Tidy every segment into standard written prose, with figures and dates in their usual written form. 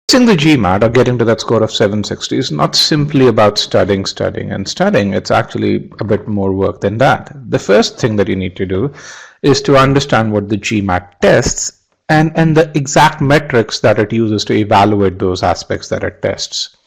Acing the GMAT or getting to that score of 760 is not simply about studying. It's actually a bit more work than that. The first thing that you need to do is to understand what the GMAT tests and the exact metrics that it uses to evaluate those aspects that it tests.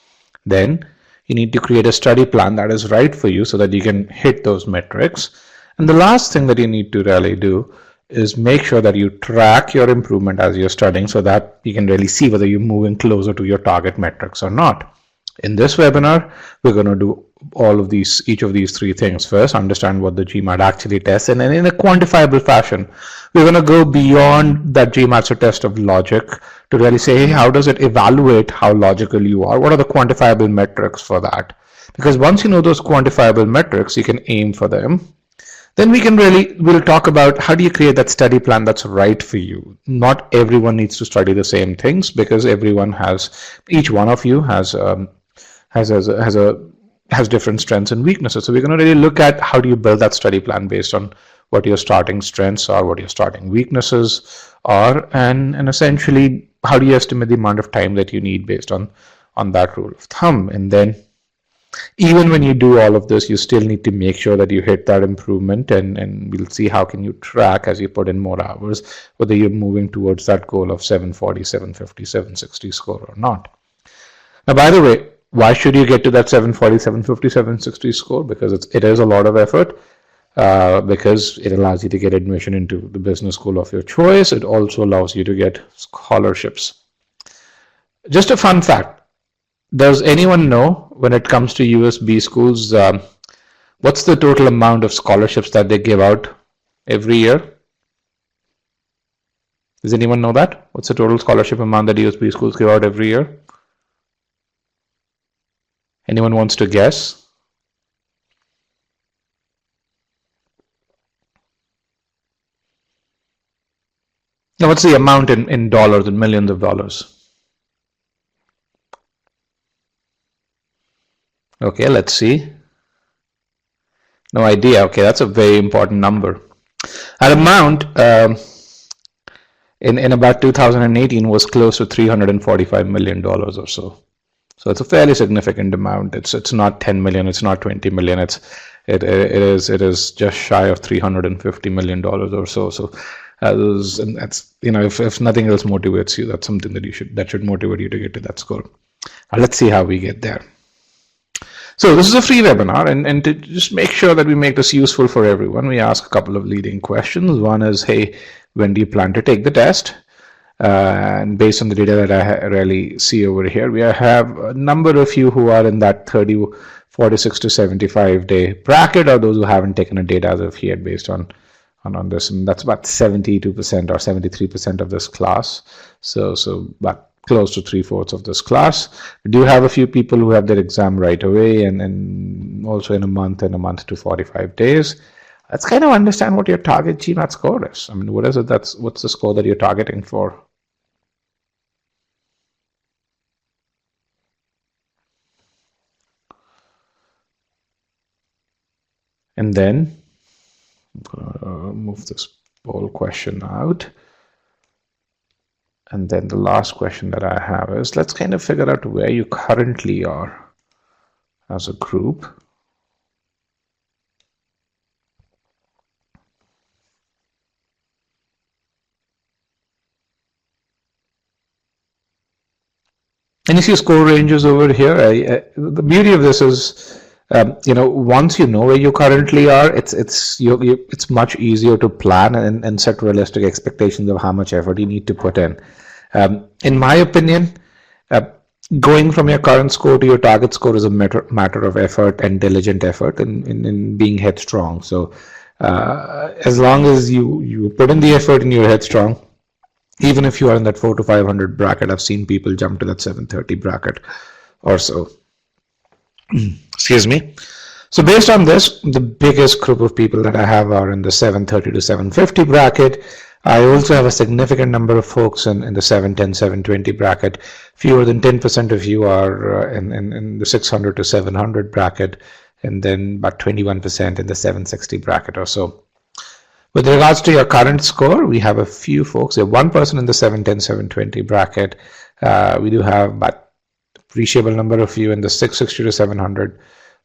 Then you need to create a study plan that is right for you so that you can hit those metrics. And the last thing that you need to really do is make sure that you track your improvement as you're studying so that you can really see whether you're moving closer to your target metrics or not. In this webinar, we're going to do each of these three things. First, understand what the GMAT actually tests, and then in a quantifiable fashion, we're going to go beyond that GMAT test of logic to really say, hey, how does it evaluate how logical you are? What are the quantifiable metrics for that? Because once you know those quantifiable metrics, you can aim for them. Then we'll talk about how do you create that study plan that's right for you. Not everyone needs to study the same things because each one of you has different strengths and weaknesses. So we're going to really look at how do you build that study plan based on what your starting strengths are, what your starting weaknesses are, and essentially how do you estimate the amount of time that you need based on that rule of thumb. And then even when you do all of this, you still need to make sure that you hit that improvement, and we'll see how can you track as you put in more hours whether you're moving towards that goal of 740, 750, 760 score or not. Now, by the way, why should you get to that 740, 750, 760 score? Because it is a lot of effort, because it allows you to get admission into the business school of your choice. It also allows you to get scholarships. Just a fun fact. Does anyone know when it comes to USB schools, what's the total amount of scholarships that they give out every year? Does anyone know that? What's the total scholarship amount that USB schools give out every year? Anyone wants to guess? Now, what's the amount in dollars, in millions of dollars? Okay, let's see. No idea. Okay, that's a very important number. That amount in about 2018 was close to $345 million or so. So it's a fairly significant amount. It's not 10 million. It's not 20 million. It is just shy of $350 million or so. So and that's, if nothing else motivates you, that's something that should motivate you to get to that score. Now, let's see how we get there. So this is a free webinar, and to just make sure that we make this useful for everyone, we ask a couple of leading questions. One is, hey, when do you plan to take the test? And based on the data that I really see over here, we have a number of you who are in that 46 to 75 day bracket, or those who haven't taken a data as of yet based on this, and that's about 72% or 73% of this class. So about close to 3/4 of this class. We do have a few people who have their exam right away, and also in a month to 45 days. Let's kind of understand what your target GMAT score is. I mean, what is it? What's the score that you're targeting for? And then I'm gonna move this poll question out. And then the last question that I have is, let's kind of figure out where you currently are as a group. And you see score ranges over here. The beauty of this is, once you know where you currently are, it's much easier to plan and set realistic expectations of how much effort you need to put in. In my opinion, going from your current score to your target score is a matter of effort and diligent effort in being headstrong. So as long as you put in the effort and you're headstrong, even if you are in that 400 to 500 bracket, I've seen people jump to that 730 bracket or so. Excuse me. So based on this, the biggest group of people that I have are in the 730 to 750 bracket. I also have a significant number of folks in the 710, 720 bracket. Fewer than 10% of you are in the 600 to 700 bracket, and then about 21% in the 760 bracket or so. With regards to your current score, we have a few folks. We have one person in the 710, 720 bracket, We do have about appreciable number of you in the 660 to 700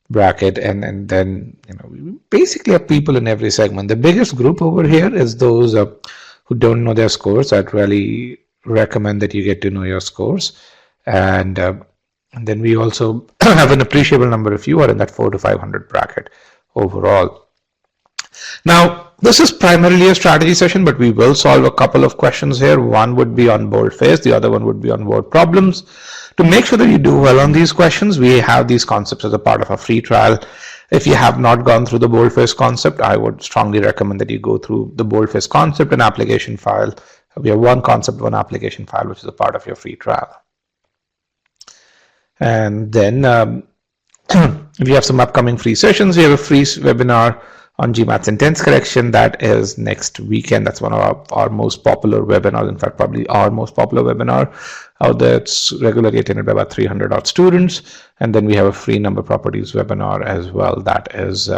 bracket, and then we basically have people in every segment. The biggest group over here is those who don't know their scores. I'd really recommend that you get to know your scores, and then we also have an appreciable number of you are in that 400 to 500 bracket overall. Now, this is primarily a strategy session, but we will solve a couple of questions here. One would be on boldface, the other one would be on word problems. To make sure that you do well on these questions, we have these concepts as a part of a free trial. If you have not gone through the boldface concept, I would strongly recommend that you go through the boldface concept and application file. We have one concept, one application file, which is a part of your free trial. And then we have some upcoming free sessions. We have a free webinar on GMAT sentence correction that is next weekend. That's one of our most popular webinars. In fact, probably our most popular webinar out there. It's regularly attended by about 300 odd students. And then we have a free number properties webinar as well. That is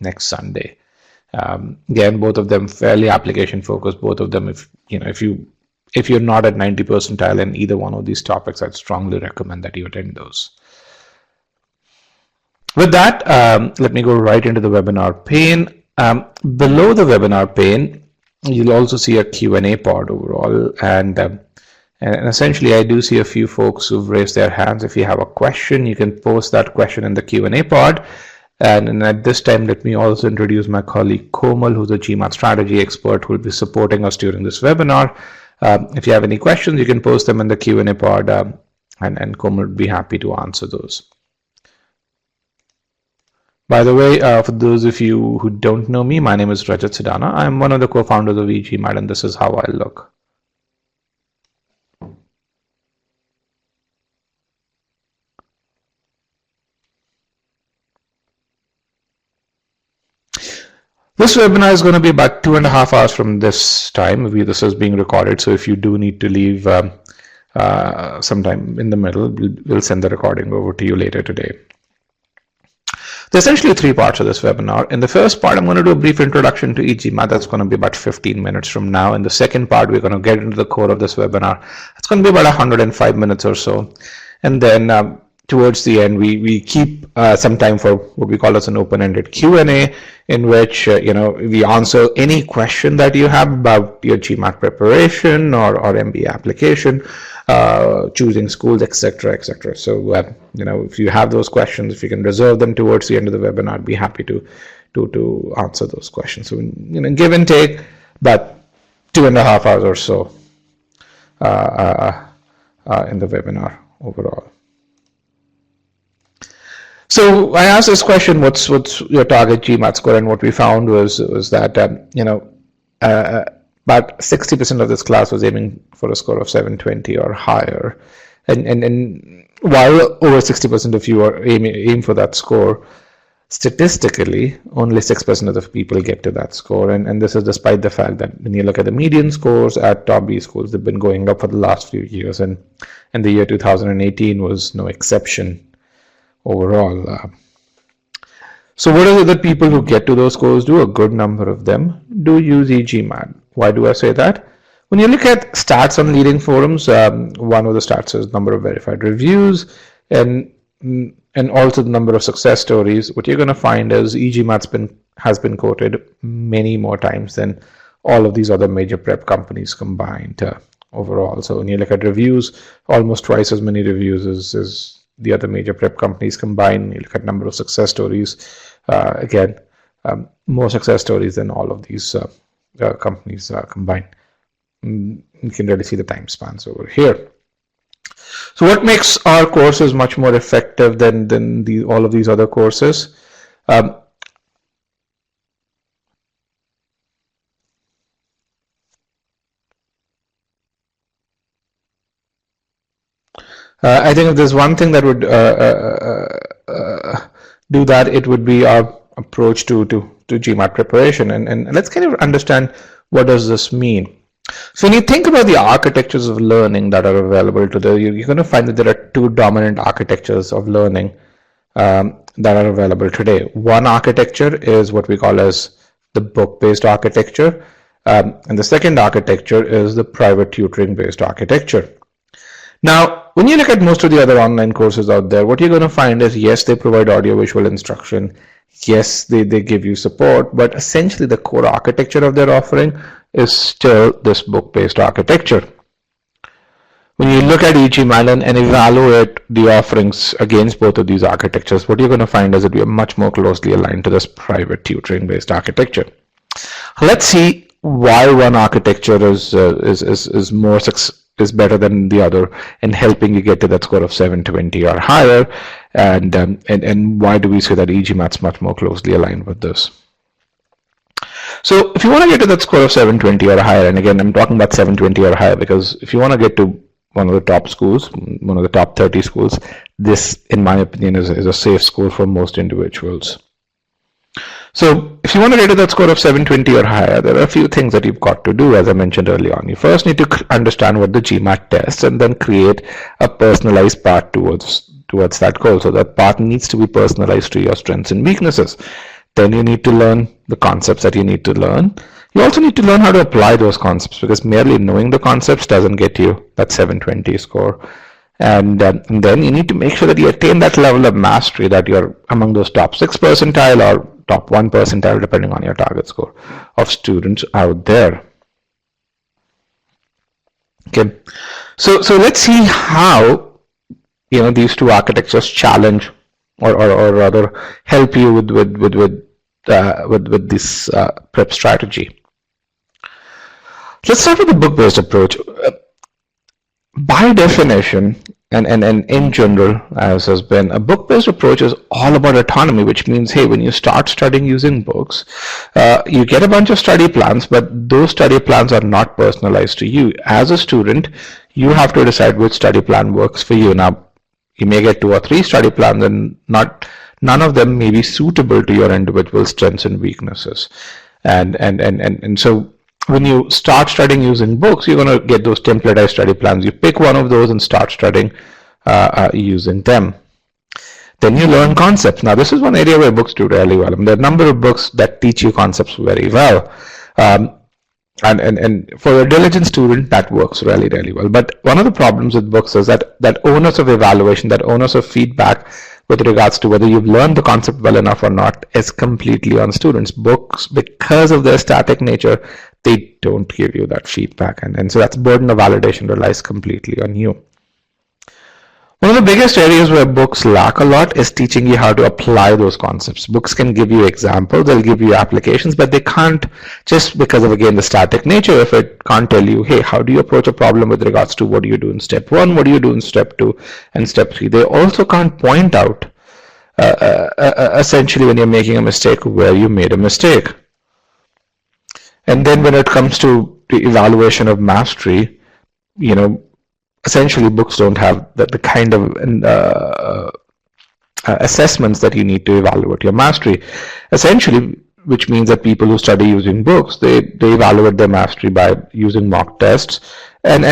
next Sunday. Again, both of them fairly application focused. Both of them, if you're not at 90 percentile in either one of these topics, I'd strongly recommend that you attend those. With that, let me go right into the webinar pane. Below the webinar pane, you'll also see a Q&A pod overall. And essentially, I do see a few folks who've raised their hands. If you have a question, you can post that question in the Q&A pod. And at this time, let me also introduce my colleague Komal, who's a GMAT strategy expert who will be supporting us during this webinar. If you have any questions, you can post them in the Q&A pod, and Komal would be happy to answer those. By the way, for those of you who don't know me, my name is Rajat Sidana. I'm one of the co-founders of e-GMAT, and this is how I look. This webinar is going to be about 2.5 hours from this time. This is being recorded, so if you do need to leave sometime in the middle, we'll send the recording over to you later today. There's essentially 3 parts of this webinar. In the first part, I'm going to do a brief introduction to e-GMAT. That's going to be about 15 minutes from now. In the second part, we're going to get into the core of this webinar. It's going to be about 105 minutes or so. And then towards the end, we keep some time for what we call as an open-ended Q&A, in which we answer any question that you have about your GMAT preparation or MBA application, choosing schools, etc., etc. So if you have those questions, if you can reserve them towards the end of the webinar, I'd be happy to answer those questions. So give and take, but 2.5 hours or so in the webinar overall. So I asked this question: what's your target GMAT score? And what we found was that about 60% of this class was aiming for a score of 720 or higher, and while over 60% of you are aim for that score, statistically only 6% of the people get to that score, and this is despite the fact that when you look at the median scores at top B schools, they've been going up for the last few years, and the year 2018 was no exception overall. So what is it that people who get to those scores do? A good number of them do use e-GMAT. Why do I say that? When you look at stats on leading forums, one of the stats is number of verified reviews and also the number of success stories. What you're going to find is e-GMAT has been quoted many more times than all of these other major prep companies combined overall. So when you look at reviews, almost twice as many reviews as the other major prep companies combined. You look at number of success stories, again, more success stories than all of these companies combined. You can really see the time spans over here. So what makes our courses much more effective than all of these other courses? I think if there's one thing that would do that, it would be our approach to GMAT preparation. And let's kind of understand, what does this mean? So when you think about the architectures of learning that are available today, you're going to find that there are 2 dominant architectures of learning that are available today. One architecture is what we call as the book-based architecture, and the second architecture is the private tutoring-based architecture. Now, when you look at most of the other online courses out there, what you're going to find is, yes, they provide audio-visual instruction. Yes, they give you support, but essentially the core architecture of their offering is still this book-based architecture. When you look at e-GMAT and evaluate the offerings against both of these architectures, what you're going to find is that we are much more closely aligned to this private tutoring-based architecture. Let's see why one architecture is better than the other in helping you get to that score of 720 or higher, and why do we say that e-GMAT is much more closely aligned with this. So if you want to get to that score of 720 or higher, and again I'm talking about 720 or higher because if you want to get to one of the top schools, one of the top 30 schools, this in my opinion is a safe score for most individuals. So if you want to get to that score of 720 or higher, there are a few things that you've got to do, as I mentioned earlier on. You first need to understand what the GMAT tests and then create a personalized path towards that goal. So that path needs to be personalized to your strengths and weaknesses. Then you need to learn the concepts that you need to learn. You also need to learn how to apply those concepts, because merely knowing the concepts doesn't get you that 720 score. And then you need to make sure that you attain that level of mastery that you're among those top 6 percentile or top 1 percentile, depending on your target score of students out there. Okay, so let's see how these two architectures challenge or rather help you with this prep strategy. Let's start with the book-based approach. By definition, and in general, as has been, a book-based approach is all about autonomy, which means, hey, when you start studying using books, you get a bunch of study plans, but those study plans are not personalized to you. As a student, you have to decide which study plan works for you. Now, you may get 2 or 3 study plans, and none of them may be suitable to your individual strengths and weaknesses. And so when you start studying using books, you're going to get those templatized study plans. You pick one of those and start studying using them. Then you learn concepts. Now, this is one area where books do really well. I mean, there are a number of books that teach you concepts very well. And for a diligent student, that works really, really well. But one of the problems with books is that onus of evaluation, that onus of feedback with regards to whether you've learned the concept well enough or not is completely on students. Books, because of their static nature, they don't give you that feedback. And so that burden of validation relies completely on you. One of the biggest areas where books lack a lot is teaching you how to apply those concepts. Books can give you examples, they'll give you applications, but they can't, just because of, again, the static nature of it, can't tell you, hey, how do you approach a problem with regards to what do you do in step 1, what do you do in step 2, and step 3. They also can't point out, essentially, when you're making a mistake, where you made a mistake. And then when it comes to the evaluation of mastery, essentially books don't have the kind of assessments that you need to evaluate your mastery. Essentially, which means that people who study using books, they evaluate their mastery by using mock tests. And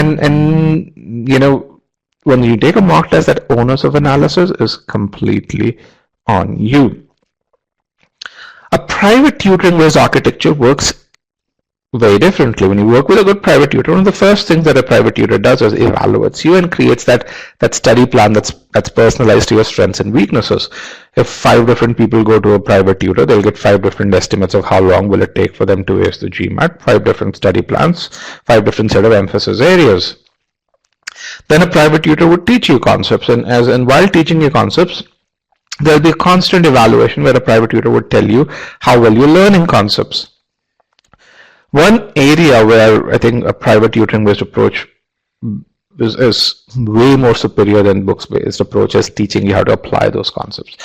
when you take a mock test, that onus of analysis is completely on you. A private tutoring-based architecture works very differently. When you work with a good private tutor, one of the first things that a private tutor does is evaluates you and creates that study plan that's personalized to your strengths and weaknesses. If 5 different people go to a private tutor, they'll get 5 different estimates of how long will it take for them to ace the GMAT, 5 different study plans, 5 different set of emphasis areas. Then a private tutor would teach you concepts, and while teaching you concepts, there'll be a constant evaluation where a private tutor would tell you how well you're learning concepts. One area where I think a private tutoring-based approach is way more superior than books-based approach is teaching you how to apply those concepts.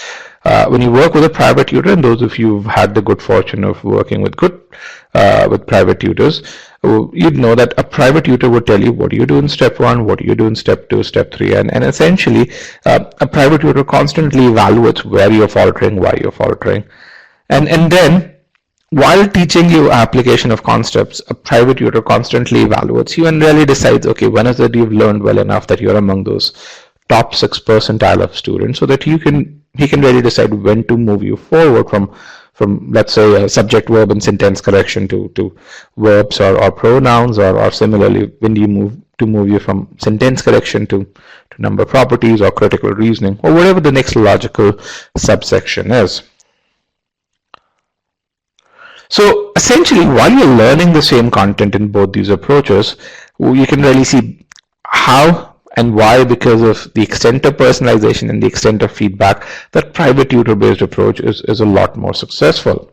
When you work with a private tutor, and those of you who've had the good fortune of working with private tutors, you'd know that a private tutor would tell you what do you do in step 1, what do you do in step 2, step 3, and essentially a private tutor constantly evaluates where you're faltering, why you're faltering, and then while teaching you application of concepts, a private tutor constantly evaluates you and really decides, okay, when is it you've learned well enough that you're among those top 6 percentile of students, so that he can really decide when to move you forward let's say, subject, verb, and sentence correction to verbs or pronouns, or similarly when you move you from sentence correction to number properties or critical reasoning, or whatever the next logical subsection is. So essentially, while you're learning the same content in both these approaches, you can really see how and why, because of the extent of personalization and the extent of feedback, that private tutor-based approach is a lot more successful.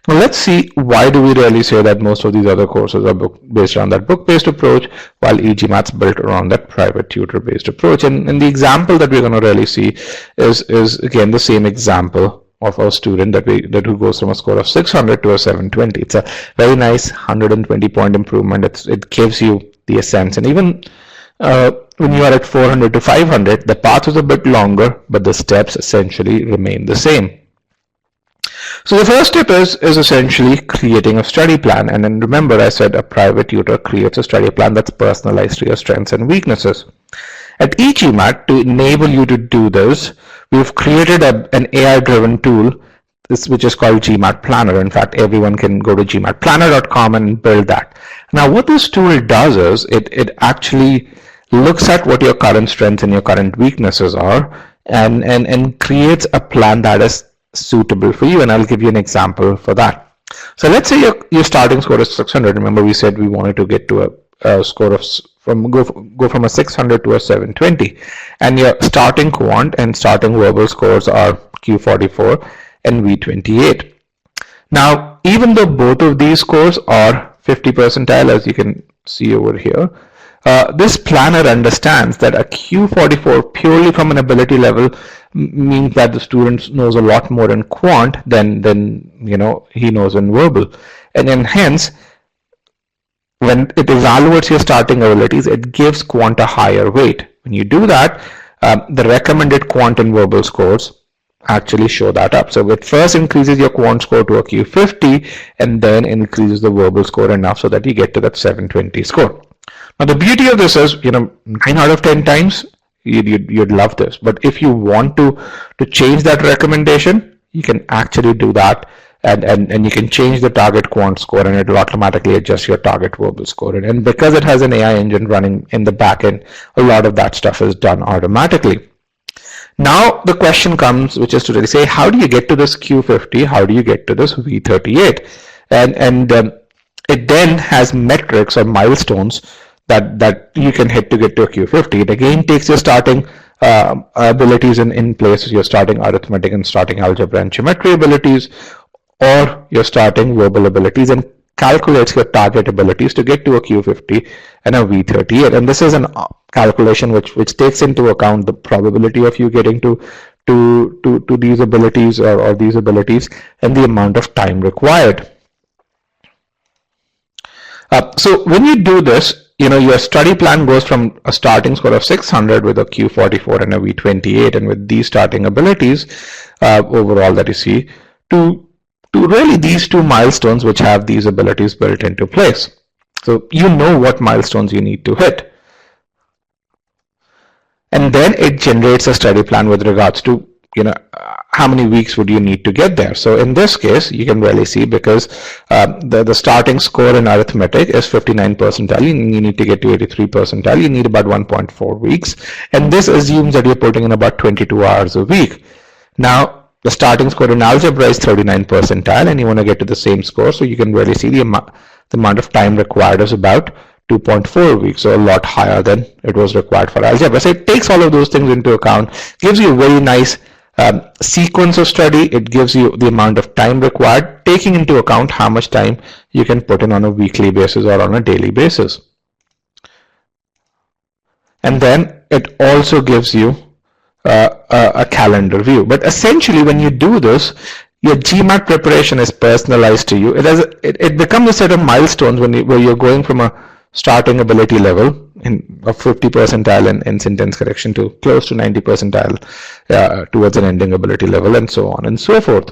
Now let's see, why do we really say that most of these other courses are based around that book-based approach, while e-GMAT's built around that private tutor-based approach. And the example that we're going to really see is again the same example of a student who goes from a score of 600 to a 720. It's a very nice 120-point improvement. It gives you the sense, and even when you are at 400 to 500, the path is a bit longer, but the steps essentially remain the same. So the first step is essentially creating a study plan. And then remember, I said a private tutor creates a study plan that's personalized to your strengths and weaknesses. At e-GMAT, to enable you to do this, we've created an AI-driven tool, which is called GMAT Planner. In fact, everyone can go to gmatplanner.com and build that. Now, what this tool does is it actually looks at what your current strengths and your current weaknesses are, and creates a plan that is suitable for you. And I'll give you an example for that. So let's say your starting score is 600. Remember, we said we wanted to get to a score of go from a 600 to a 720, and your starting quant and starting verbal scores are Q44 and V28. Now, even though both of these scores are 50 percentile, as you can see over here, this planner understands that a Q44 purely from an ability level means that the student knows a lot more in quant than he knows in verbal, and then hence when it evaluates your starting abilities, it gives quant a higher weight. When you do that, the recommended quant and verbal scores actually show that up. So it first increases your quant score to a Q50 and then increases the verbal score enough so that you get to that 720 score. Now the beauty of this is, 9 out of 10 times you'd love this, but if you want to change that recommendation, you can actually do that, and you can change the target quant score, and it will automatically adjust your target verbal score. And because it has an AI engine running in the back end, a lot of that stuff is done automatically. Now the question comes, which is to really say, how do you get to this Q50? How do you get to this V38? And it then has metrics or milestones that you can hit to get to a Q50. It again takes your starting abilities in place, your starting arithmetic and starting algebra and geometry abilities, or your starting verbal abilities, and calculates your target abilities to get to a Q50 and a V38. And this is a calculation which takes into account the probability of you getting to these abilities or these abilities and the amount of time required. So when you do this, your study plan goes from a starting score of 600 with a Q44 and a V28, and with these starting abilities overall that you see, to really these two milestones which have these abilities built into place. So you know what milestones you need to hit. And then it generates a study plan with regards to, how many weeks would you need to get there. So in this case, you can really see, because the starting score in arithmetic is 59 percentile, you need to get to 83 percentile, you need about 1.4 weeks. And this assumes that you're putting in about 22 hours a week. Now, the starting score in algebra is 39 percentile, and you want to get to the same score. So you can really see the amount of time required is about 2.4 weeks, so a lot higher than it was required for algebra. So it takes all of those things into account, gives you a very nice sequence of study. It gives you the amount of time required, taking into account how much time you can put in on a weekly basis or on a daily basis. And then it also gives you a calendar view. But essentially, when you do this, your GMAT preparation is personalized to you. It becomes a set of milestones where you're going from a starting ability level of 50 percentile in sentence correction to close to 90 percentile towards an ending ability level, and so on and so forth.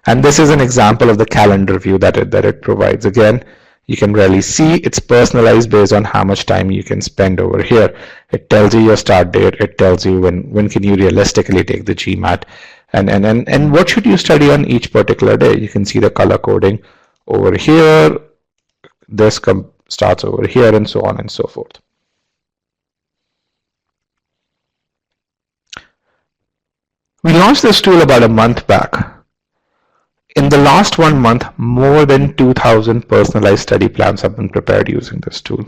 And this is an example of the calendar view that it provides. Again, you can really see it's personalized based on how much time you can spend over here. It tells you your start date. It tells you when can you realistically take the GMAT, And what should you study on each particular day? You can see the color coding over here. This starts over here, and so on and so forth. We launched this tool about a month back. In the last 1 month, more than 2,000 personalized study plans have been prepared using this tool.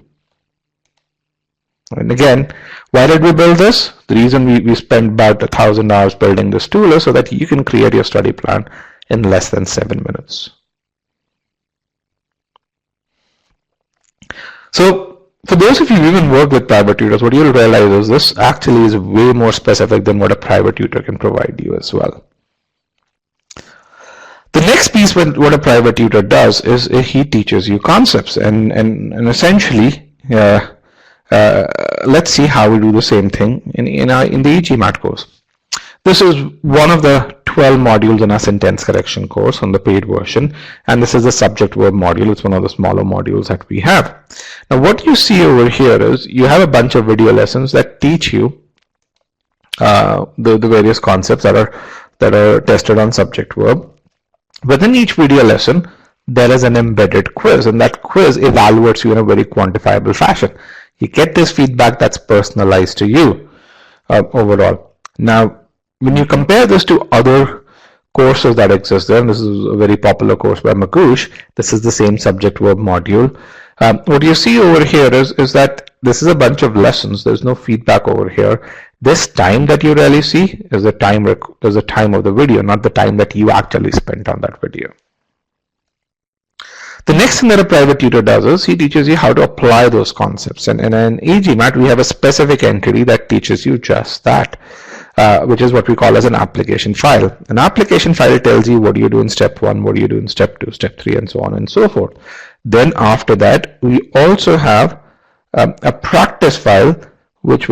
And again, why did we build this? The reason we spent about 1,000 hours building this tool is so that you can create your study plan in less than 7 minutes. So for those of you who even work with private tutors, what you'll realize is this actually is way more specific than what a private tutor can provide you as well. The next piece, what a private tutor does is he teaches you concepts, and essentially, let's see how we do the same thing in the e-GMAT course. This is one of the 12 modules in our sentence correction course on the paid version, and this is the subject verb module. It's one of the smaller modules that we have. Now what you see over here is you have a bunch of video lessons that teach you the various concepts that are tested on subject verb. Within each video lesson, there is an embedded quiz, and that quiz evaluates you in a very quantifiable fashion. You get this feedback that's personalized to you overall. Now, when you compare this to other courses that exist there, and this is a very popular course by Magoosh, this is the same subject verb module. What you see over here is that this is a bunch of lessons. There's no feedback over here. This time that you really see is the time of the video, not the time that you actually spent on that video. The next thing that a private tutor does is he teaches you how to apply those concepts. And in e-GMAT, we have a specific entity that teaches you just that, which is what we call as an application file. An application file tells you what do you do in step 1, what do you do in step 2, step 3, and so on and so forth. Then after that, we also have a practice file, which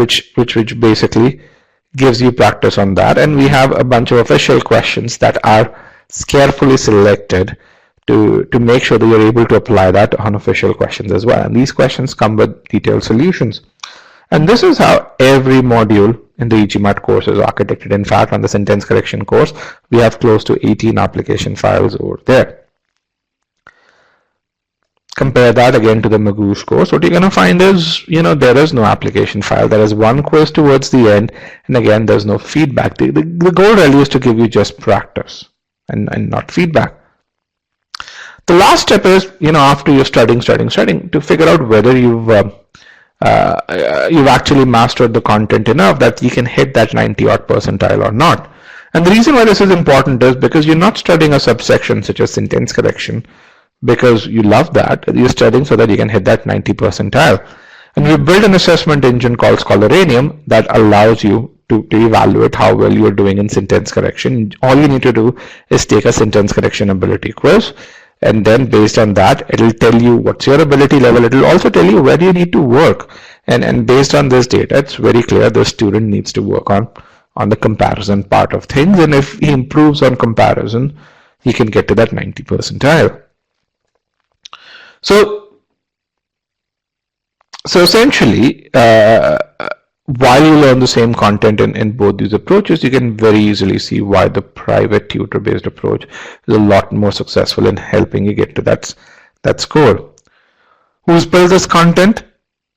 basically gives you practice on that, and we have a bunch of official questions that are carefully selected to make sure that you're able to apply that on official questions as well. And these questions come with detailed solutions. And this is how every module in the e-GMAT course is architected. In fact, on the sentence correction course, we have close to 18 application files over there. Compare that again to the Magoosh course. What you're going to find is, there is no application file. There is one quiz towards the end, and again, there's no feedback. The goal really is to give you just practice and not feedback. The last step is, after you're studying, to figure out whether you've actually mastered the content enough that you can hit that 90-odd percentile or not. And the reason why this is important is because you're not studying a subsection such as sentence correction because you love that. You're studying so that you can hit that 90 percentile. And we built an assessment engine called Scholarium that allows you to evaluate how well you're doing in sentence correction. All you need to do is take a sentence correction ability quiz, and then based on that, it'll tell you what's your ability level. It'll also tell you where you need to work. And based on this data, it's very clear the student needs to work on the comparison part of things. And if he improves on comparison, he can get to that 90 percentile. So essentially, while you learn the same content in both these approaches, you can very easily see why the private tutor-based approach is a lot more successful in helping you get to that score. Who's built this content?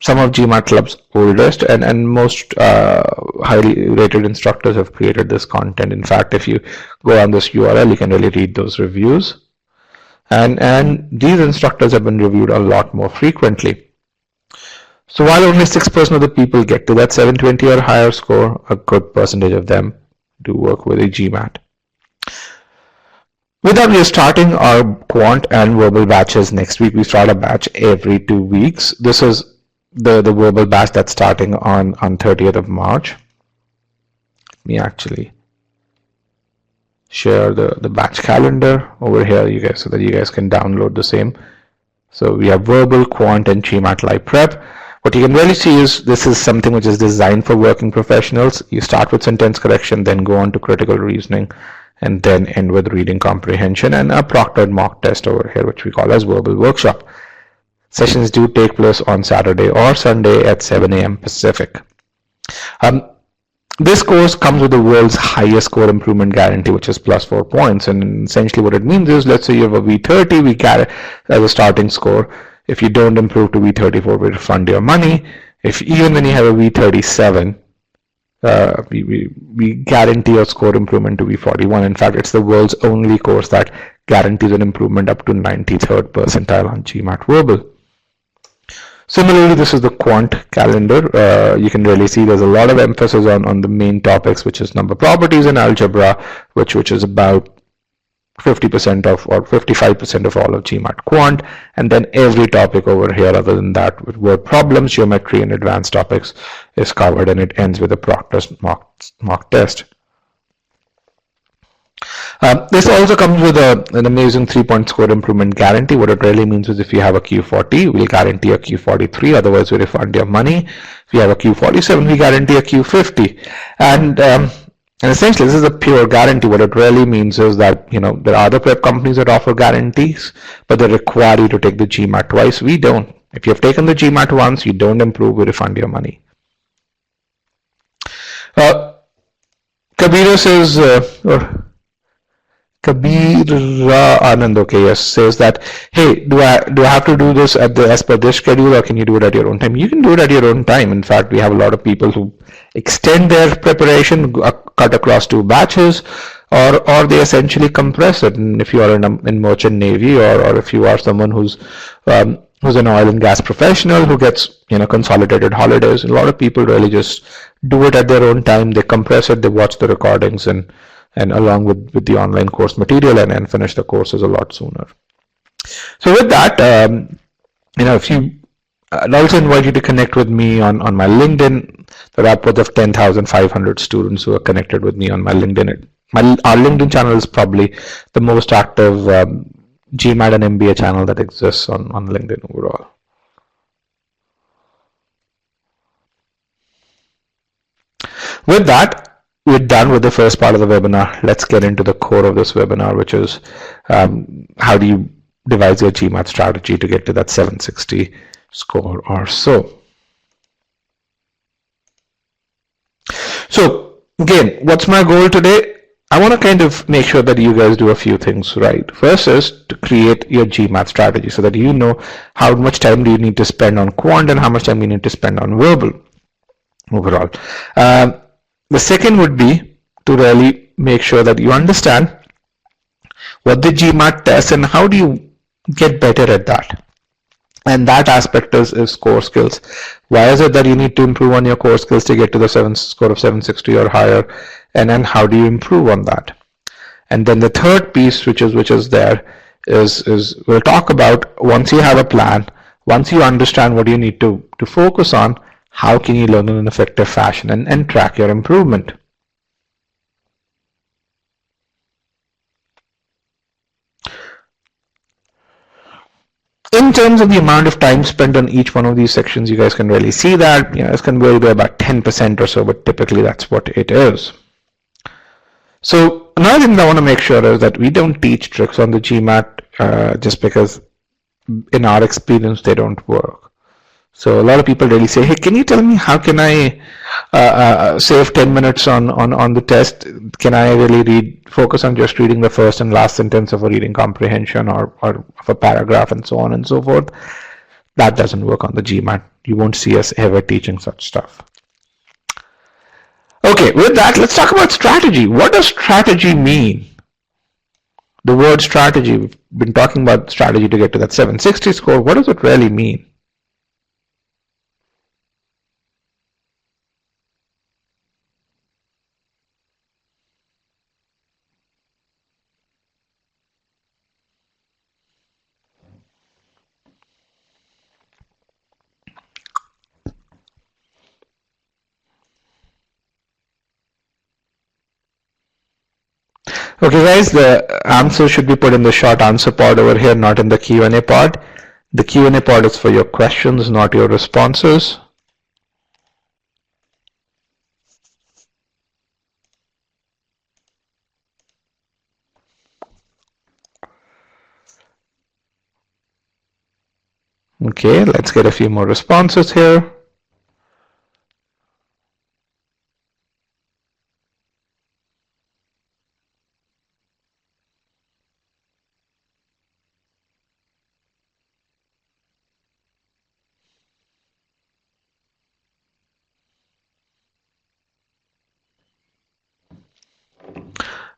Some of GMAT Club's oldest and most highly rated instructors have created this content. In fact, if you go on this URL, you can really read those reviews. And these instructors have been reviewed a lot more frequently. So while only 6% of the people get to that 720 or higher score, a good percentage of them do work with e-GMAT. With that, we are starting our quant and verbal batches next week. We start a batch every 2 weeks. This is the verbal batch that's starting on 30th of March. Let me actually share the batch calendar over here, you guys, so that you guys can download the same. So we have verbal, quant, and GMAT live prep. What you can really see is this is something which is designed for working professionals. You start with sentence correction, then go on to critical reasoning, and then end with reading comprehension and a proctored mock test over here, which we call as verbal workshop. Sessions do take place on Saturday or Sunday at 7 a.m. Pacific. This course comes with the world's highest score improvement guarantee, which is plus 4 points. And essentially what it means is, let's say you have a V30, we get as a starting score. If you don't improve to V34, we refund your money. If even when you have a V37, we guarantee your score improvement to V41. In fact, it's the world's only course that guarantees an improvement up to 93rd percentile on GMAT verbal. Similarly, this is the quant calendar. You can really see there's a lot of emphasis on the main topics, which is number properties and algebra, which is about 50% of or 55% of all of GMAT quant, and then every topic over here other than that with word problems, geometry, and advanced topics is covered, and it ends with a proctored mock test. This also comes with an amazing 3-point score improvement guarantee. What it really means is if you have a Q40, we'll guarantee a Q43, otherwise we refund your money. If you have a Q47, we guarantee a Q50. And essentially, this is a pure guarantee. What it really means is that, you know, there are other prep companies that offer guarantees, but they require you to take the GMAT twice. We don't. If you've taken the GMAT once, you don't improve, we refund your money. Kabira says, Kabira Anand, okay, yes, says that, hey, do I have to do this as per this schedule, or can you do it at your own time? You can do it at your own time. In fact, we have a lot of people who extend their preparation, cut across 2 batches, or they essentially compress it. And if you are in merchant navy, or if you are someone who's an oil and gas professional who gets, you know, consolidated holidays, a lot of people really just do it at their own time. They compress it, they watch the recordings, and along with the online course material, and finish the courses a lot sooner. So with that, you know, if you, I'd also invite you to connect with me on my LinkedIn. There are upwards of 10,500 students who are connected with me on my LinkedIn. Our LinkedIn channel is probably the most active GMAT and MBA channel that exists on LinkedIn overall. With that, we're done with the first part of the webinar. Let's get into the core of this webinar, which is how do you devise your GMAT strategy to get to that 760 score or so. So again, what's my goal today? I want to kind of make sure that you guys do a few things right. First is to create your GMAT strategy so that you know how much time do you need to spend on quant and how much time you need to spend on verbal overall. The second would be to really make sure that you understand what the GMAT tests and how do you get better at that. And that aspect is core skills. Why is it that you need to improve on your core skills to get to the score of 760 or higher? And then how do you improve on that? And then the third piece, which is there, is we'll talk about, once you have a plan, once you understand what you need to focus on, how can you learn in an effective fashion and track your improvement? In terms of the amount of time spent on each one of these sections, you guys can really see that, you know, it's going to be about 10% or so, but typically that's what it is. So another thing that I want to make sure is that we don't teach tricks on the GMAT just because in our experience they don't work. So a lot of people really say, hey, can you tell me how can I save 10 minutes on the test? Can I really focus on just reading the first and last sentence of a reading comprehension or of a paragraph and so on and so forth? That doesn't work on the GMAT. You won't see us ever teaching such stuff. Okay, with that, let's talk about strategy. What does strategy mean? The word strategy, we've been talking about strategy to get to that 760 score. What does it really mean? Okay guys, the answer should be put in the short answer pod over here, not in the Q&A pod. The Q&A pod is for your questions, not your responses. Okay, let's get a few more responses here.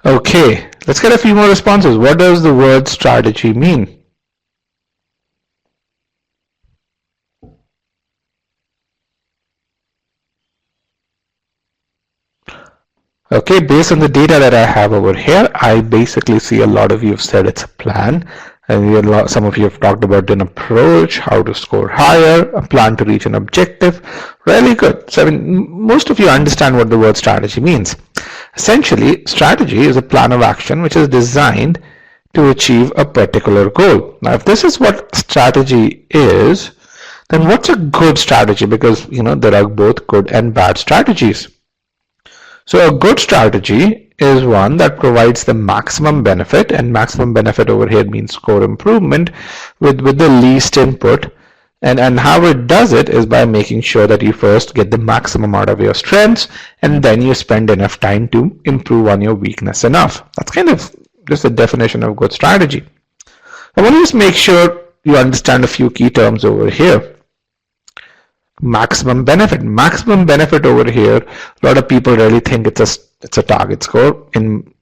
Okay, let's get a few more responses. What does the word strategy mean? Okay, based on the data that I have over here, I basically see a lot of you have said it's a plan, and some of you have talked about an approach, how to score higher, a plan to reach an objective. Really good. So most of you understand what the word strategy means. Essentially, strategy is a plan of action which is designed to achieve a particular goal. Now, if this is what strategy is, then what's a good strategy? Because there are both good and bad strategies. So a good strategy is one that provides the maximum benefit, and maximum benefit over here means score improvement with the least input. And how it does it is by making sure that you first get the maximum out of your strengths, and then you spend enough time to improve on your weakness enough. That's kind of just the definition of good strategy. I want to just make sure you understand a few key terms over here. Maximum benefit. Maximum benefit over here, a lot of people really think it's a target score. In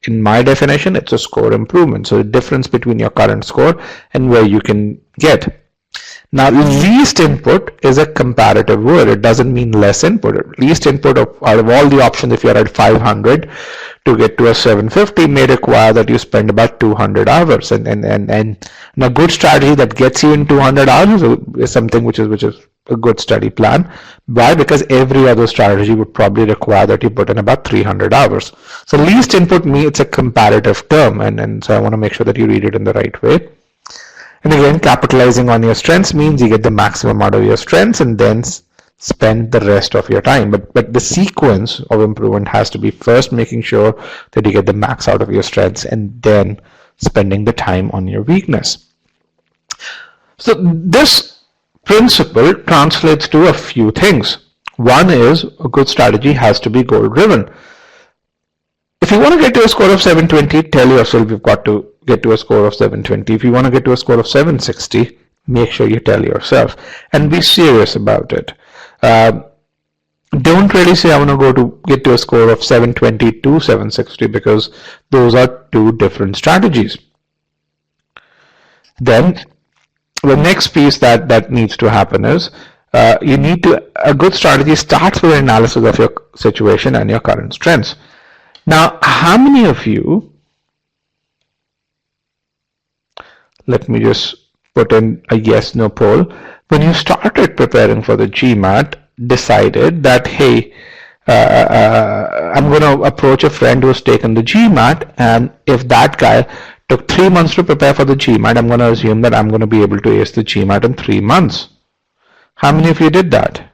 my definition, it's a score improvement. So the difference between your current score and where you can get. Now, least input is a comparative word. It doesn't mean less input. Least input out of all the options, if you're at 500 to get to a 750, may require that you spend about 200 hours. And a good strategy that gets you in 200 hours is something which is a good study plan. Why? Because every other strategy would probably require that you put in about 300 hours. So least input means it's a comparative term, and so I want to make sure that you read it in the right way. And again, capitalizing on your strengths means you get the maximum out of your strengths and then spend the rest of your time. But the sequence of improvement has to be first making sure that you get the max out of your strengths and then spending the time on your weakness. So this principle translates to a few things. One is a good strategy has to be goal-driven. If you want to get to a score of 720, tell yourself you've got to get to a score of 720. If you want to get to a score of 760, make sure you tell yourself and be serious about it. Don't really say I want to get to a score of 720 to 760, because those are two different strategies. Then the next piece that needs to happen is a good strategy starts with an analysis of your situation and your current strengths. Now, how many of you, let me just put in a yes/no poll, when you started preparing for the GMAT, decided that, hey, I'm going to approach a friend who's taken the GMAT, and if that guy took 3 months to prepare for the GMAT, I'm going to assume that I'm going to be able to ace the GMAT in 3 months. How many of you did that?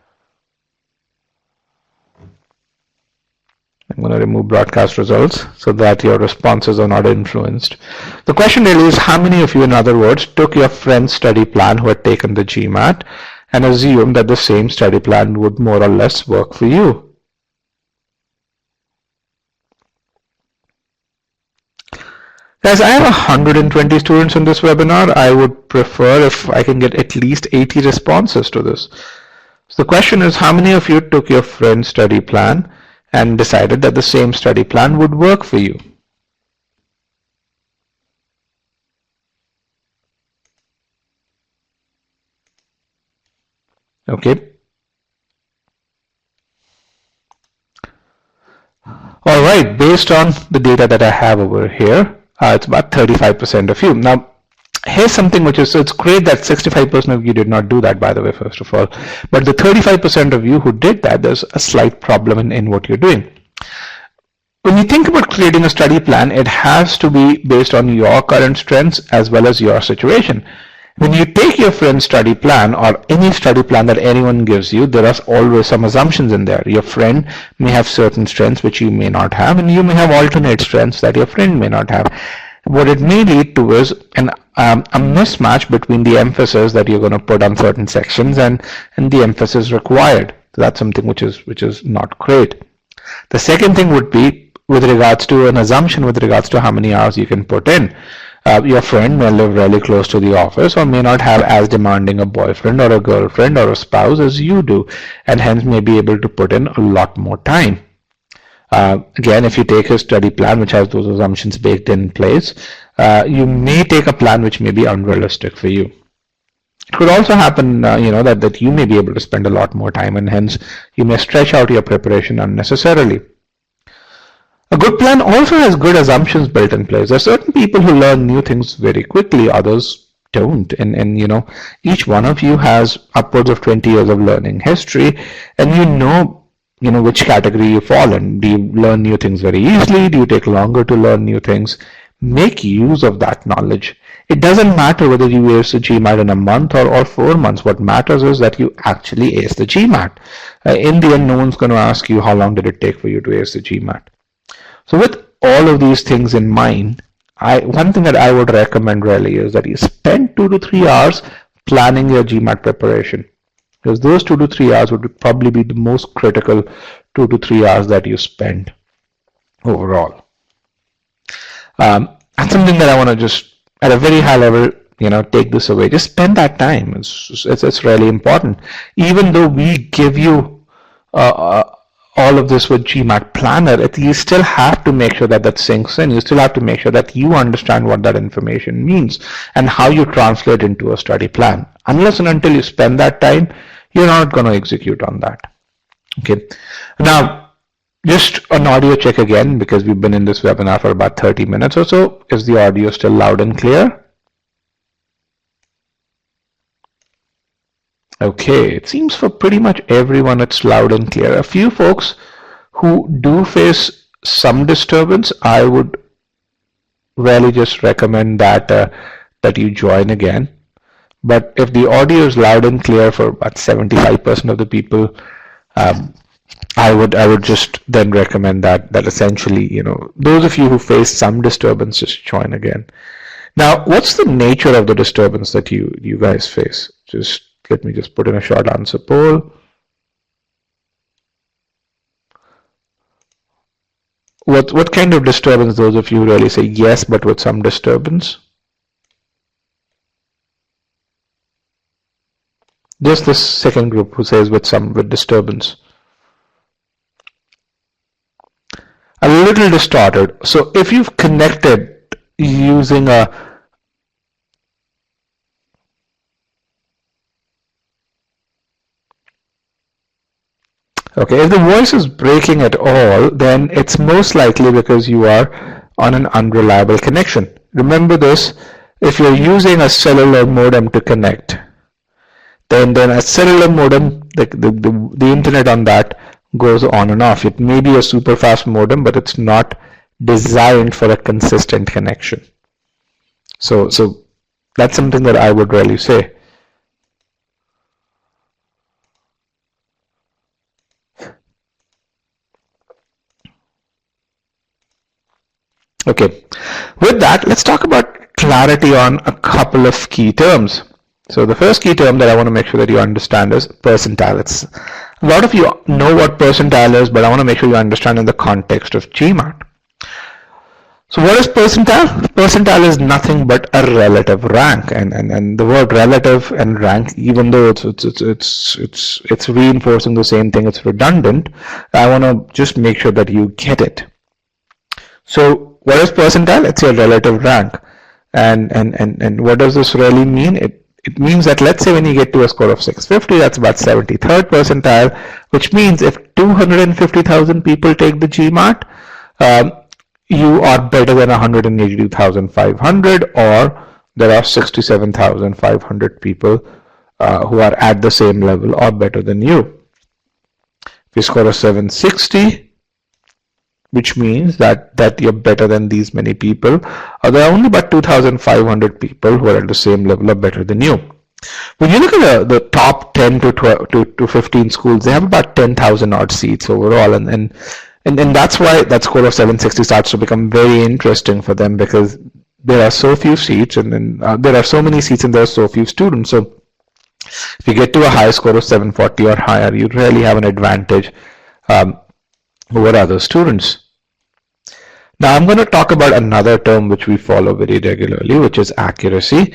I'm going to remove broadcast results so that your responses are not influenced. The question really is, how many of you, in other words, took your friend's study plan who had taken the GMAT and assumed that the same study plan would more or less work for you? Guys, I have 120 students in this webinar. I would prefer if I can get at least 80 responses to this. So the question is, how many of you took your friend's study plan and decided that the same study plan would work for you? Okay. All right, based on the data that I have over here, it's about 35% of you. Now, here's something which is, so it's great that 65% of you did not do that, by the way, first of all. But the 35% of you who did that, there's a slight problem in what you're doing. When you think about creating a study plan, it has to be based on your current strengths as well as your situation. When you take your friend's study plan or any study plan that anyone gives you, there are always some assumptions in there. Your friend may have certain strengths which you may not have, and you may have alternate strengths that your friend may not have. What it may lead to is a mismatch between the emphasis that you're going to put on certain sections and the emphasis required. So that's something which is not great. The second thing would be with regards to an assumption with regards to how many hours you can put in. Your friend may live really close to the office or may not have as demanding a boyfriend or a girlfriend or a spouse as you do, and hence may be able to put in a lot more time. Again, if you take a study plan which has those assumptions baked in place, you may take a plan which may be unrealistic for you. It could also happen, that you may be able to spend a lot more time, and hence you may stretch out your preparation unnecessarily. A good plan also has good assumptions built in place. There are certain people who learn new things very quickly, others don't. And each one of you has upwards of 20 years of learning history, and you know which category you fall in. Do you learn new things very easily? Do you take longer to learn new things? Make use of that knowledge. It doesn't matter whether you ace the GMAT in a month or 4 months. What matters is that you actually ace the GMAT. In the end, no one's going to ask you how long did it take for you to ace the GMAT. So with all of these things in mind, one thing that I would recommend really is that you spend 2 to 3 hours planning your GMAT preparation, because those 2 to 3 hours would probably be the most critical 2 to 3 hours that you spend overall. That's something that I want to just, at a very high level, take this away. Just spend that time. It's really important. Even though we give you all of this with GMAT Planner, you still have to make sure that sinks in. You still have to make sure that you understand what that information means and how you translate into a study plan. Unless and until you spend that time, you're not going to execute on that. Okay. Now, just an audio check again, because we've been in this webinar for about 30 minutes or so. Is the audio still loud and clear? Okay, it seems for pretty much everyone it's loud and clear. A few folks who do face some disturbance, I would really just recommend that you join again. But if the audio is loud and clear for about 75% of the people, I would just then recommend that essentially, those of you who face some disturbance, just join again. Now, what's the nature of the disturbance that you guys face? Let me just put in a short answer poll. What kind of disturbance? Those of you who really say yes, but with some disturbance. Just this second group who says with disturbance. A little distorted. So if you've connected using a if the voice is breaking at all, then it's most likely because you are on an unreliable connection. Remember this, if you're using a cellular modem to connect, then a cellular modem, the internet on that goes on and off. It may be a super fast modem, but it's not designed for a consistent connection. So that's something that I would really say. Okay, with that, let's talk about clarity on a couple of key terms. So the first key term that I want to make sure that you understand is percentile. A lot of you know what percentile is, but I want to make sure you understand in the context of GMAT. So what is percentile? Percentile is nothing but a relative rank, and the word relative and rank, even though it's reinforcing the same thing, it's redundant. I want to just make sure that you get it. So what is percentile? It's your relative rank, and what does this really mean? It means that, let's say when you get to a score of 650, that's about 73rd percentile, which means if 250,000 people take the GMAT, you are better than 182,500, or there are 67,500 people who are at the same level or better than you. If you score a 760, which means that you're better than these many people. There are only about 2,500 people who are at the same level or better than you. When you look at the top 10 to 12 to 15 schools, they have about 10,000 odd seats overall, and that's why that score of 760 starts to become very interesting for them, because there are so few seats, and then there are so many seats and there are so few students. So if you get to a high score of 740 or higher, you really have an advantage over other students. Now I'm going to talk about another term which we follow very regularly, which is accuracy.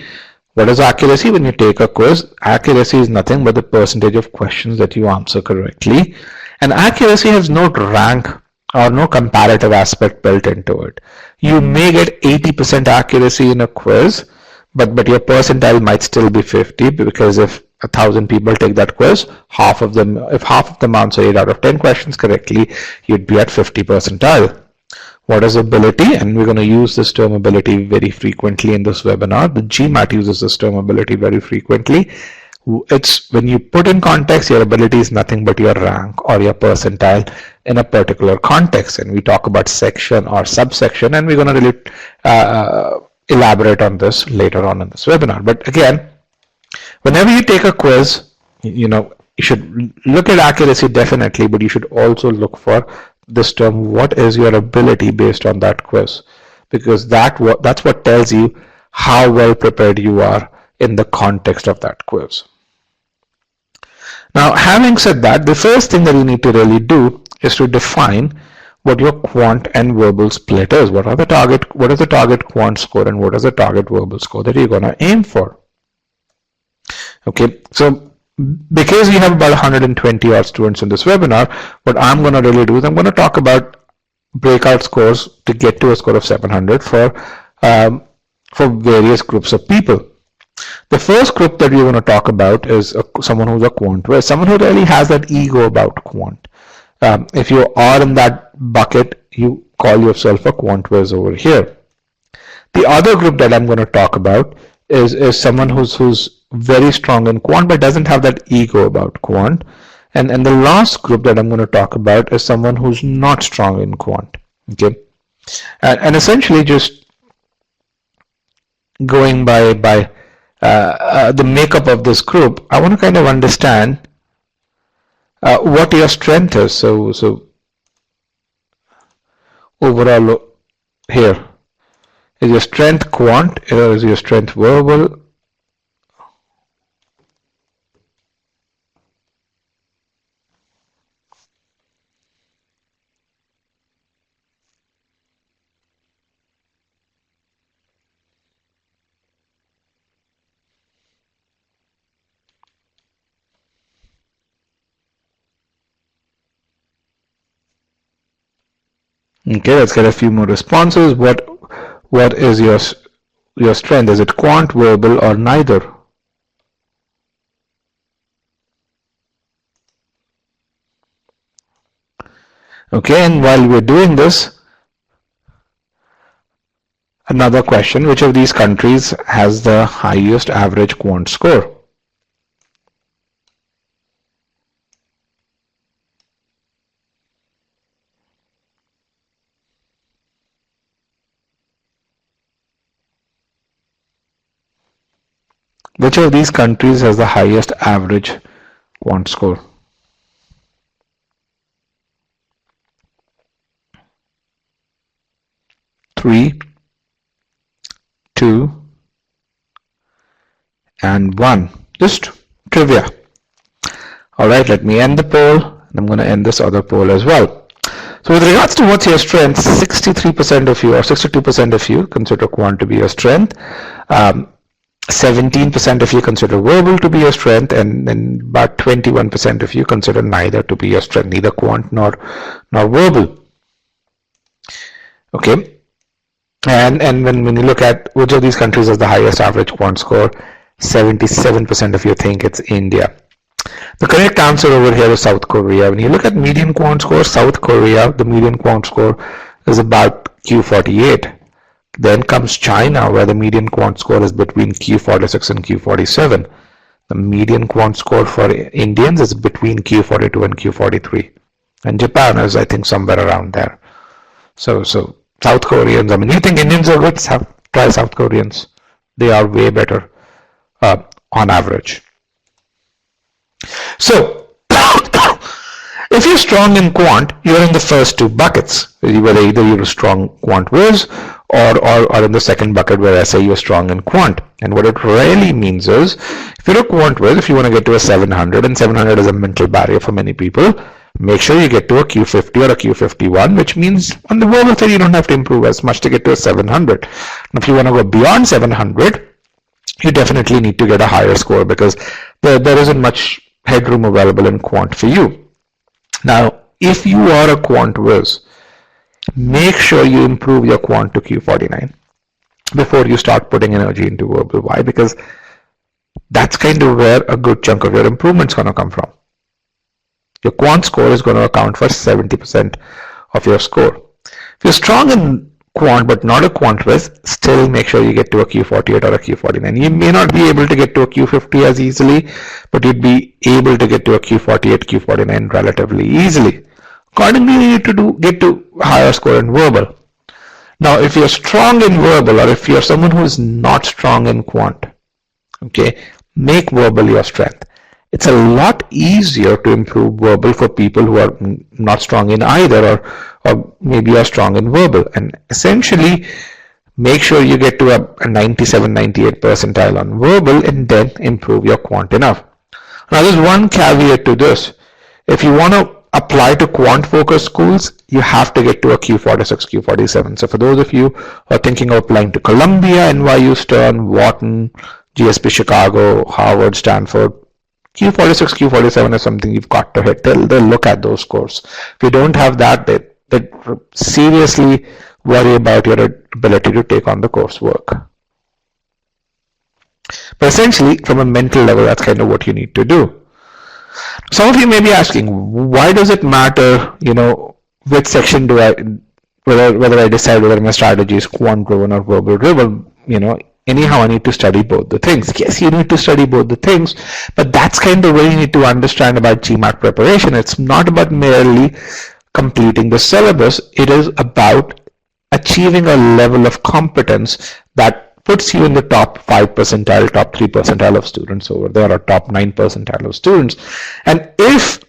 What is accuracy? When you take a quiz, accuracy is nothing but the percentage of questions that you answer correctly. And accuracy has no rank or no comparative aspect built into it. You may get 80% accuracy in a quiz, but your percentile might still be 50, because if 1,000 people take that quiz, if half of them answer 8 out of 10 questions correctly, you'd be at 50 percentile. What is ability? And we're going to use this term ability very frequently in this webinar. The GMAT uses this term ability very frequently. It's when you put in context, your ability is nothing but your rank or your percentile in a particular context. And we talk about section or subsection, and we're going to really elaborate on this later on in this webinar. But again, whenever you take a quiz, you should look at accuracy definitely, but you should also look for this term, what is your ability based on that quiz, because that's what tells you how well prepared you are in the context of that quiz. Now, having said that, the first thing that you need to really do is to define what your quant and verbal split is. What is the target quant score, and what is the target verbal score that you're going to aim for? Okay, so because we have about 120 odd students in this webinar, what I'm going to really do is I'm going to talk about breakout scores to get to a score of 700 for various groups of people. The first group that we're going to talk about is someone who's a quant whiz, someone who really has that ego about quant. If you are in that bucket, you call yourself a quant whiz over here. The other group that I'm going to talk about is someone who's very strong in quant but doesn't have that ego about quant. And the last group that I'm going to talk about is someone who's not strong in quant. Okay, and essentially just going by the makeup of this group, I want to kind of understand what your strength is. So overall here, is your strength quant, or is your strength verbal? Okay, let's get a few more responses. What is your strength? Is it quant, verbal, or neither? Okay, and while we're doing this, another question: which of these countries has the highest average quant score? Which of these countries has the highest average quant score? Three, 2, and 1. Just trivia. Alright, let me end the poll, and I'm going to end this other poll as well. So with regards to what's your strength, 63% of you or 62% of you consider quant to be your strength. 17% of you consider verbal to be your strength, and then about 21% of you consider neither to be your strength, neither quant nor verbal. Okay, and when you look at which of these countries has the highest average quant score, 77% of you think it's India. The correct answer over here is South Korea. When you look at median quant score, South Korea, the median quant score is about Q48. Then comes China, where the median quant score is between Q46 and Q47. The median quant score for Indians is between Q42 and Q43. And Japan is, I think, somewhere around there. So South Koreans, I mean, you think Indians are good? Try South Koreans. They are way better on average. So, if you're strong in quant, you're in the first two buckets. Whether either you're a strong quant whiz or in the second bucket where I say you're strong in quant. And what it really means is, if you're a quant whiz, if you want to get to a 700, and 700 is a mental barrier for many people, make sure you get to a Q50 or a Q51, which means on the verbal side you don't have to improve as much to get to a 700. And if you want to go beyond 700, you definitely need to get a higher score, because there isn't much headroom available in quant for you. Now, if you are a quant whiz, make sure you improve your quant to Q49 before you start putting energy into verbal. Why? Because that's kind of where a good chunk of your improvement's going to come from. Your quant score is going to account for 70% of your score. If you're strong in quant but not a quant whiz, still make sure you get to a Q48 or a Q49. You may not be able to get to a Q50 as easily, but you'd be able to get to a Q48, Q49 relatively easily. Accordingly, you need to get to higher score in verbal. Now, if you're strong in verbal, or if you're someone who is not strong in quant, okay, make verbal your strength. It's a lot easier to improve verbal for people who are not strong in either, or maybe are strong in verbal. And essentially, make sure you get to a 97, 98 percentile on verbal, and then improve your quant enough. Now, there's one caveat to this. If you want to apply to quant focused schools, you have to get to a Q46, Q47. So for those of you who are thinking of applying to Columbia, NYU Stern, Wharton, GSP Chicago, Harvard, Stanford, Q46, Q47 is something you've got to hit. They'll look at those scores. If you don't have that, they seriously worry about your ability to take on the coursework. But essentially, from a mental level, that's kind of what you need to do. Some of you may be asking, why does it matter, which section do I, whether I decide whether my strategy is quant driven or verbal driven, anyhow I need to study both the things. Yes, you need to study both the things, but that's kind of where you need to understand about GMAT preparation. It's not about merely completing the syllabus. It is about achieving a level of competence that puts you in the top 5 percentile, top 3 percentile of students over there, or top 9 percentile of students. And if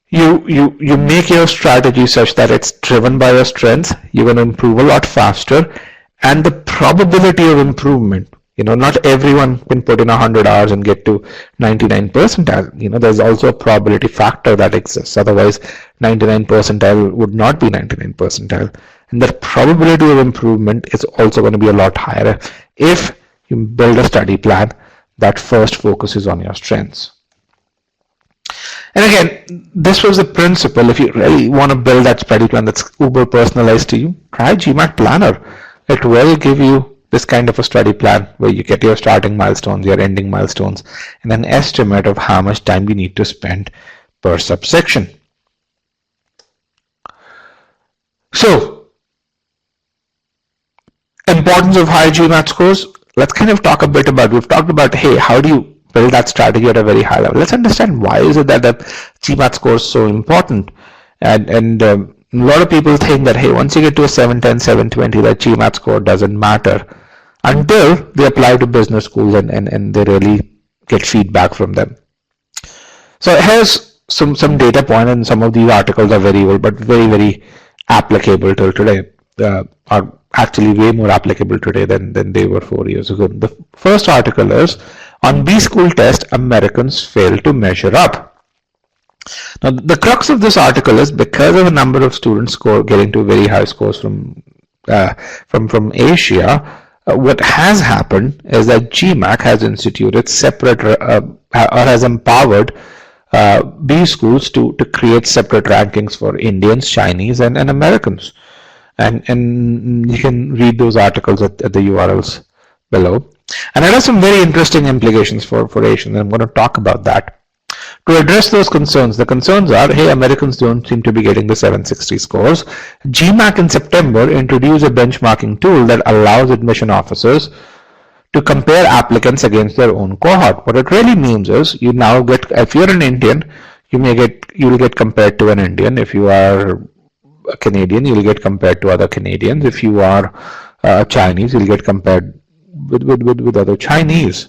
you make your strategy such that it's driven by your strengths, you're going to improve a lot faster. And the probability of improvement, not everyone can put in 100 hours and get to 99 percentile. There's also a probability factor that exists. Otherwise, 99 percentile would not be 99 percentile. And the probability of improvement is also going to be a lot higher if you build a study plan that first focuses on your strengths. And again, this was the principle. If you really want to build that study plan that's uber personalized to you, try GMAT Planner. It will give you this kind of a study plan where you get your starting milestones, your ending milestones, and an estimate of how much time you need to spend per subsection. So, importance of high GMAT scores. Let's kind of talk a bit about, we've talked about, hey, how do you build that strategy at a very high level? Let's understand why is it that GMAT score is so important. And a lot of people think that, hey, once you get to a 710, 720, that GMAT score doesn't matter until they apply to business schools and they really get feedback from them. So here's some data point, and some of these articles are very old, but very, very applicable till today. Are actually way more applicable today than they were 4 years ago. The first article is, on B-school test, Americans fail to measure up. Now, the crux of this article is, because of a number of students getting to very high scores from Asia, what has happened is that GMAT has instituted separate or has empowered B schools to create separate rankings for Indians, Chinese, and Americans. And you can read those articles at the URLs below. And it has some very interesting implications for Asians. I'm going to talk about that. To address those concerns, the concerns are, hey, Americans don't seem to be getting the 760 scores. GMAT in September introduced a benchmarking tool that allows admission officers to compare applicants against their own cohort. What it really means is, you now get, if you're an Indian, you will get compared to an Indian. If you are a Canadian, you'll get compared to other Canadians. If you are Chinese, you'll get compared with other Chinese.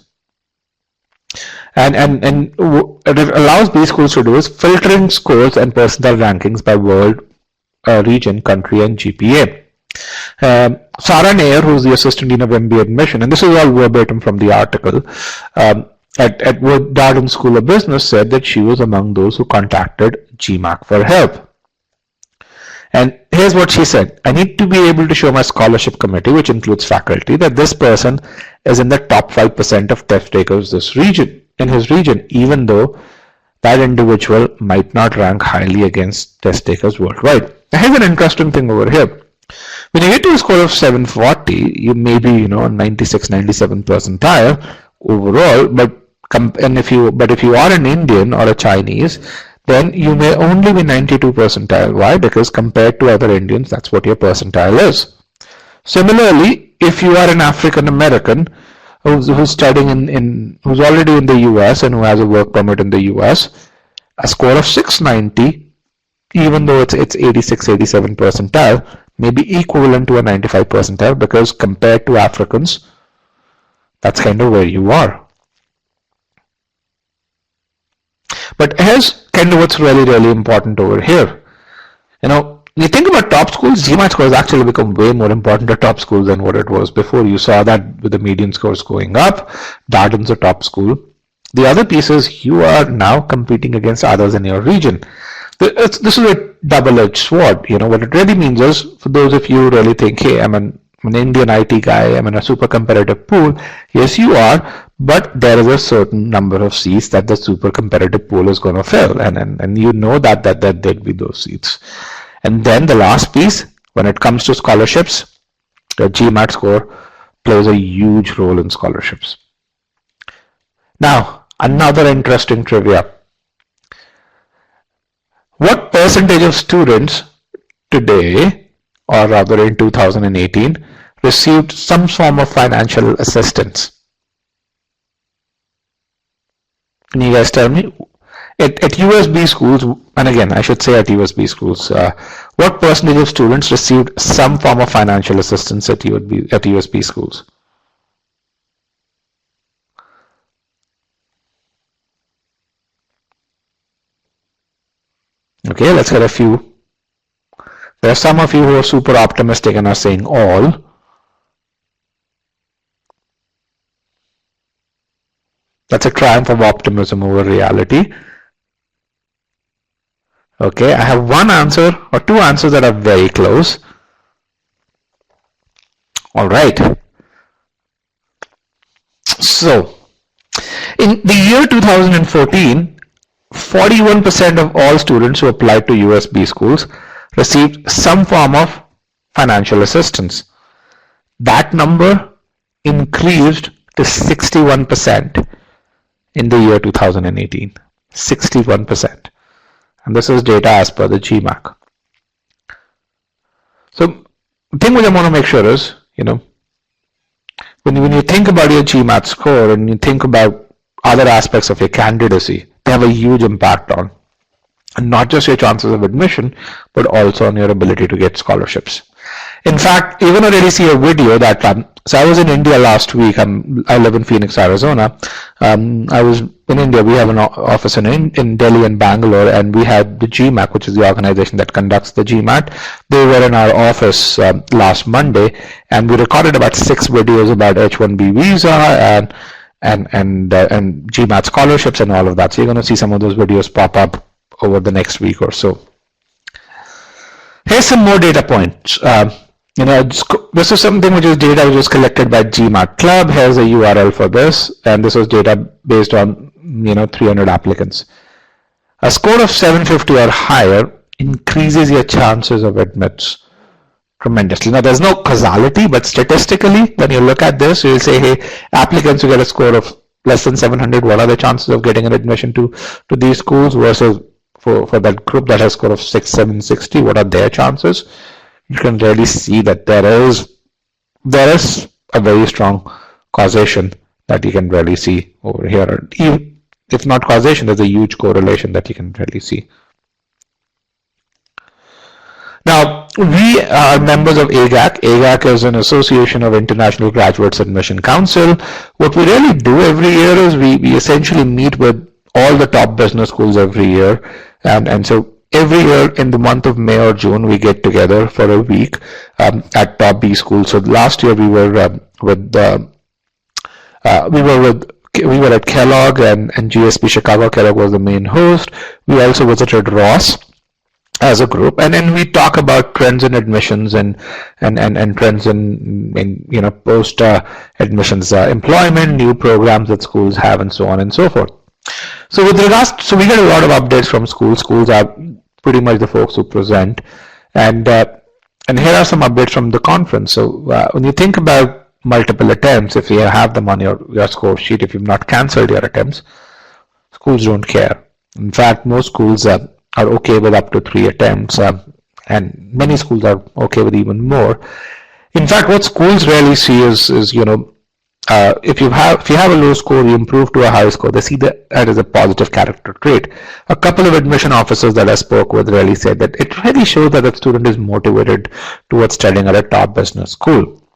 And what it allows B schools to do is filtering scores and percentile rankings by world, region, country, and GPA. Sarah Nair, who's the Assistant Dean of MBA Admission, and this is all verbatim from the article, at Darden School of Business, said that she was among those who contacted GMAT for help. And here's what she said: I need to be able to show my scholarship committee, which includes faculty, that this person is in the top 5% of test takers in his region, even though that individual might not rank highly against test takers worldwide. Now here's an interesting thing over here. When you get to a score of 740, you may be, 96, 97 percentile overall, but if you are an Indian or a Chinese, then you may only be 92 percentile. Why? Because compared to other Indians, that's what your percentile is. Similarly, if you are an African American who's studying who's already in the US and who has a work permit in the US, a score of 690, even though it's 86, 87 percentile, may be equivalent to a 95 percentile, because compared to Africans, that's kind of where you are. But here's kind of what's really, really important over here. You think about top schools, GMAT scores actually become way more important to top schools than what it was before. You saw that with the median scores going up. Darden's a top school. The other piece is you are now competing against others in your region. This is a double-edged sword. What it really means is, for those of you who really think, hey, I'm an Indian IT guy, I'm in a super competitive pool. Yes, you are, but there is a certain number of seats that the super competitive pool is going to fill, and you know that there'll be those seats. And then the last piece, when it comes to scholarships, the GMAT score plays a huge role in scholarships. Now, another interesting trivia. What percentage of students today, or rather in 2018, received some form of financial assistance? Can you guys tell me? At USB schools, and again, I should say at USB schools, what percentage of students received some form of financial assistance at USB schools? Okay, let's get a few. There are some of you who are super optimistic and are saying all. That's a triumph of optimism over reality. Okay, I have one answer or two answers that are very close. All right. So, in the year 2014, 41% of all students who applied to USB schools received some form of financial assistance. That number increased to 61% in the year 2018. 61%. And this is data as per the GMAT. So the thing which I want to make sure is, when you think about your GMAT score and you think about other aspects of your candidacy, they have a huge impact on, and not just your chances of admission, but also on your ability to get scholarships. In fact, you're going to really see a video that so I was in India last week. I live in Phoenix, Arizona. I was in India. We have an office in Delhi and Bangalore, and we had the GMAT, which is the organization that conducts the GMAT. They were in our office last Monday, and we recorded about 6 videos about H-1B visa and GMAT scholarships and all of that. So you're going to see some of those videos pop up over the next week or so. Here's some more data points. This is something which is data which was collected by GMAT Club. Here's a URL for this, and this was data based on 300 applicants. A score of 750 or higher increases your chances of admits tremendously. Now, there's no causality, but statistically, when you look at this, you'll say, hey, applicants who get a score of less than 700, what are the chances of getting an admission to these schools, versus for that group that has a score of 760, what are their chances? You can really see that there is a very strong causation that you can really see over here. Even if not causation, there's a huge correlation that you can really see. Now, we are members of AIGAC. AIGAC is an association of International Graduates Admission Council. What we really do every year is we essentially meet with all the top business schools every year. And so every year in the month of May or June, we get together for a week at top B schools. So last year we were at Kellogg and GSP Chicago. Kellogg was the main host. We also visited Ross as a group, and then we talk about trends in admissions and trends in post admissions employment, new programs that schools have, and so on and so forth. So with regards, so we get a lot of updates from schools. Schools are pretty much the folks who present, And here are some updates from the conference. So when you think about multiple attempts, if you have them on your score sheet, if you've not cancelled your attempts, schools don't care. In fact, most schools are okay with up to 3 attempts, and many schools are okay with even more. In fact, what schools rarely see is if you have a low score, you improve to a high score, they see that as a positive character trait. A couple of admission officers that I spoke with really said that it really shows that the student is motivated towards studying at a top business school.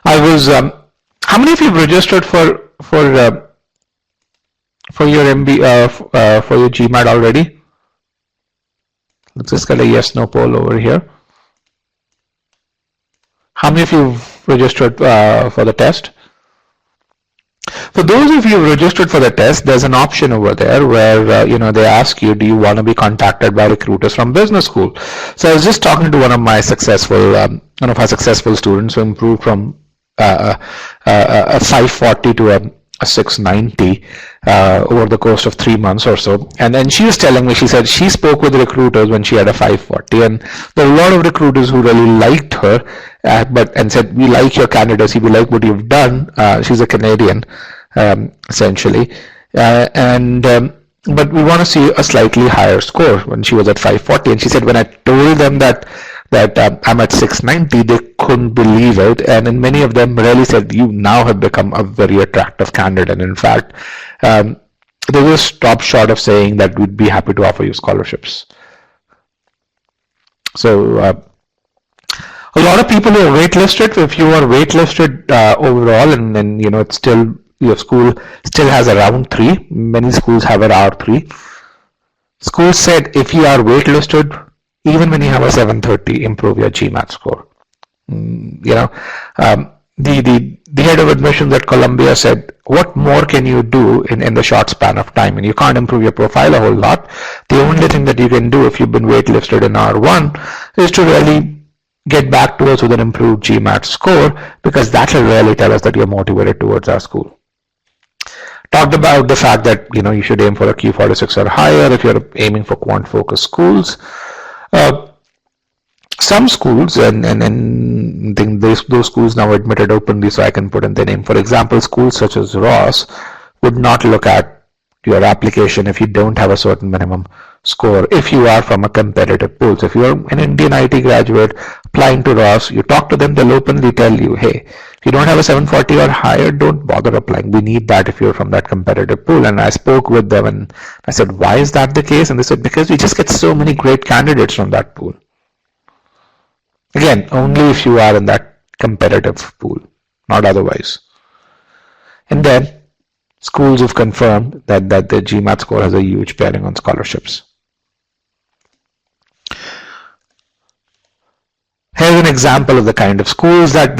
I was, how many of you have registered for your for your GMAT already? Let's just get a yes/no poll over here. How many of you have registered for the test? For those of you who registered for the test, there's an option over there where they ask you, do you want to be contacted by recruiters from business school? So I was just talking to one of our successful students who improved from a 540 to a 690 over the course of 3 months or so. And then she was telling me, she said she spoke with recruiters when she had a 540, and there were a lot of recruiters who really liked her, and said, we like your candidacy, we like what you've done. She's a Canadian, essentially, but we want to see a slightly higher score. When she was at 540, and she said, when I told them that I'm at 690, they couldn't believe it, and many of them really said, you now have become a very attractive candidate. And in fact, they will stop short of saying that we'd be happy to offer you scholarships. So a lot of people who are waitlisted, if you are waitlisted overall, and then it's still, your school still has a round 3, many schools have a round 3. Schools said if you are waitlisted, even when you have a 730, improve your GMAT score. The head of admissions at Columbia said, what more can you do in the short span of time? And you can't improve your profile a whole lot. The only thing that you can do if you've been waitlisted in R1 is to really get back to us with an improved GMAT score, because that will really tell us that you're motivated towards our school. Talked about the fact that you should aim for a Q46 or higher if you're aiming for quant-focused schools. Some schools, and I think those schools now admitted openly, so I can put in the name. For example, schools such as Ross would not look at your application if you don't have a certain minimum score, if you are from a competitive pool. So if you're an Indian IT graduate applying to Ross, you talk to them, they'll openly tell you, hey, if you don't have a 740 or higher, don't bother applying. We need that if you're from that competitive pool. And I spoke with them and I said, why is that the case? And they said, because we just get so many great candidates from that pool. Again, only if you are in that competitive pool, not otherwise. And then schools have confirmed that the GMAT score has a huge bearing on scholarships. Here's an example of the kind of schools that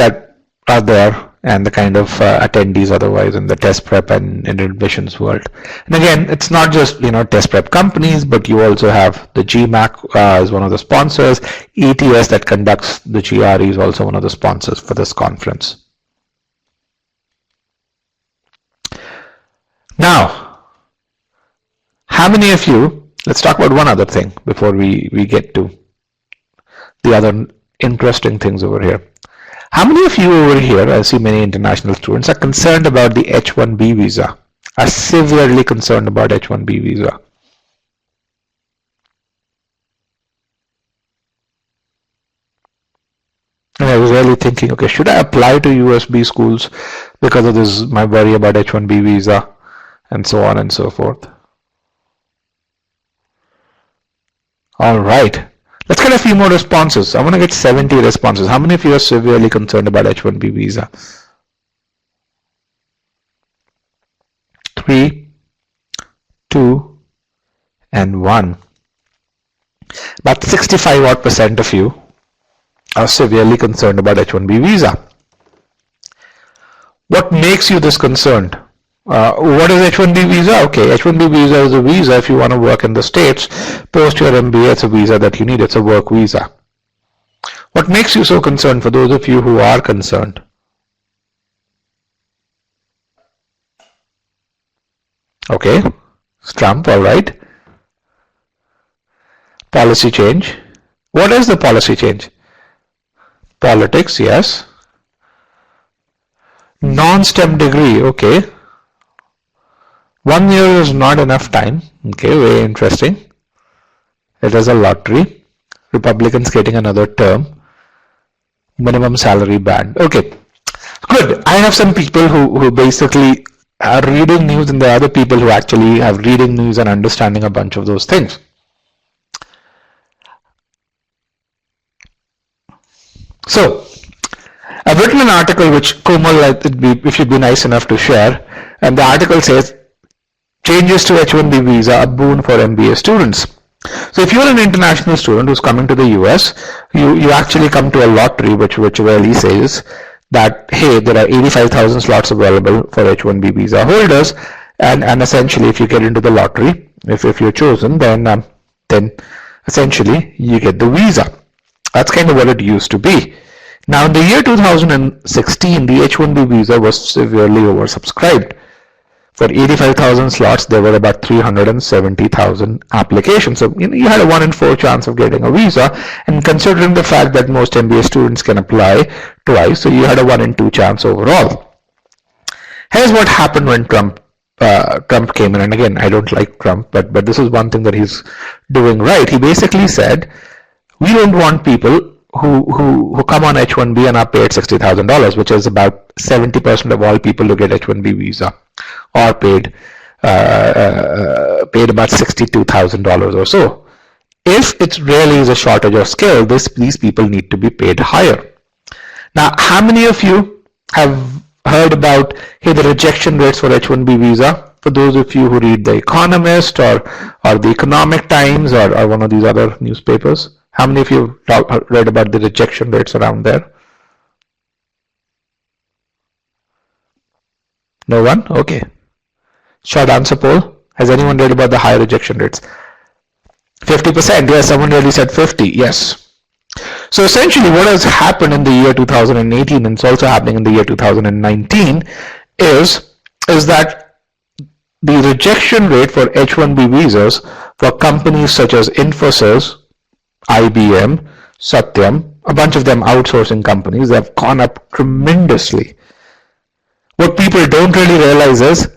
are there and the kind of attendees otherwise in the test prep and in admissions world. And again, it's not just test prep companies, but you also have the GMAC as one of the sponsors. ETS that conducts the GRE is also one of the sponsors for this conference. Now, how many of you, let's talk about one other thing before we get to the other interesting things over here. How many of you over here, I see many international students, are concerned about the H-1B visa, are severely concerned about H-1B visa? And I was really thinking, okay, should I apply to USB schools because of this, my worry about H-1B visa and so on and so forth? All right. Let's get a few more responses. I want to get 70 responses. How many of you are severely concerned about H-1B visa? 3, 2, and 1. About 65% of you are severely concerned about H-1B visa. What makes you this concerned? What is H-1B visa? Okay, H-1B visa is a visa if you want to work in the States. Post your MBA, it's a visa that you need. It's a work visa. What makes you so concerned for those of you who are concerned? Okay, it's Trump, all right. Policy change. What is the policy change? Politics, yes. Non-STEM degree, okay. 1 year is not enough time. Okay, very interesting. It is a lottery. Republicans getting another term. Minimum salary band. Okay, good. I have some people who basically are reading news, and there are other people who actually have reading news and understanding a bunch of those things. So, I've written an article which Komal, if you'd be nice enough to share, and the article says, changes to H-1B visa, a boon for MBA students. So if you're an international student who's coming to the US, you actually come to a lottery which really says that, hey, there are 85,000 slots available for H-1B visa holders, and essentially if you get into the lottery, if you're chosen, then essentially you get the visa. That's kind of what it used to be. Now in the year 2016, the H-1B visa was severely oversubscribed. For 85,000 slots, there were about 370,000 applications. So you had a 1 in 4 chance of getting a visa, and considering the fact that most MBA students can apply twice, so you had a 1 in 2 chance overall. Here's what happened when Trump came in, and again, I don't like Trump, but this is one thing that he's doing right. He basically said, we don't want people who come on H-1B and are paid $60,000, which is about 70% of all people who get H-1B visa, or paid about $62,000 or so. If it really is a shortage of skill, these people need to be paid higher. Now, how many of you have heard about, hey, the rejection rates for H-1B visa? For those of you who read The Economist or The Economic Times or one of these other newspapers, how many of you read about the rejection rates around there? No one? Okay. Short answer poll. Has anyone read about the high rejection rates? 50%. Yes, someone really said 50. Yes. So essentially what has happened in the year 2018, and it's also happening in the year 2019, is that the rejection rate for H-1B visas for companies such as Infosys, IBM, Satyam, a bunch of them outsourcing companies, they have gone up tremendously. What people don't really realize is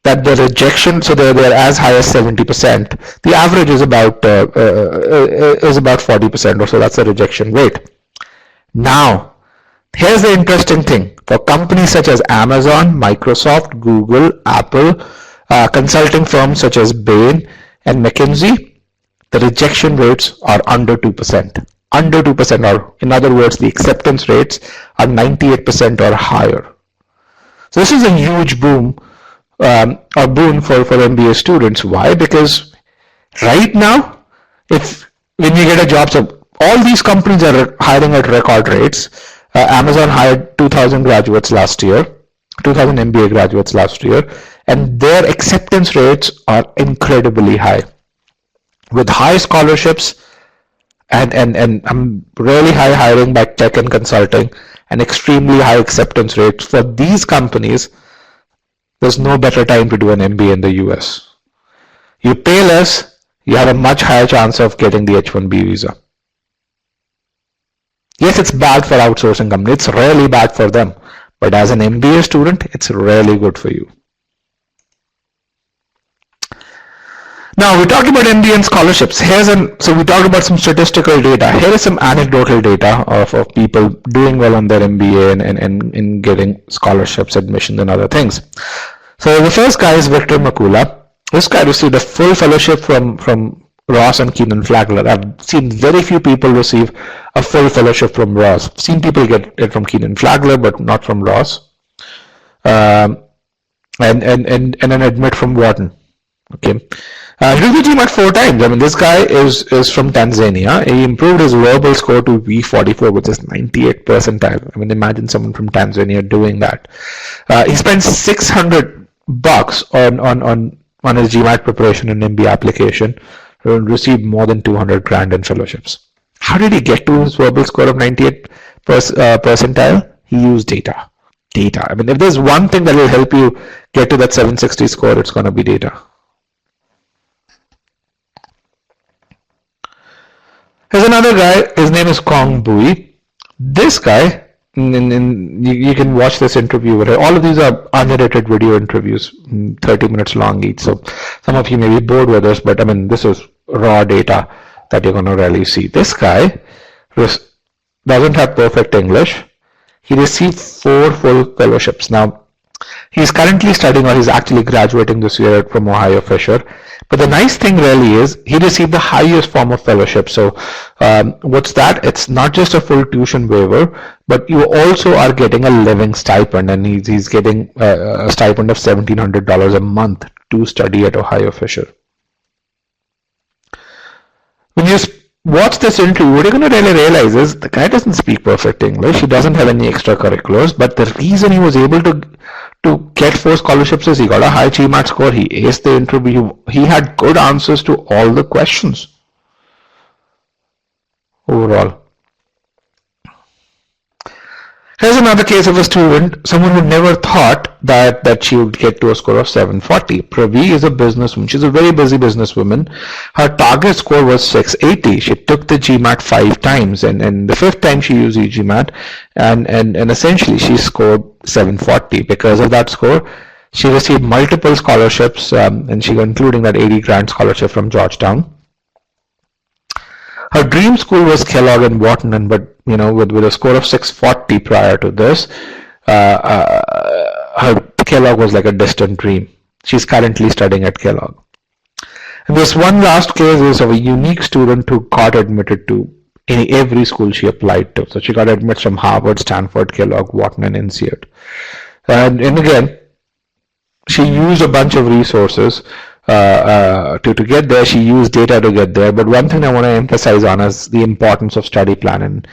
that the rejection, so they're as high as 70%. The average is about 40% or so. That's the rejection rate. Now, here's the interesting thing. For companies such as Amazon, Microsoft, Google, Apple, consulting firms such as Bain and McKinsey, the rejection rates are under 2%. Under 2%, or in other words, the acceptance rates are 98% or higher. So this is a huge boom or boon for MBA students. Why? Because right now, when you get a job, so all these companies are hiring at record rates. Amazon hired 2,000 graduates last year, 2,000 MBA graduates last year, and their acceptance rates are incredibly high. With high scholarships and really high hiring by tech and consulting and extremely high acceptance rates for these companies, there's no better time to do an MBA in the US. You pay less, you have a much higher chance of getting the H-1B visa. Yes, it's bad for outsourcing companies, it's really bad for them, but as an MBA student, it's really good for you. Now we talked about MBA and scholarships. So we talked about some statistical data. Here is some anecdotal data of people doing well on their MBA and getting scholarships, admissions, and other things. So the first guy is Victor Makula. This guy received a full fellowship from Ross and Keenan Flagler. I've seen very few people receive a full fellowship from Ross. I've seen people get it from Keenan Flagler, but not from Ross. And an admit from Wharton. Okay. He did the GMAT 4 times. I mean, this guy is from Tanzania. He improved his verbal score to V44, which is 98th percentile. I mean, imagine someone from Tanzania doing that. He spent $600 on his GMAT preparation and MBA application, and received more than 200 grand in fellowships. How did he get to his verbal score of 98th percentile? He used data. I mean, if there's one thing that will help you get to that 760 score, it's going to be data. Here's another guy, his name is Kong Bui. This guy, you can watch this interview with her. All of these are unedited video interviews, 30 minutes long each. So some of you may be bored with this, but I mean, this is raw data that you're going to really see. This guy doesn't have perfect English. He received 4 full fellowships. Now, he's currently studying, or he's actually graduating this year from Ohio Fisher. But the nice thing really is he received the highest form of fellowship. So what's that? It's not just a full tuition waiver, but you also are getting a living stipend, and he's getting a stipend of $1,700 a month to study at Ohio Fisher. When you watch this interview, what you're going to really realize is the guy doesn't speak perfect English. He doesn't have any extracurriculars, but the reason he was able to get 4 scholarships is he got a high GMAT score. He aced the interview. He had good answers to all the questions overall. Here's another case of a student, someone who never thought that she would get to a score of 740. Pravi is a businesswoman. She's a very busy businesswoman. Her target score was 680. She took the GMAT 5 times, and the 5th time she used e-GMAT, and essentially she scored 740. Because of that score, she received multiple scholarships, and she including that 80 grand scholarship from Georgetown. Her dream school was Kellogg and Wharton, but with a score of 640 prior to this, her Kellogg was like a distant dream. She's currently studying at Kellogg. And this one last case is of a unique student who got admitted to every school she applied to. So she got admitted from Harvard, Stanford, Kellogg, Wharton, and INSEAD. And again, she used a bunch of resources to get there. She used data to get there. But one thing I want to emphasize on is the importance of study plan. And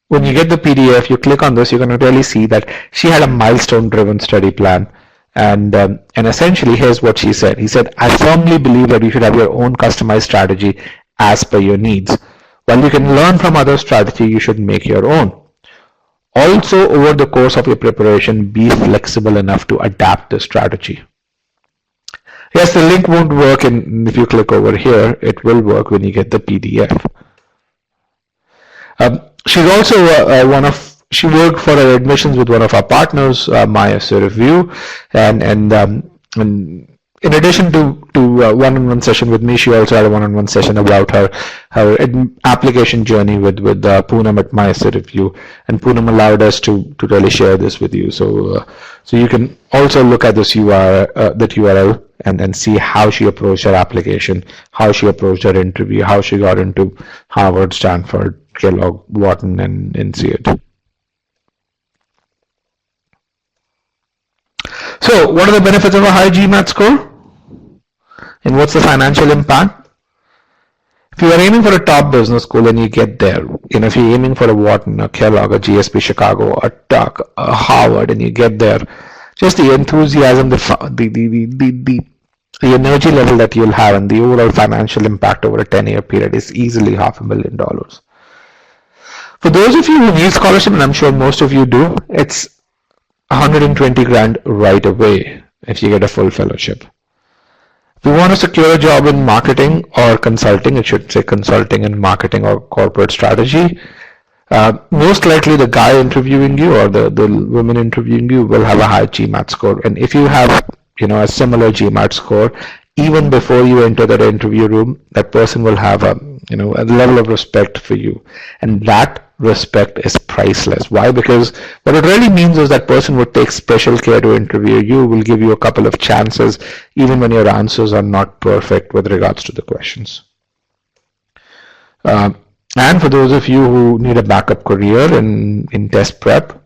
when you get the PDF, you click on this, you're going to really see that she had a milestone-driven study plan. And essentially, here's what she said. He said, I firmly believe that you should have your own customized strategy as per your needs. While you can learn from other strategy, you should make your own. Also, over the course of your preparation, be flexible enough to adapt the strategy. Yes, the link won't work, and if you click over here, it will work when you get the PDF. She's also she worked for her admissions with one of our partners, Maya Review, and in addition to one-on-one session with me, she also had a one-on-one session about her application journey with Poonam at Maya Review, and Poonam allowed us to really share this with you. So you can also look at this URL and see how she approached her application, how she approached her interview, how she got into Harvard, Stanford, Kellogg, Wharton, and INSEAD. So what are the benefits of a high GMAT score? And what's the financial impact? If you are aiming for a top business school and you get there, if you're aiming for a Wharton, a Kellogg, a GSP Chicago, a Tuck, a Harvard, and you get there, just the enthusiasm, the energy level that you'll have, and the overall financial impact over a 10-year period is easily $500,000. For those of you who need scholarship, and I'm sure most of you do, it's 120 grand right away if you get a full fellowship. If you want to secure a job in marketing or consulting, it should say consulting and marketing or corporate strategy, most likely the guy interviewing you or the woman interviewing you will have a high GMAT score. And if you have a similar GMAT score, even before you enter that interview room, that person will have a level of respect for you, and that respect is priceless. Why? Because what it really means is that person would take special care to interview you, will give you a couple of chances even when your answers are not perfect with regards to the questions. And for those of you who need a backup career in test prep,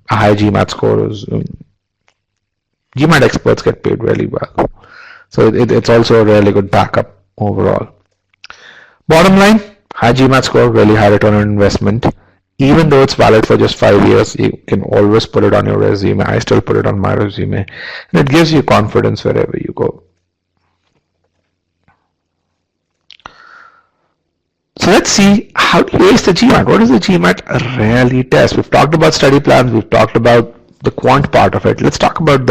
a high GMAT score is GMAT experts get paid really well. So it's also a really good backup overall. Bottom line, high GMAT score, really high return on investment. Even though it's valid for just 5 years, you can always put it on your resume. I still put it on my resume. And it gives you confidence wherever you go. So let's see, how do you ace the GMAT? What does the GMAT really test? We've talked about study plans. We've talked about the quant part of it. Let's talk about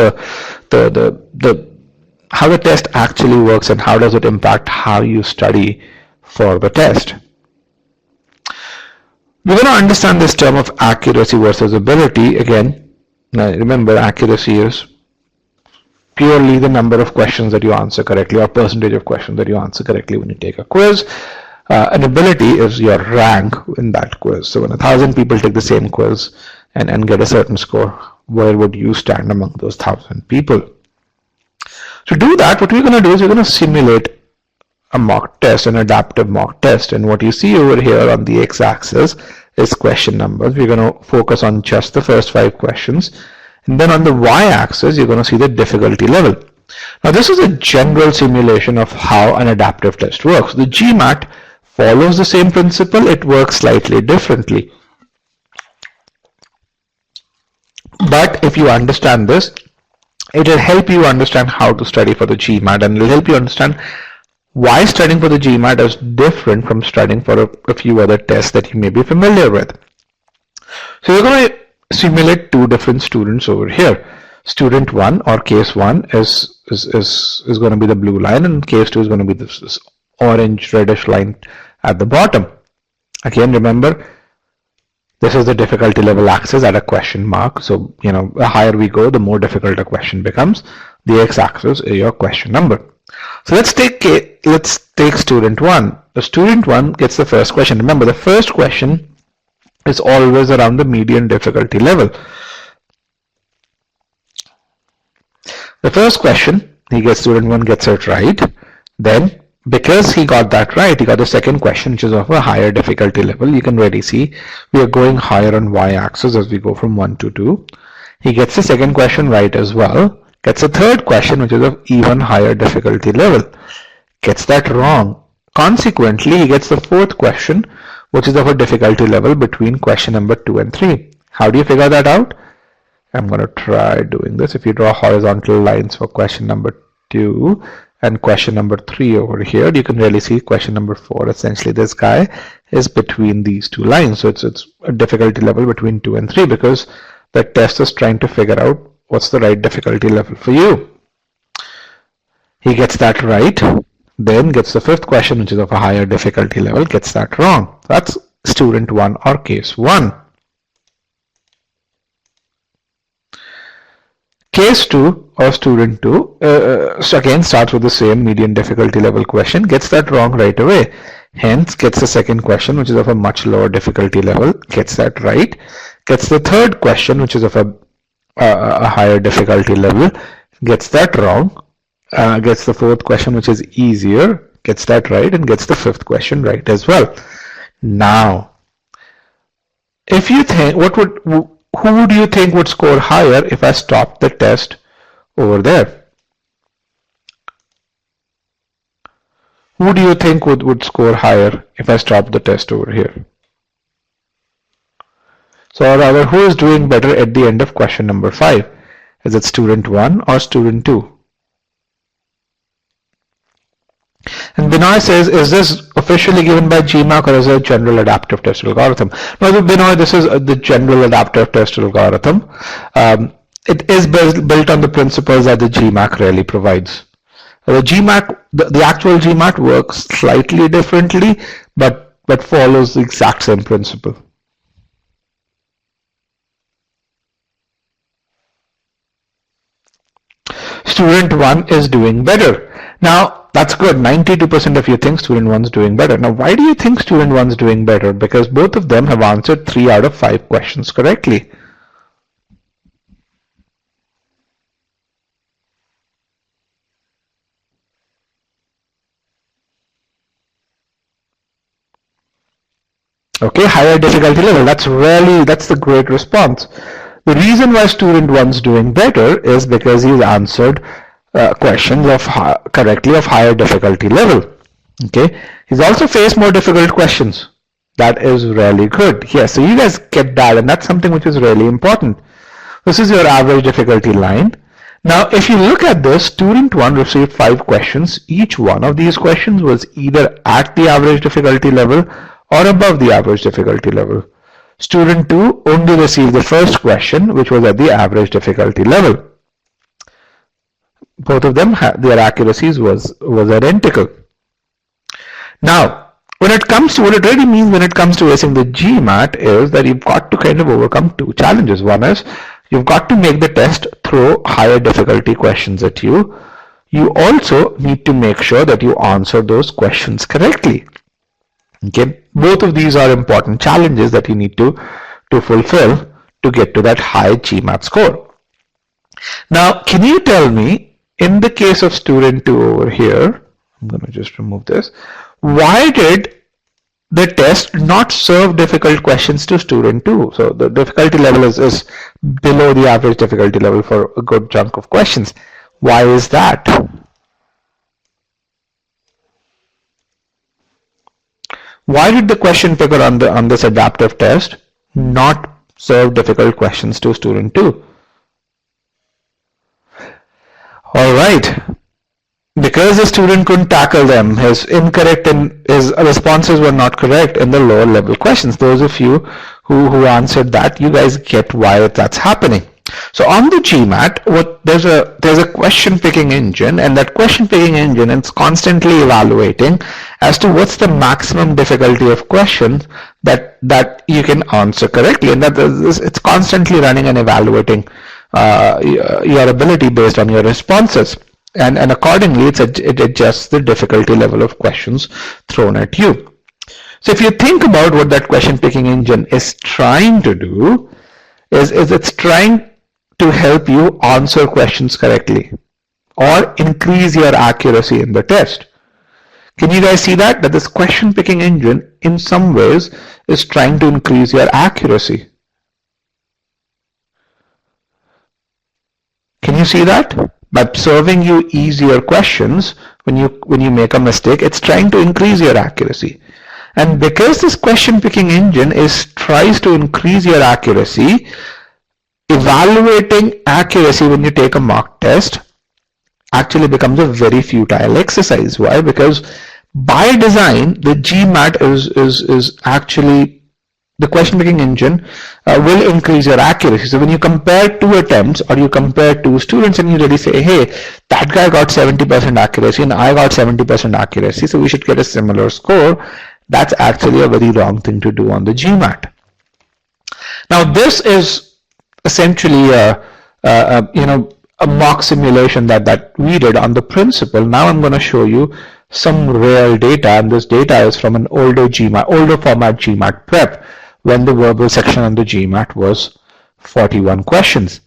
how the test actually works and how does it impact how you study for the test. We're going to understand this term of accuracy versus ability. Again, now remember, accuracy is purely the number of questions that you answer correctly, or percentage of questions that you answer correctly when you take a quiz. An ability is your rank in that quiz. So when 1,000 people take the same quiz and get a certain score, where would you stand among those 1,000 people? To do that, what we're going to do is we're going to simulate a mock test, an adaptive mock test. And what you see over here on the x-axis is question numbers. We're going to focus on just the first 5 questions. And then on the y-axis, you're going to see the difficulty level. Now, this is a general simulation of how an adaptive test works. The GMAT follows the same principle. It works slightly differently. But if you understand this, it will help you understand how to study for the GMAT, and it will help you understand why studying for the GMAT is different from studying for a few other tests that you may be familiar with. So we're going to simulate 2 different students over here. Student 1, or case 1, is going to be the blue line, and case 2 is going to be this orange reddish line at the bottom. Again, remember, this is the difficulty level axis at a question mark. So, the higher we go, the more difficult a question becomes. The x-axis is your question number. So let's take student 1. The student 1 gets the first question. Remember, the first question is always around the median difficulty level. The first question, student 1 gets it right. Then, because he got that right, he got the second question, which is of a higher difficulty level. You can already see we are going higher on y-axis as we go from 1 to 2. He gets the second question right as well. Gets a third question, which is of even higher difficulty level. Gets that wrong. Consequently, he gets the fourth question, which is of a difficulty level between question number 2 and 3. How do you figure that out? I'm going to try doing this. If you draw horizontal lines for question number 2 and question number 3 over here, you can really see question number 4. Essentially, this guy is between these 2 lines. So it's a difficulty level between 2 and 3, because the test is trying to figure out what's the right difficulty level for you. He gets that right, then gets the fifth question, which is of a higher difficulty level, gets that wrong. That's student 1, or case 1. Case 2, or student 2, again starts with the same median difficulty level question, gets that wrong right away. Hence, gets the second question, which is of a much lower difficulty level, gets that right. Gets the third question, which is of a higher difficulty level, gets that wrong. Gets the fourth question, which is easier, gets that right, and gets the fifth question right as well. Now, if you think, who would you think would score higher if I stopped the test over there? Who do you think would score higher if I stopped the test over here? So, or rather, who is doing better at the end of question number 5? Is it student 1 or student 2? And Binoy says, is this officially given by GMAT, or is it a general adaptive test algorithm? No, Binoy, this is the general adaptive test algorithm. It is built on the principles that the GMAT really provides. The actual GMAT works slightly differently, but follows the exact same principle. Student 1 is doing better. Now, that's good. 92% of you think student 1 is doing better. Now, why do you think student 1 is doing better? Because both of them have answered 3 out of 5 questions correctly. Okay, higher difficulty level. That's the great response. The reason why student 1 is doing better is because he's answered questions correctly of higher difficulty level. Okay, he's also faced more difficult questions. That is really good. Yes, so you guys get that, and that's something which is really important. This is your average difficulty line. Now, if you look at this, student 1 received 5 questions. Each one of these questions was either at the average difficulty level or above the average difficulty level. Student 2 only received the first question, which was at the average difficulty level. Both of them, their accuracies was identical. Now, when it comes to what it really means when it comes to acing the GMAT is that you've got to kind of overcome two challenges. One is you've got to make the test throw higher difficulty questions at you. You also need to make sure that you answer those questions correctly. Okay, both of these are important challenges that you need to fulfill to get to that high GMAT score. Now, can you tell me, in the case of student 2 over here, I'm going to just remove this, why did the test not serve difficult questions to student 2? So the difficulty level is below the average difficulty level for a good chunk of questions. Why is that? Why did the question picker on this adaptive test not serve difficult questions to student 2? All right, because the student couldn't tackle them, his responses were not correct in the lower level questions. Those of you who answered that, you guys get why that's happening. So on the GMAT, there's a question picking engine, and that question picking engine is constantly evaluating as to what's the maximum difficulty of questions that you can answer correctly, and it's constantly running and evaluating your ability based on your responses, and accordingly it adjusts the difficulty level of questions thrown at you. So if you think about what that question picking engine is trying to do, is it's trying to help you answer questions correctly or increase your accuracy in the test. Can you guys see that this question picking engine in some ways is trying to increase your accuracy? Can you see that? By serving you easier questions, when you make a mistake, it's trying to increase your accuracy. And because this question picking engine tries to increase your accuracy, evaluating accuracy when you take a mock test actually becomes a very futile exercise. Why? Because by design, the GMAT is actually, the question picking engine will increase your accuracy. So when you compare two attempts or you compare two students and you really say, hey, that guy got 70% accuracy and I got 70% accuracy, so we should get a similar score, that's actually a very wrong thing to do on the GMAT. Now this is essentially a mock simulation that we did on the principle. Now I'm going to show you some real data, and this data is from an older format GMAT prep, when the verbal section on the GMAT was 41 questions.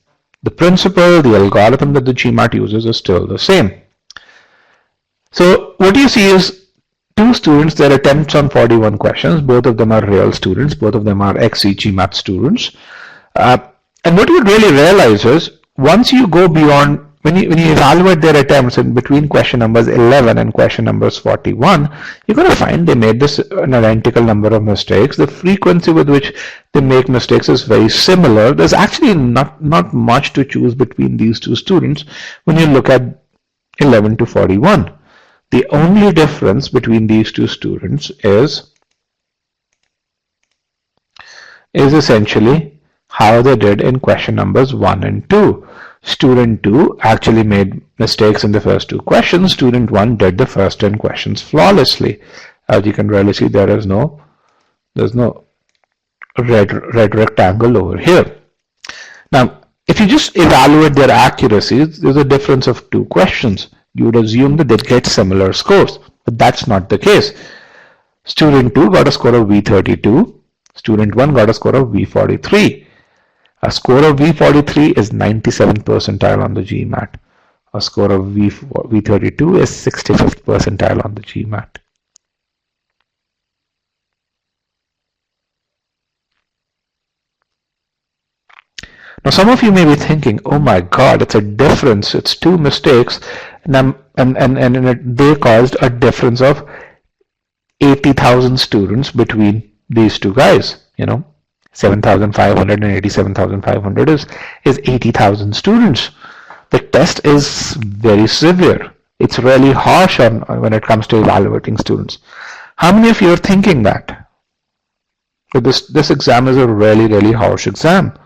The principle, the algorithm that the GMAT uses is still the same. So what you see is two students, their attempts on 41 questions. Both of them are real students. Both of them are e-GMAT students. And what you really realize is, once you go beyond, when you evaluate their attempts in between question numbers 11 and question numbers 41, you're going to find they made an identical number of mistakes. The frequency with which they make mistakes is very similar. There's actually not much to choose between these two students when you look at 11 to 41. The only difference between these two students is essentially how they did in question numbers 1 and 2. Student 2 actually made mistakes in the first two questions. Student 1 did the first 10 questions flawlessly. As you can really see, there's no red rectangle over here. Now, if you just evaluate their accuracy, there's a difference of two questions. You would assume that they'd get similar scores, but that's not the case. Student 2 got a score of V32. Student 1 got a score of V43. A score of V43 is 97th percentile on the GMAT. A score of V32 is 65th percentile on the GMAT. Now some of you may be thinking, oh my god, it's a difference, it's two mistakes, and they caused a difference of 80,000 students between these two guys. 7,500 and 87,500 is 80,000 students. The test is very severe. It's really harsh when it comes to evaluating students. How many of you are thinking that this exam is a really, really harsh exam?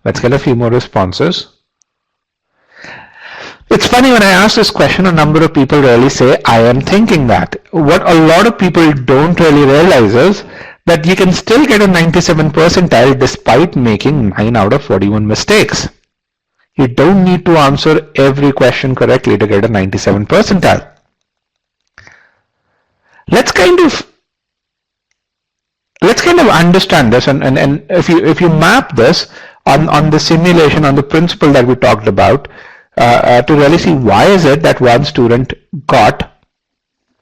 Let's get a few more responses. It's funny, when I ask this question, a number of people really say, I am thinking that. What a lot of people don't really realize is that you can still get a 97 percentile despite making 9 out of 41 mistakes. You don't need to answer every question correctly to get a 97 percentile. Let's kind of understand this, and if you map this on the simulation, on the principle that we talked about, to really see why is it that one student got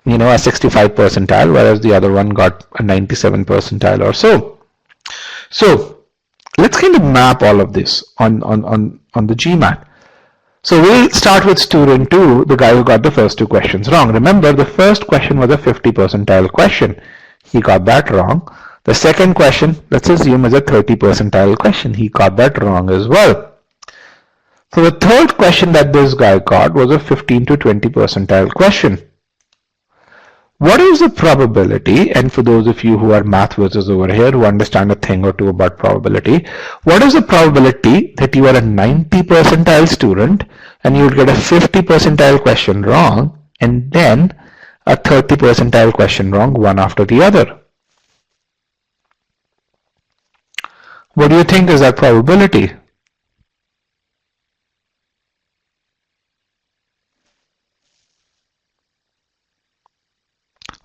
a 65 percentile whereas the other one got a 97 percentile or so. So let's kind of map all of this on the GMAT. So we'll start with student 2, the guy who got the first 2 questions wrong. Remember, the first question was a 50 percentile question. He got that wrong. The second question, let's assume, is a 30 percentile question. He got that wrong as well. So the third question that this guy got was a 15 to 20 percentile question. What is the probability, and for those of you who are math whizzes over here who understand a thing or two about probability, what is the probability that you are a 90 percentile student and you would get a 50 percentile question wrong and then a 30 percentile question wrong, one after the other? What do you think is that probability?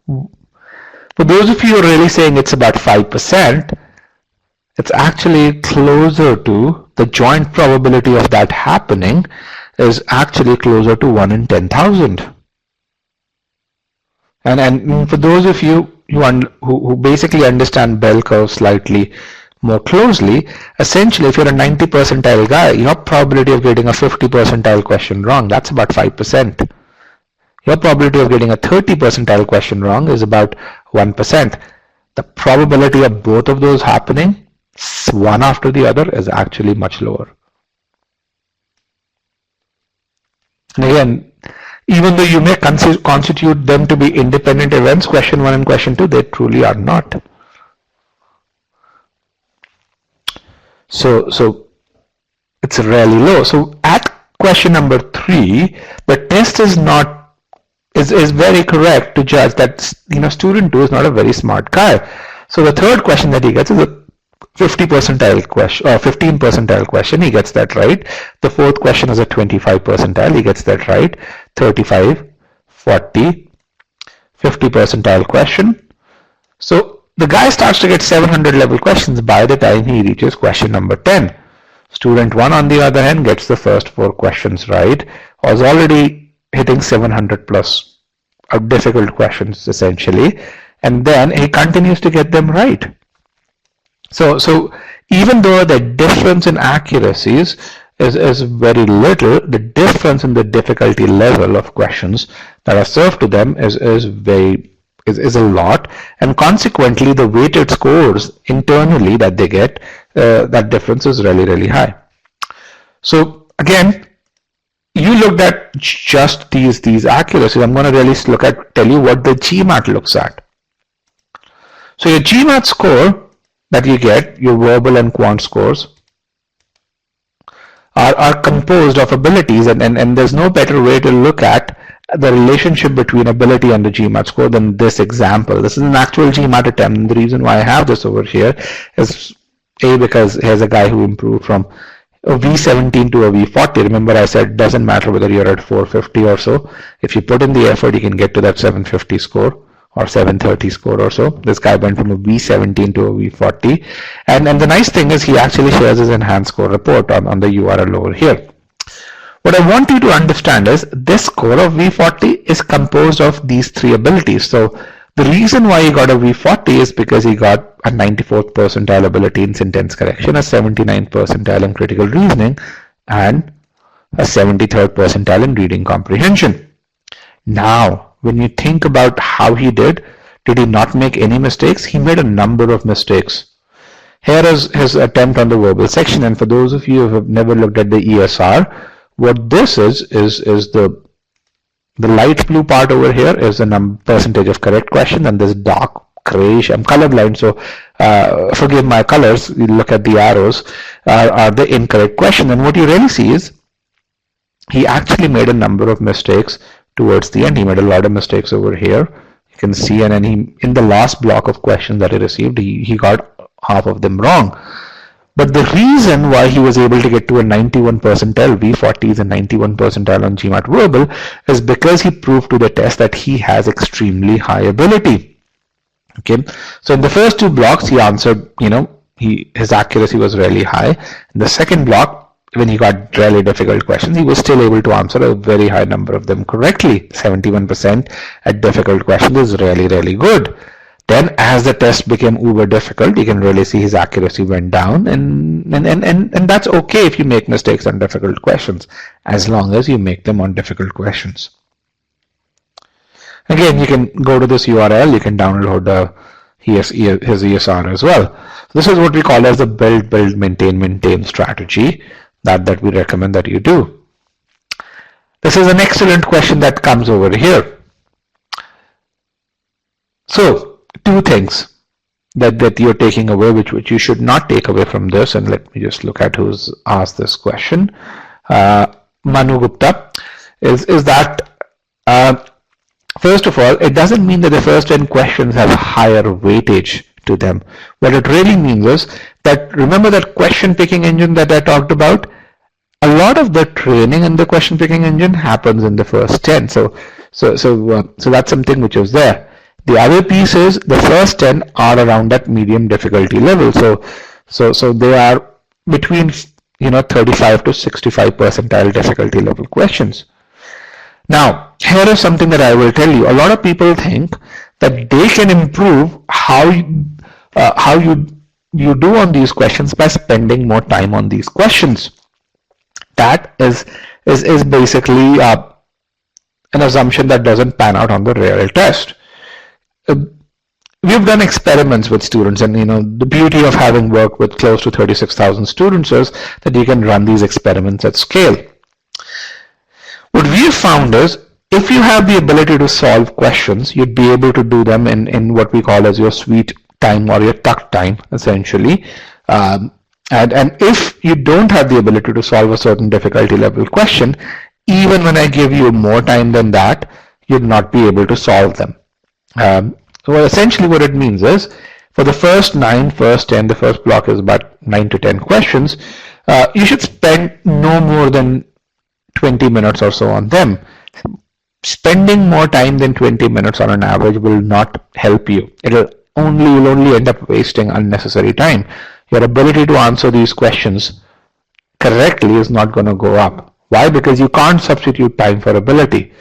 For those of you who are really saying it's about 5%, it's actually closer to, the joint probability of that happening is actually closer to 1 in 10,000. And for those of you who basically understand bell curve slightly more closely, essentially if you're a 90 percentile guy, your probability of getting a 50 percentile question wrong, that's about 5%. Your probability of getting a 30 percentile question wrong is about 1%. The probability of both of those happening, one after the other, is actually much lower. And again, even though you may constitute them to be independent events, question 1 and question 2, they truly are not. So it's really low. So at question number 3, the test is very correct to judge that student 2 is not a very smart guy. So the third question that he gets is a 50 percentile question or 15 percentile question. He gets that right. The fourth question is a 25 percentile. He gets that right. 35, 40, 50 percentile question. So the guy starts to get 700 level questions by the time he reaches question number 10. Student 1, on the other hand, gets the first 4 questions right, was already hitting 700 plus difficult questions essentially, and then he continues to get them right. So even though the difference in accuracies is very little, the difference in the difficulty level of questions that are served to them is a lot, and consequently the weighted scores internally that they get, that difference is really high. So again, you looked at just these accuracies. I'm going to really tell you what the GMAT looks at. So your GMAT score that you get, your verbal and quant scores, are composed of abilities, and there's no better way to look at the relationship between ability and the GMAT score than this example. This is an actual GMAT attempt, and the reason why I have this over here is because here's a guy who improved from a V17 to a V40. Remember, I said it doesn't matter whether you're at 450 or so. If you put in the effort, you can get to that 750 score or 730 score or so. This guy went from a V17 to a V40. And the nice thing is he actually shares his enhanced score report on the URL over here. What I want you to understand is this score of V40 is composed of these 3 abilities. So the reason why he got a V40 is because he got a 94th percentile ability in sentence correction, a 79th percentile in critical reasoning, and a 73rd percentile in reading comprehension. Now, when you think about how he did he not make any mistakes? He made a number of mistakes. Here is his attempt on the verbal section, and for those of you who have never looked at the ESR, what this is the light blue part over here is the percentage of correct questions, and this dark grayish. I'm colorblind, so forgive my colors. You look at the arrows, are the incorrect question. And what you really see is he actually made a number of mistakes towards the end. He made a lot of mistakes over here. You can see, and then he, in the last block of questions that he received, he got half of them wrong. But the reason why he was able to get to a 91 percentile, V40 is a 91 percentile on GMAT verbal, is because he proved to the test that he has extremely high ability. Okay, so in the first two blocks he answered, his accuracy was really high. In the second block, when he got really difficult questions, he was still able to answer a very high number of them correctly. 71% at difficult questions is really, really good. Then as the test became uber difficult, you can really see his accuracy went down, and that's okay if you make mistakes on difficult questions, as long as you make them on difficult questions. Again, you can go to this URL, you can download his ESR as well. This is what we call as the build, maintain strategy that we recommend that you do. This is an excellent question that comes over here. So, two things that you're taking away, which you should not take away from this, and let me just look at who's asked this question. Manu Gupta is that first of all, it doesn't mean that the first 10 questions have higher weightage to them. What it really means is that, remember that question picking engine that I talked about? A lot of the training in the question picking engine happens in the first 10. So that's something which is there. The other piece is the first 10 are around that medium difficulty level. So they are between 35 to 65 percentile difficulty level questions. Now, here is something that I will tell you. A lot of people think that they can improve how you do on these questions by spending more time on these questions. That is basically an assumption that doesn't pan out on the real test. We've done experiments with students, and the beauty of having worked with close to 36,000 students is that you can run these experiments at scale. What we've found is, if you have the ability to solve questions, you'd be able to do them in what we call as your sweet time or your tuck time, essentially. And if you don't have the ability to solve a certain difficulty level question, even when I give you more time than that, you'd not be able to solve them. Well, essentially what it means is, for the first 9, first 10, the first block is about 9 to 10 questions, you should spend no more than 20 minutes or so on them. Spending more time than 20 minutes on an average will not help you. You'll only end up wasting unnecessary time. Your ability to answer these questions correctly is not going to go up. Why? Because you can't substitute time for ability.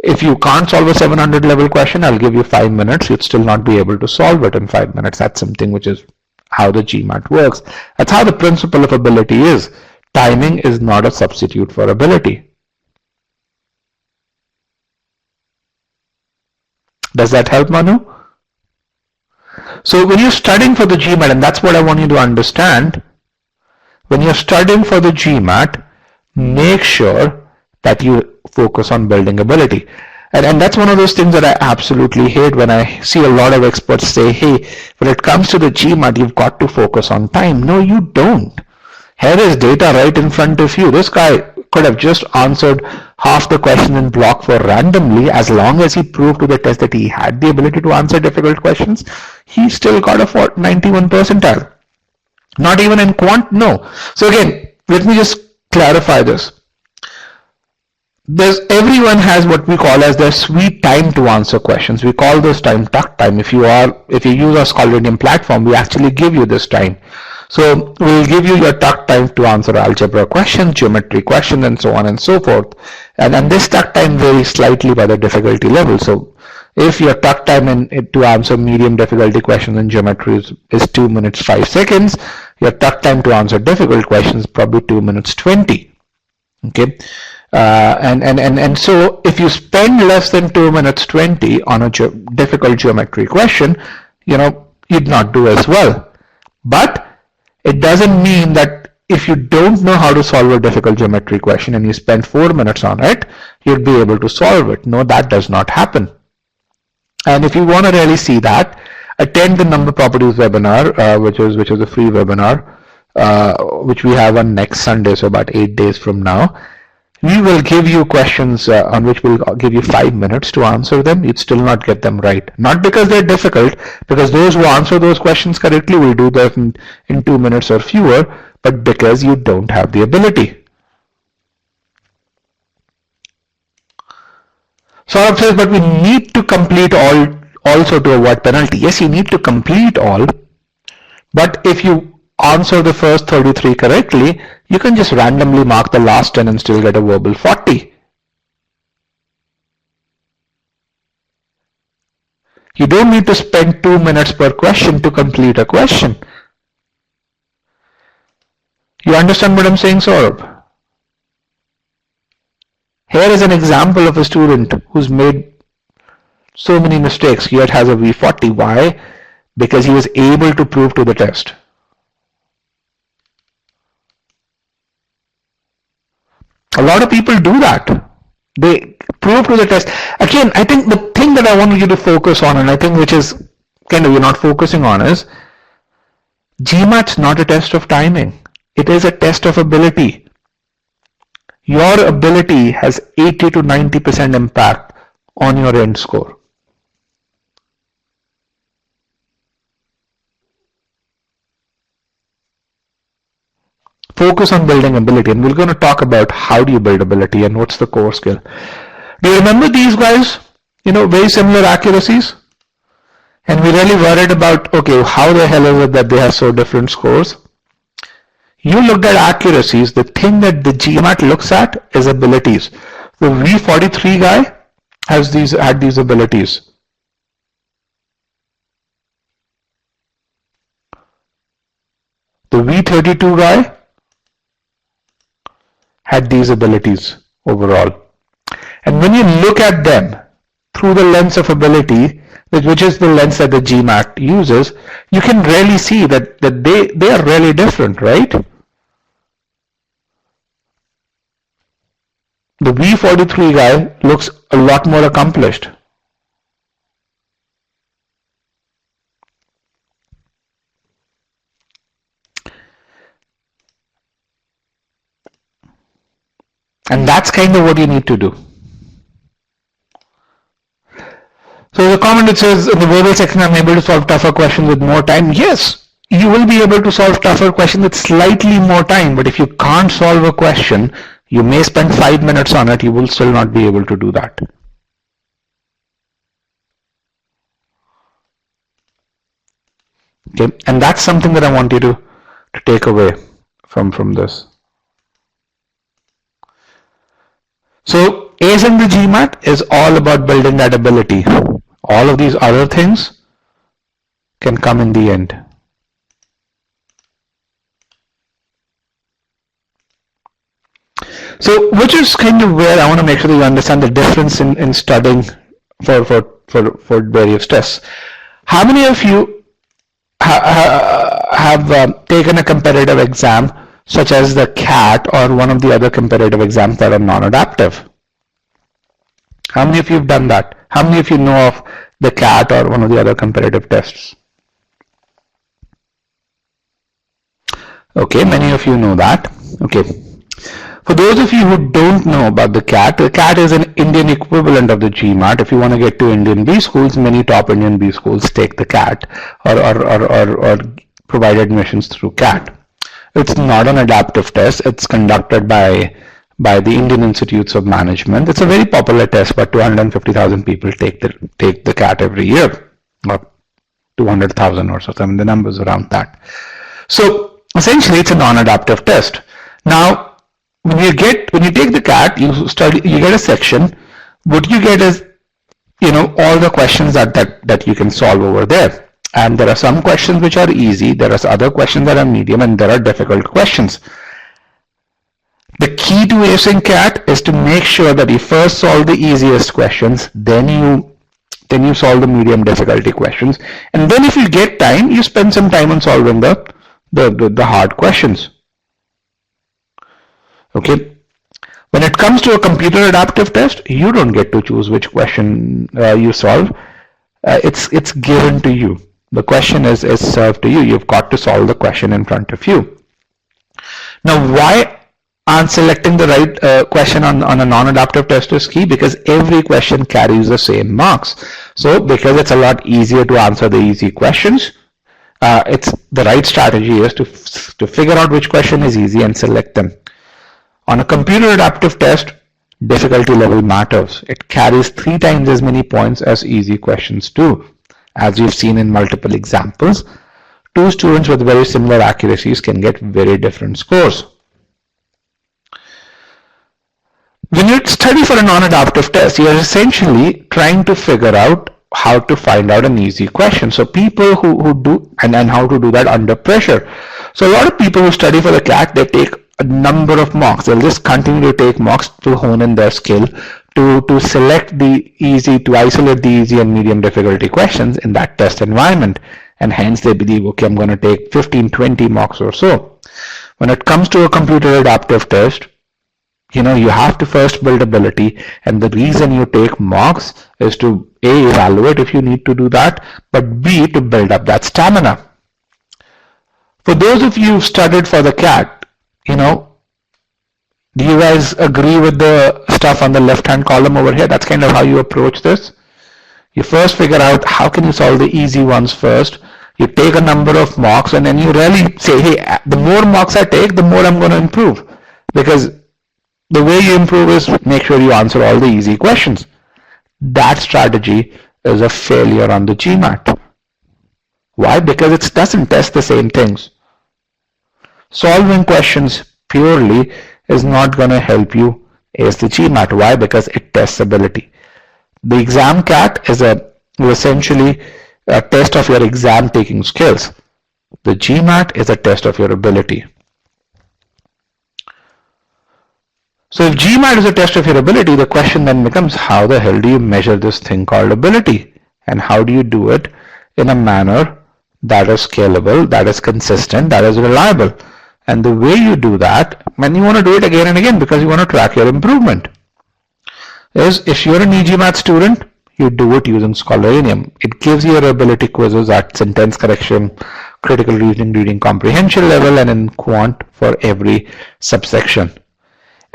If you can't solve a 700 level question, I'll give you 5 minutes. You'd still not be able to solve it in 5 minutes. That's something which is how the GMAT works. That's how the principle of ability is. Timing is not a substitute for ability. Does that help, Manu? So when you're studying for the GMAT, and that's what I want you to understand, when you're studying for the GMAT, make sure that you focus on building ability. And that's one of those things that I absolutely hate when I see a lot of experts say, hey, when it comes to the GMAT, you've got to focus on time. No, you don't. Here is data right in front of you. This guy could have just answered half the question in block 4 randomly. As long as he proved to the test that he had the ability to answer difficult questions, he still got a 91 percentile. Not even in quant, no. So again, let me just clarify this. Everyone has what we call as their sweet time to answer questions. We call this time tuck time. If you use our Scholarium platform, we actually give you this time. So we'll give you your tuck time to answer algebra questions, geometry questions, and so on and so forth. And this tuck time varies slightly by the difficulty level. So if your tuck time to answer medium difficulty questions in geometry is 2 minutes 5 seconds, your tuck time to answer difficult questions is probably 2 minutes 20. Okay. And so if you spend less than 2 minutes 20 on a difficult geometry question, you'd not do as well. But it doesn't mean that if you don't know how to solve a difficult geometry question and you spend 4 minutes on it, you'd be able to solve it. No, that does not happen. And if you want to really see that, attend the number properties webinar, which is a free webinar, which we have on next Sunday, so about 8 days from now. We will give you questions on which we'll give you 5 minutes to answer them. You'd still not get them right. Not because they're difficult, because those who answer those questions correctly will do that in 2 minutes or fewer, but because you don't have the ability. Saurabh says, but we need to complete all also to avoid penalty. Yes, you need to complete all, but if you answer the first 33 correctly, you can just randomly mark the last 10 and still get a verbal 40. You don't need to spend 2 minutes per question to complete a question. You understand what I'm saying, Saurabh? Here is an example of a student who's made so many mistakes, yet has a V40. Why? Because he was able to prove to the test. A lot of people do that. They prove to the test. Again, I think the thing that I want you to focus on, and I think which is kind of you're not focusing on, is GMAT's not a test of timing. It is a test of ability. Your ability has 80 to 90% impact on your end score. Focus on building ability, and we're going to talk about how do you build ability and what's the core skill. Do you remember these guys? You know, very similar accuracies, and we really worried about, okay, how the hell is it that they have so different scores? You looked at accuracies. The thing that the GMAT looks at is abilities. The V43 guy had these abilities. The V32 guy had these abilities overall. And when you look at them through the lens of ability, which is the lens that the GMAT uses, you can really see that they are really different, right? The V43 guy looks a lot more accomplished. And that's kind of what you need to do. So the comment that says in the verbal section, I'm able to solve tougher questions with more time. Yes, you will be able to solve tougher questions with slightly more time, but if you can't solve a question, you may spend 5 minutes on it, you will still not be able to do that. Okay, and that's something that I want you to take away from this. So Ace in the GMAT is all about building that ability. All of these other things can come in the end. So which is kind of where I want to make sure that you understand the difference in studying for various tests. How many of you have taken a competitive exam such as the CAT or one of the other competitive exams that are non-adaptive? How many of you have done that? How many of you know of the CAT or one of the other competitive tests? Okay, many of you know that. Okay. For those of you who don't know about the CAT is an Indian equivalent of the GMAT. If you want to get to Indian B schools, many top Indian B schools take the CAT or provide admissions through CAT. It's not an adaptive test. It's conducted by the Indian Institutes of Management. It's a very popular test, but 250,000 people take the CAT every year, or 200,000 or so. I mean, the numbers around that. So essentially, it's a non-adaptive test. Now, when you take the CAT, you get a section. What you get is, all the questions that you can solve over there. And there are some questions which are easy, there are other questions that are medium, and there are difficult questions. The key to acing CAT is to make sure that you first solve the easiest questions, then you solve the medium difficulty questions, and then if you get time, you spend some time on solving the hard questions. Okay. When it comes to a computer adaptive test, you don't get to choose which question you solve. It's given to you. The question is served to you. You've got to solve the question in front of you. Now, why aren't selecting the right question on a non-adaptive test is key? Because every question carries the same marks. So because it's a lot easier to answer the easy questions, it's the right strategy is to figure out which question is easy and select them. On a computer adaptive test, difficulty level matters. It carries 3 times as many points as easy questions do. As we've seen in multiple examples, 2 students with very similar accuracies can get very different scores. When you study for a non-adaptive test, you are essentially trying to figure out how to find out an easy question. So people who do, and how to do that under pressure. So a lot of people who study for the CAT, they take a number of mocks. They'll just continue to take mocks to hone in their skill, to select the easy, to isolate the easy and medium difficulty questions in that test environment. And hence they believe, okay, I'm going to take 15, 20 mocks or so. When it comes to a computer adaptive test, you have to first build ability, and the reason you take mocks is to A, evaluate if you need to do that, but B, to build up that stamina. For those of you who studied for the CAT, do you guys agree with the stuff on the left-hand column over here? That's kind of how you approach this. You first figure out how can you solve the easy ones first. You take a number of mocks, and then you really say, hey, the more mocks I take, the more I'm going to improve. Because the way you improve is make sure you answer all the easy questions. That strategy is a failure on the GMAT. Why? Because it doesn't test the same things. Solving questions purely is not going to help you ace the GMAT. Why? Because it tests ability. The exam CAT is essentially a test of your exam taking skills. The GMAT is a test of your ability. So if GMAT is a test of your ability, the question then becomes, how the hell do you measure this thing called ability? And how do you do it in a manner that is scalable, that is consistent, that is reliable? And the way you do that, and you want to do it again and again because you want to track your improvement, is if you're an e-GMAT student, you do it using Scholaranium. It gives you your ability quizzes at sentence correction, critical reasoning, reading comprehension level, and in quant for every subsection.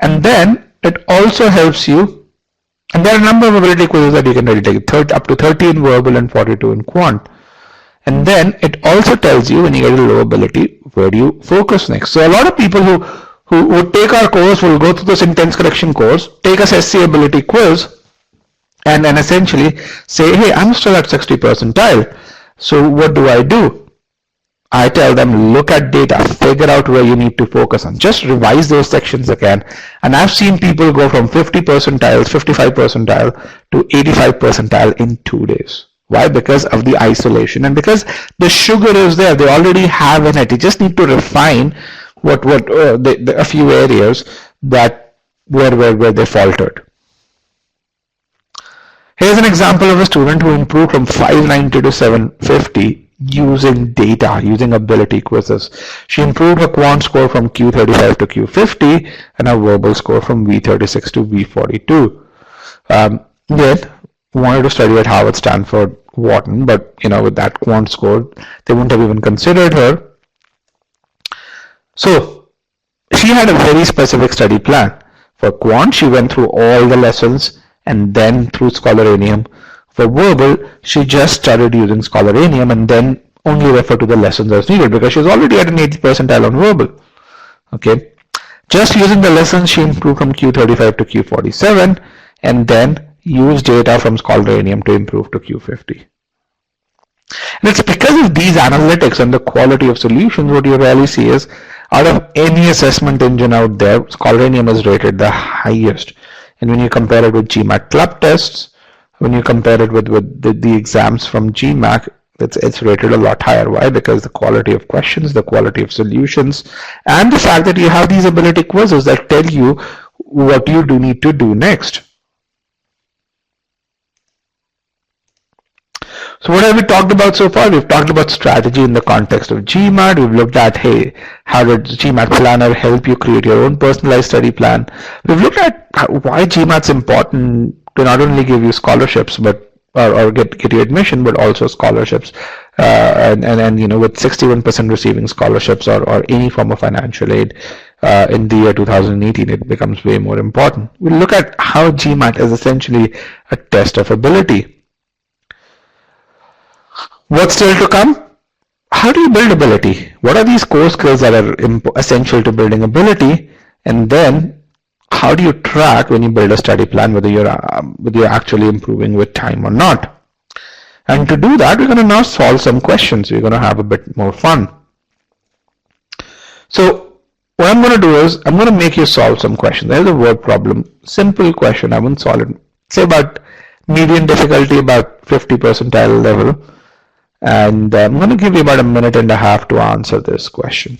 And then it also helps you, and there are a number of ability quizzes that you can really take, up to 30 in verbal and 42 in quant. And then it also tells you when you get a low ability, where do you focus next. So a lot of people who would take our course will go through the sentence correction course, take a SC ability quiz, and then essentially say, hey, I'm still at 60 percentile. So what do? I tell them, look at data, figure out where you need to focus on. Just revise those sections again. And I've seen people go from 50 percentiles, 55 percentile to 85 percentile in 2 days. Why? Because of the isolation and because the sugar is there. They already have in it. You just need to refine a few areas that where they faltered. Here's an example of a student who improved from 590 to 750 using data, using ability quizzes. She improved her quant score from Q35 to Q50 and her verbal score from V36 to V42. Yet, wanted to study at Harvard, Stanford, Wharton, but with that quant score, they wouldn't have even considered her. So, she had a very specific study plan. For quant, she went through all the lessons and then through Scholaranium. For verbal, she just started using Scholaranium and then only referred to the lessons as needed because she's already at an 80 percentile on verbal. Okay, just using the lessons, she improved from Q35 to Q47 and then used data from Scholaranium to improve to Q50. And it's because of these analytics and the quality of solutions, what you really see is, out of any assessment engine out there, Scholaranium is rated the highest. And when you compare it with GMAT club tests, when you compare it with the exams from GMAT, it's rated a lot higher. Why? Because the quality of questions, the quality of solutions, and the fact that you have these ability quizzes that tell you what you do need to do next. So what have we talked about so far? We've talked about strategy in the context of GMAT. We've looked at, hey, how did GMAT Planner help you create your own personalized study plan? We've looked at why GMAT's important to not only give you scholarships, but or get you admission, but also scholarships. and you know, with 61% receiving scholarships or any form of financial aid in the year 2018, it becomes way more important. We'll look at how GMAT is essentially a test of ability. What's still to come? How do you build ability? What are these core skills that are essential to building ability? And then how do you track when you build a study plan whether you're actually improving with time or not? And to do that, we're going to now solve some questions. We're going to have a bit more fun. So what I'm going to do is I'm going to make you solve some questions. There's a word problem, simple question. I won't solve it. Say about median difficulty, about 50 percentile level. And I'm going to give you about a minute and a half to answer this question.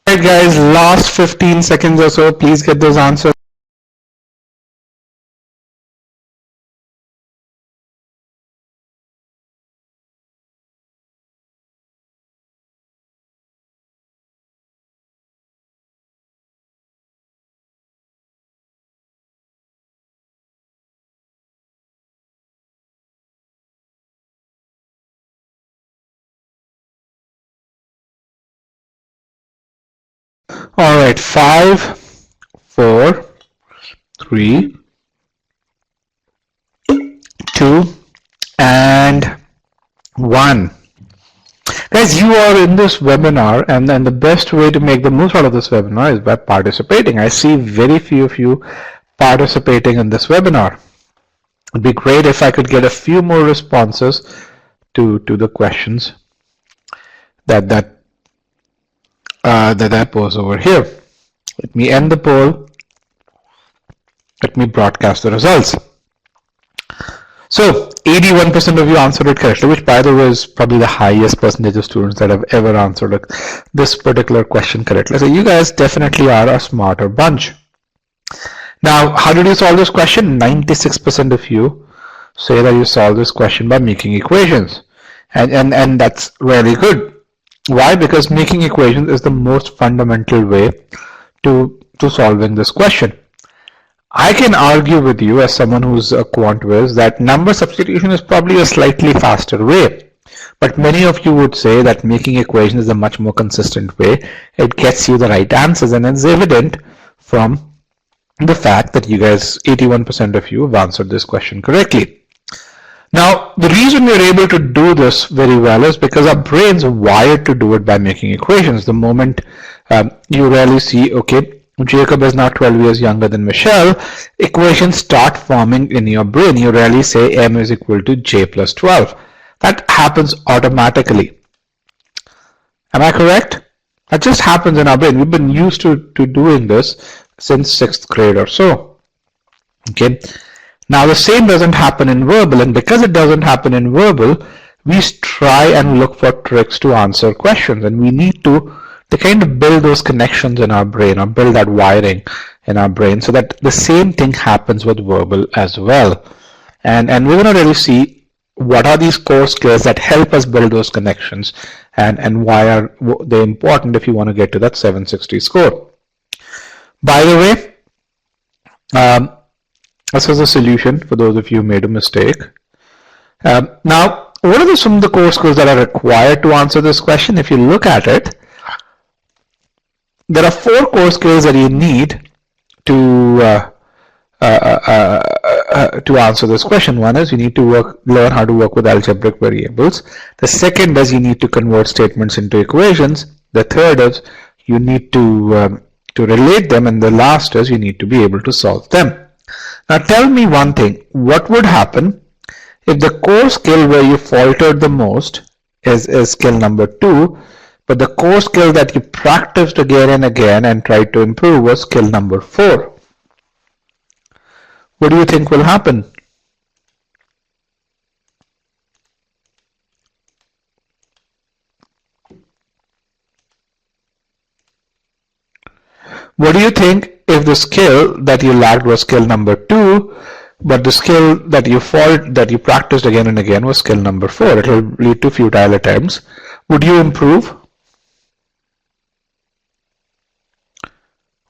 Alright guys, last 15 seconds or so, please get those answers. All right, 5, 4, 3, 2, and 1. Guys, you are in this webinar, and then the best way to make the most out of this webinar is by participating. I see very few of you participating in this webinar. It'd be great if I could get a few more responses to the questions that I pose over here. Let me end the poll. Let me broadcast the results. So 81% of you answered it correctly, which by the way is probably the highest percentage of students that have ever answered this particular question correctly. So you guys definitely are a smarter bunch. Now, how did you solve this question? 96% of you say that you solved this question by making equations. And that's really good. Why? Because making equations is the most fundamental way to solving this question. I can argue with you as someone who's a quant whiz that number substitution is probably a slightly faster way. But many of you would say that making equations is a much more consistent way. It gets you the right answers, and it's evident from the fact that you guys, 81% of you have answered this question correctly. Now, the reason we're able to do this very well is because our brain's wired to do it by making equations. The moment you rarely see, okay, Jacob is now 12 years younger than Michelle, equations start forming in your brain. You rarely say m is equal to j plus 12. That happens automatically. Am I correct? That just happens in our brain. We've been used to doing this since 6th grade or so. Okay. Now the same doesn't happen in verbal, and because it doesn't happen in verbal, we try and look for tricks to answer questions, and we need to kind of build those connections in our brain, or build that wiring in our brain, so that the same thing happens with verbal as well. And we're going to really see what are these core skills that help us build those connections, and why are they important if you want to get to that 760 score. By the way, this is a solution for those of you who made a mistake. Now, what are some of the core skills that are required to answer this question? If you look at it, there are 4 core skills that you need to answer this question. One is you need to learn how to work with algebraic variables. The second is you need to convert statements into equations. The third is you need to relate them, and the last is you need to be able to solve them. Now tell me one thing, what would happen if the core skill where you faltered the most is skill number 2, but the core skill that you practiced again and again and tried to improve was skill number 4? What do you think will happen? What do you think if the skill that you lacked was skill number 2, but the skill that you practiced again and again was skill number 4? It will lead to futile attempts. Would you improve?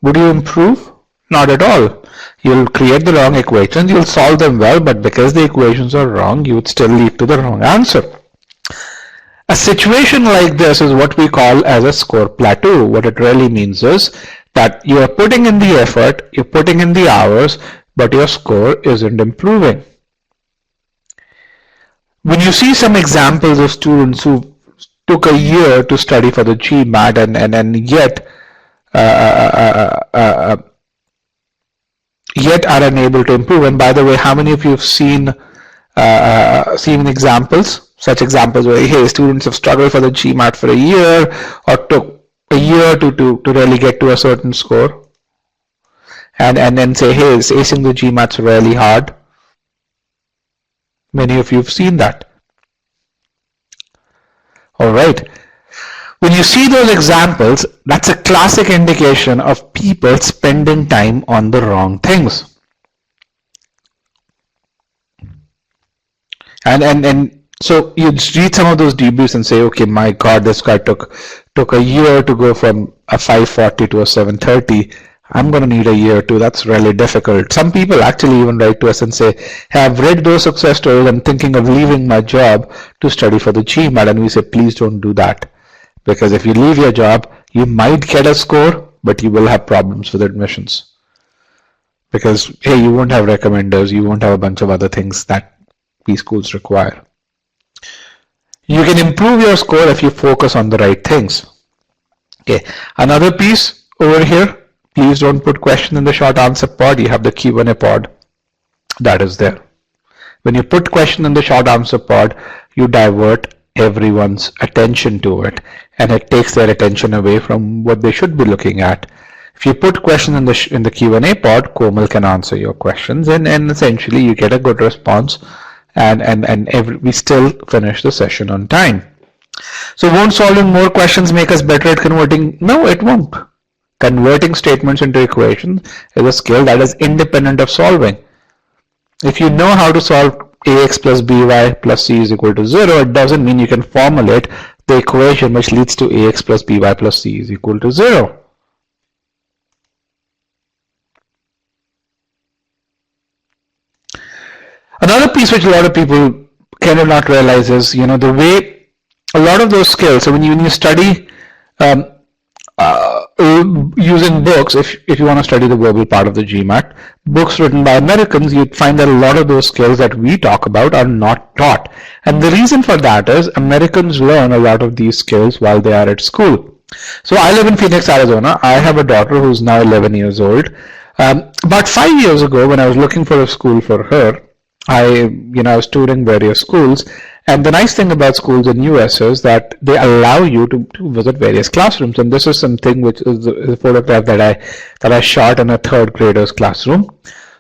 Would you improve? Not at all. You'll create the wrong equations, you'll solve them well, but because the equations are wrong, you would still lead to the wrong answer. A situation like this is what we call as a score plateau. What it really means is that you are putting in the effort, you're putting in the hours, but your score isn't improving. When you see some examples of students who took a year to study for the GMAT and yet are unable to improve, and by the way, how many of you have seen examples, such examples where, hey, students have struggled for the GMAT for a year, or took a year to really get to a certain score, and then say, hey, acing the GMAT's really hard? Many of you have seen that. All right. When you see those examples, that's a classic indication of people spending time on the wrong things. And so you read some of those debriefs and say, okay, my God, this guy took a year to go from a 540 to a 730. I'm going to need a year too. That's really difficult. Some people actually even write to us and say, hey, I've read those success stories. I'm thinking of leaving my job to study for the GMAT. And we say, please don't do that. Because if you leave your job, you might get a score, but you will have problems with admissions. Because, hey, you won't have recommenders. You won't have a bunch of other things that these schools require. You can improve your score if you focus on the right things. Okay, another piece over here, please don't put question in the short answer pod. You have the Q&A pod that is there. When you put question in the short answer pod, you divert everyone's attention to it, and it takes their attention away from what they should be looking at. If you put question in the Q&A pod, Komal can answer your questions, and essentially you get a good response, and we still finish the session on time. So won't solving more questions make us better at converting? No, it won't. Converting statements into equations is a skill that is independent of solving. If you know how to solve ax plus by plus c is equal to 0, it doesn't mean you can formulate the equation which leads to ax plus by plus c is equal to 0. Another piece which a lot of people kind of not realize is, the way a lot of those skills, so when you study using books, if you want to study the verbal part of the GMAT, books written by Americans, you'd find that a lot of those skills that we talk about are not taught. And the reason for that is Americans learn a lot of these skills while they are at school. So I live in Phoenix, Arizona. I have a daughter who's now 11 years old. About 5 years ago, when I was looking for a school for her, I was touring various schools, and the nice thing about schools in US is that they allow you to visit various classrooms, and this is something which is a photograph that I shot in a third grader's classroom,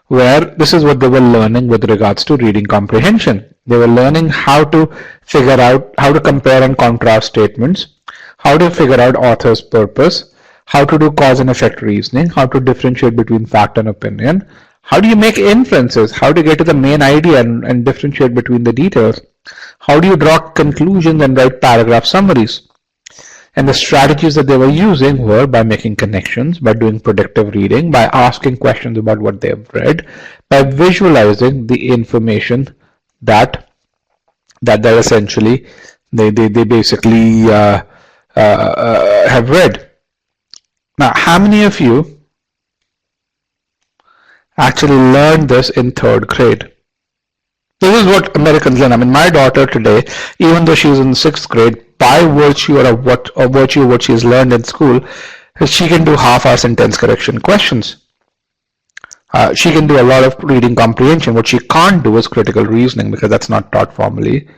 where this is what they were learning with regards to reading comprehension. They were learning how to figure out how to compare and contrast statements, how to figure out author's purpose, how to do cause and effect reasoning, how to differentiate between fact and opinion, how do you make inferences, how to get to the main idea and differentiate between the details, how do you draw conclusions and write paragraph summaries. And the strategies that they were using were by making connections, by doing predictive reading, by asking questions about what they have read, by visualizing the information that essentially they basically have read. Now, how many of you actually learned this in third grade? This is what Americans learn. I mean, my daughter today, even though she's in sixth grade, by virtue of what she's learned in school, she can do half-hour sentence correction questions. She can do a lot of reading comprehension. What she can't do is critical reasoning because that's not taught formally.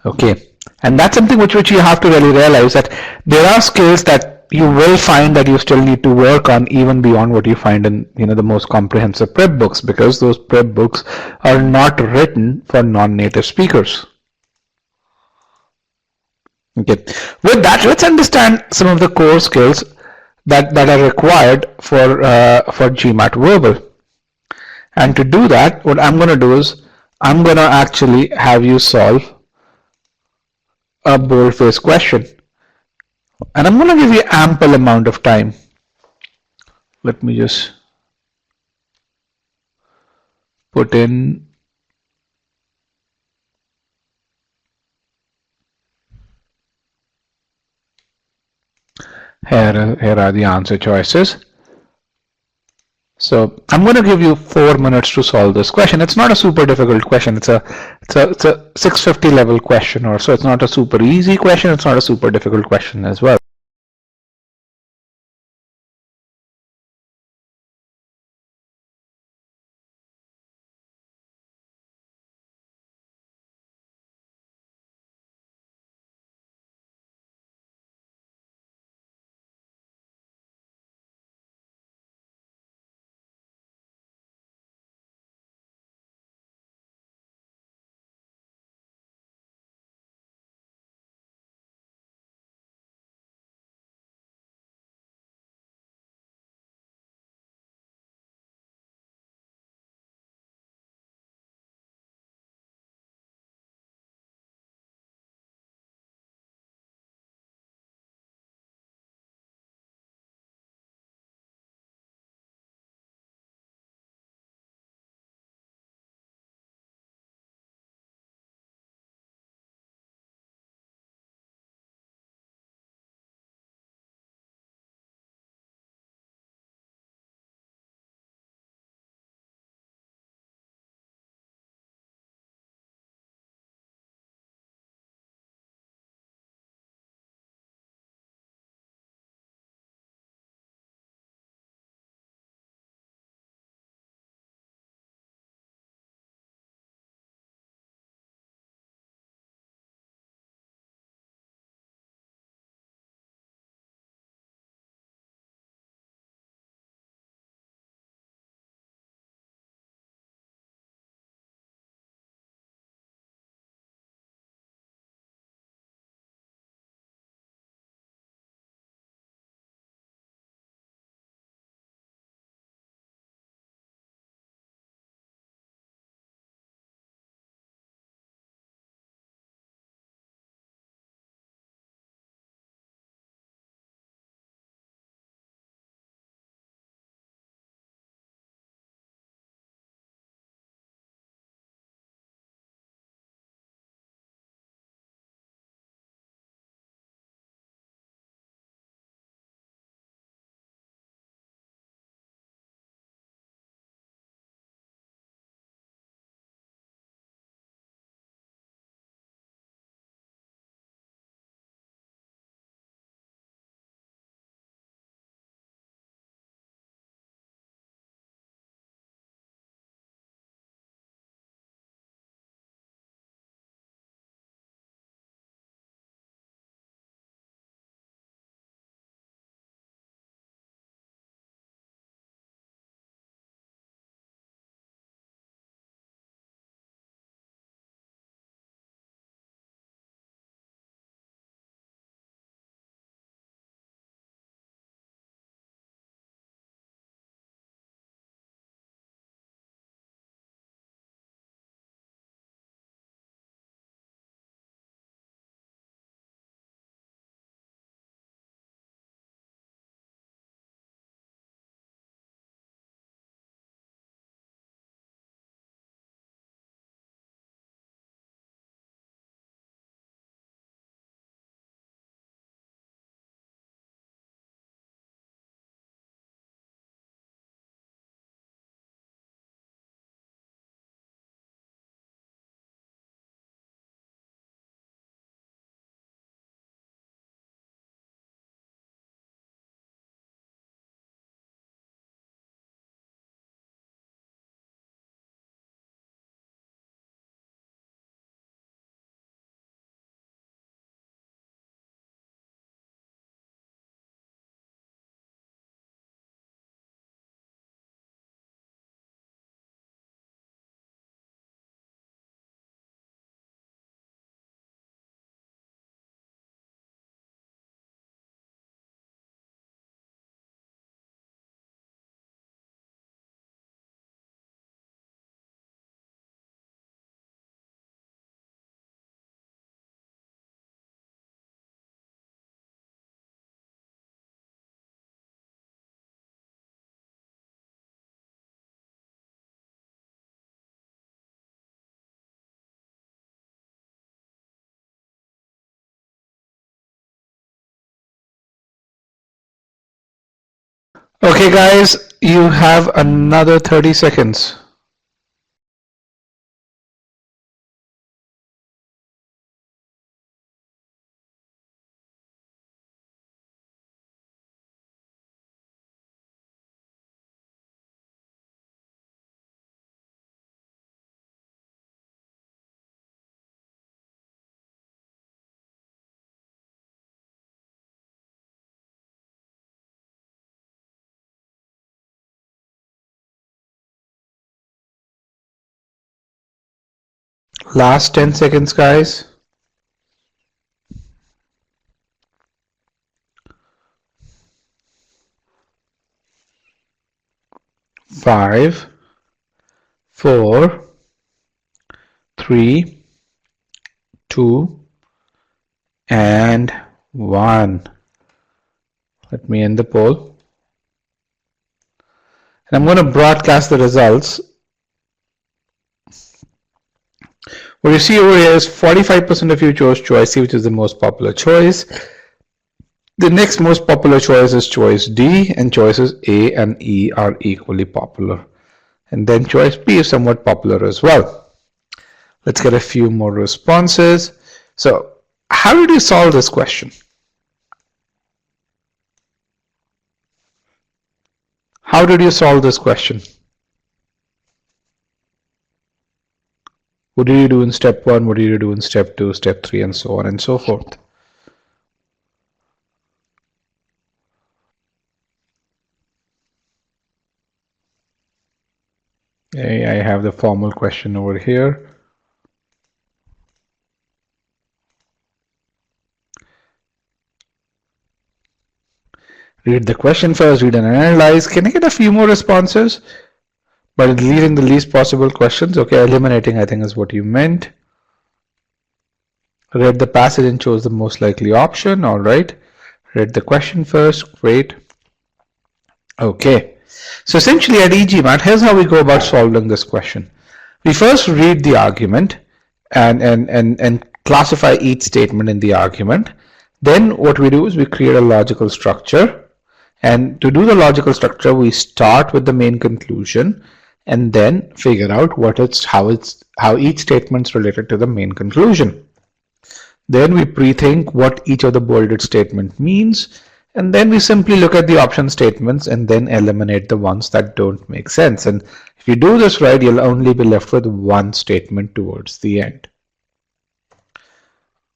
Okay, and that's something which you have to really realize, that there are skills that you will find that you still need to work on even beyond what you find in the most comprehensive prep books, because those prep books are not written for non-native speakers. Okay, with that, let's understand some of the core skills that are required for GMAT verbal. And to do that, what I'm going to do is I'm going to actually have you solve a bold-faced question, and I'm going to give you ample amount of time. Let me just put in here are the answer choices. So I'm going to give you 4 minutes to solve this question. It's not a super difficult question. It's a 650 level question, or so. It's not a super easy question. It's not a super difficult question as well. Okay, guys, you have another 30 seconds. Last 10 seconds, guys. 5, 4, 3, 2, and 1. Let me end the poll. And I'm going to broadcast the results. What you see over here is 45% of you chose choice C, which is the most popular choice. The next most popular choice is choice D, and choices A and E are equally popular. And then choice B is somewhat popular as well. Let's get a few more responses. So, how did you solve this question? How did you solve this question? What did you do in step 1? What did you do in step 2, step 3, and so on and so forth? Okay, I have the formal question over here. Read the question first, read and analyze. Can I get a few more responses? But leaving the least possible questions. Okay, eliminating, I think, is what you meant. Read the passage and chose the most likely option. All right. Read the question first. Great. Okay. So essentially at e-GMAT, here's how we go about solving this question. We first read the argument and classify each statement in the argument. Then what we do is we create a logical structure. And to do the logical structure, we start with the main conclusion and then figure out how each statement is related to the main conclusion. Then we pre-think what each of the bolded statement means, and then we simply look at the option statements and then eliminate the ones that don't make sense. And if you do this right, you'll only be left with one statement towards the end.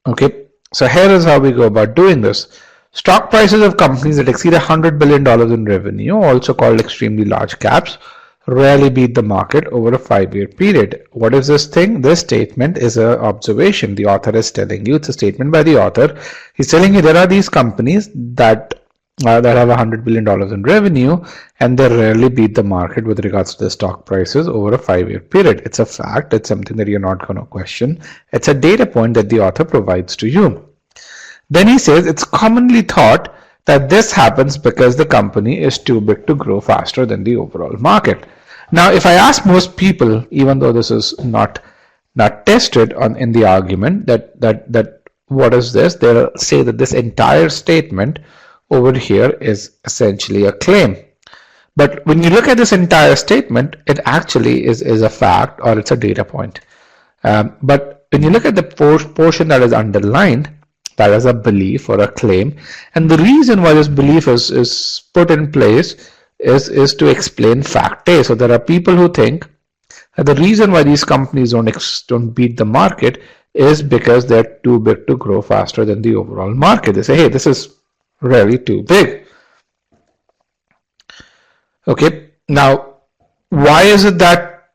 Okay, so here is how we go about doing this. Stock prices of companies that exceed $100 billion in revenue, also called extremely large caps, rarely beat the market over a 5-year period. What is this thing? This statement is an observation. The author is telling you, it's a statement by the author. He's telling you there are these companies that have $100 billion in revenue and they rarely beat the market with regards to the stock prices over a 5-year period. It's a fact. It's something that you're not going to question. It's a data point that the author provides to you. Then he says it's commonly thought that this happens because the company is too big to grow faster than the overall market. Now, if I ask most people, even though this is not tested in the argument, that what is this? They'll say that this entire statement over here is essentially a claim. But when you look at this entire statement, it actually is a fact or it's a data point. But when you look at the portion that is underlined, that is a belief or a claim, and the reason why this belief is put in place is to explain fact A. So there are people who think that the reason why these companies don't beat the market is because they're too big to grow faster than the overall market. They say, hey, this is really too big. Okay, now why is it that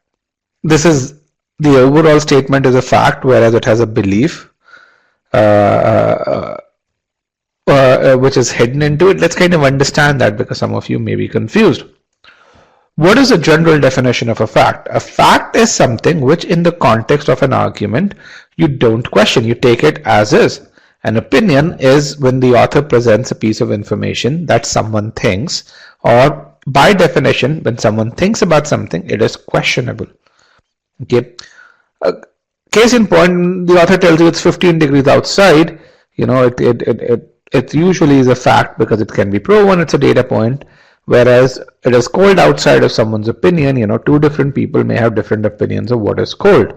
this is the overall statement is a fact whereas it has a belief which is hidden into it? Let's kind of understand that because some of you may be confused. What is a general definition of a fact? A fact is something which in the context of an argument you don't question, you take it as is. An opinion is when the author presents a piece of information that someone thinks, or by definition when someone thinks about something it is questionable. Okay. Case in point, the author tells you it's 15 degrees outside. You know, it usually is a fact because it can be proven, it's a data point. whereas it is cold outside of someone's opinion. Two different people may have different opinions of what is cold.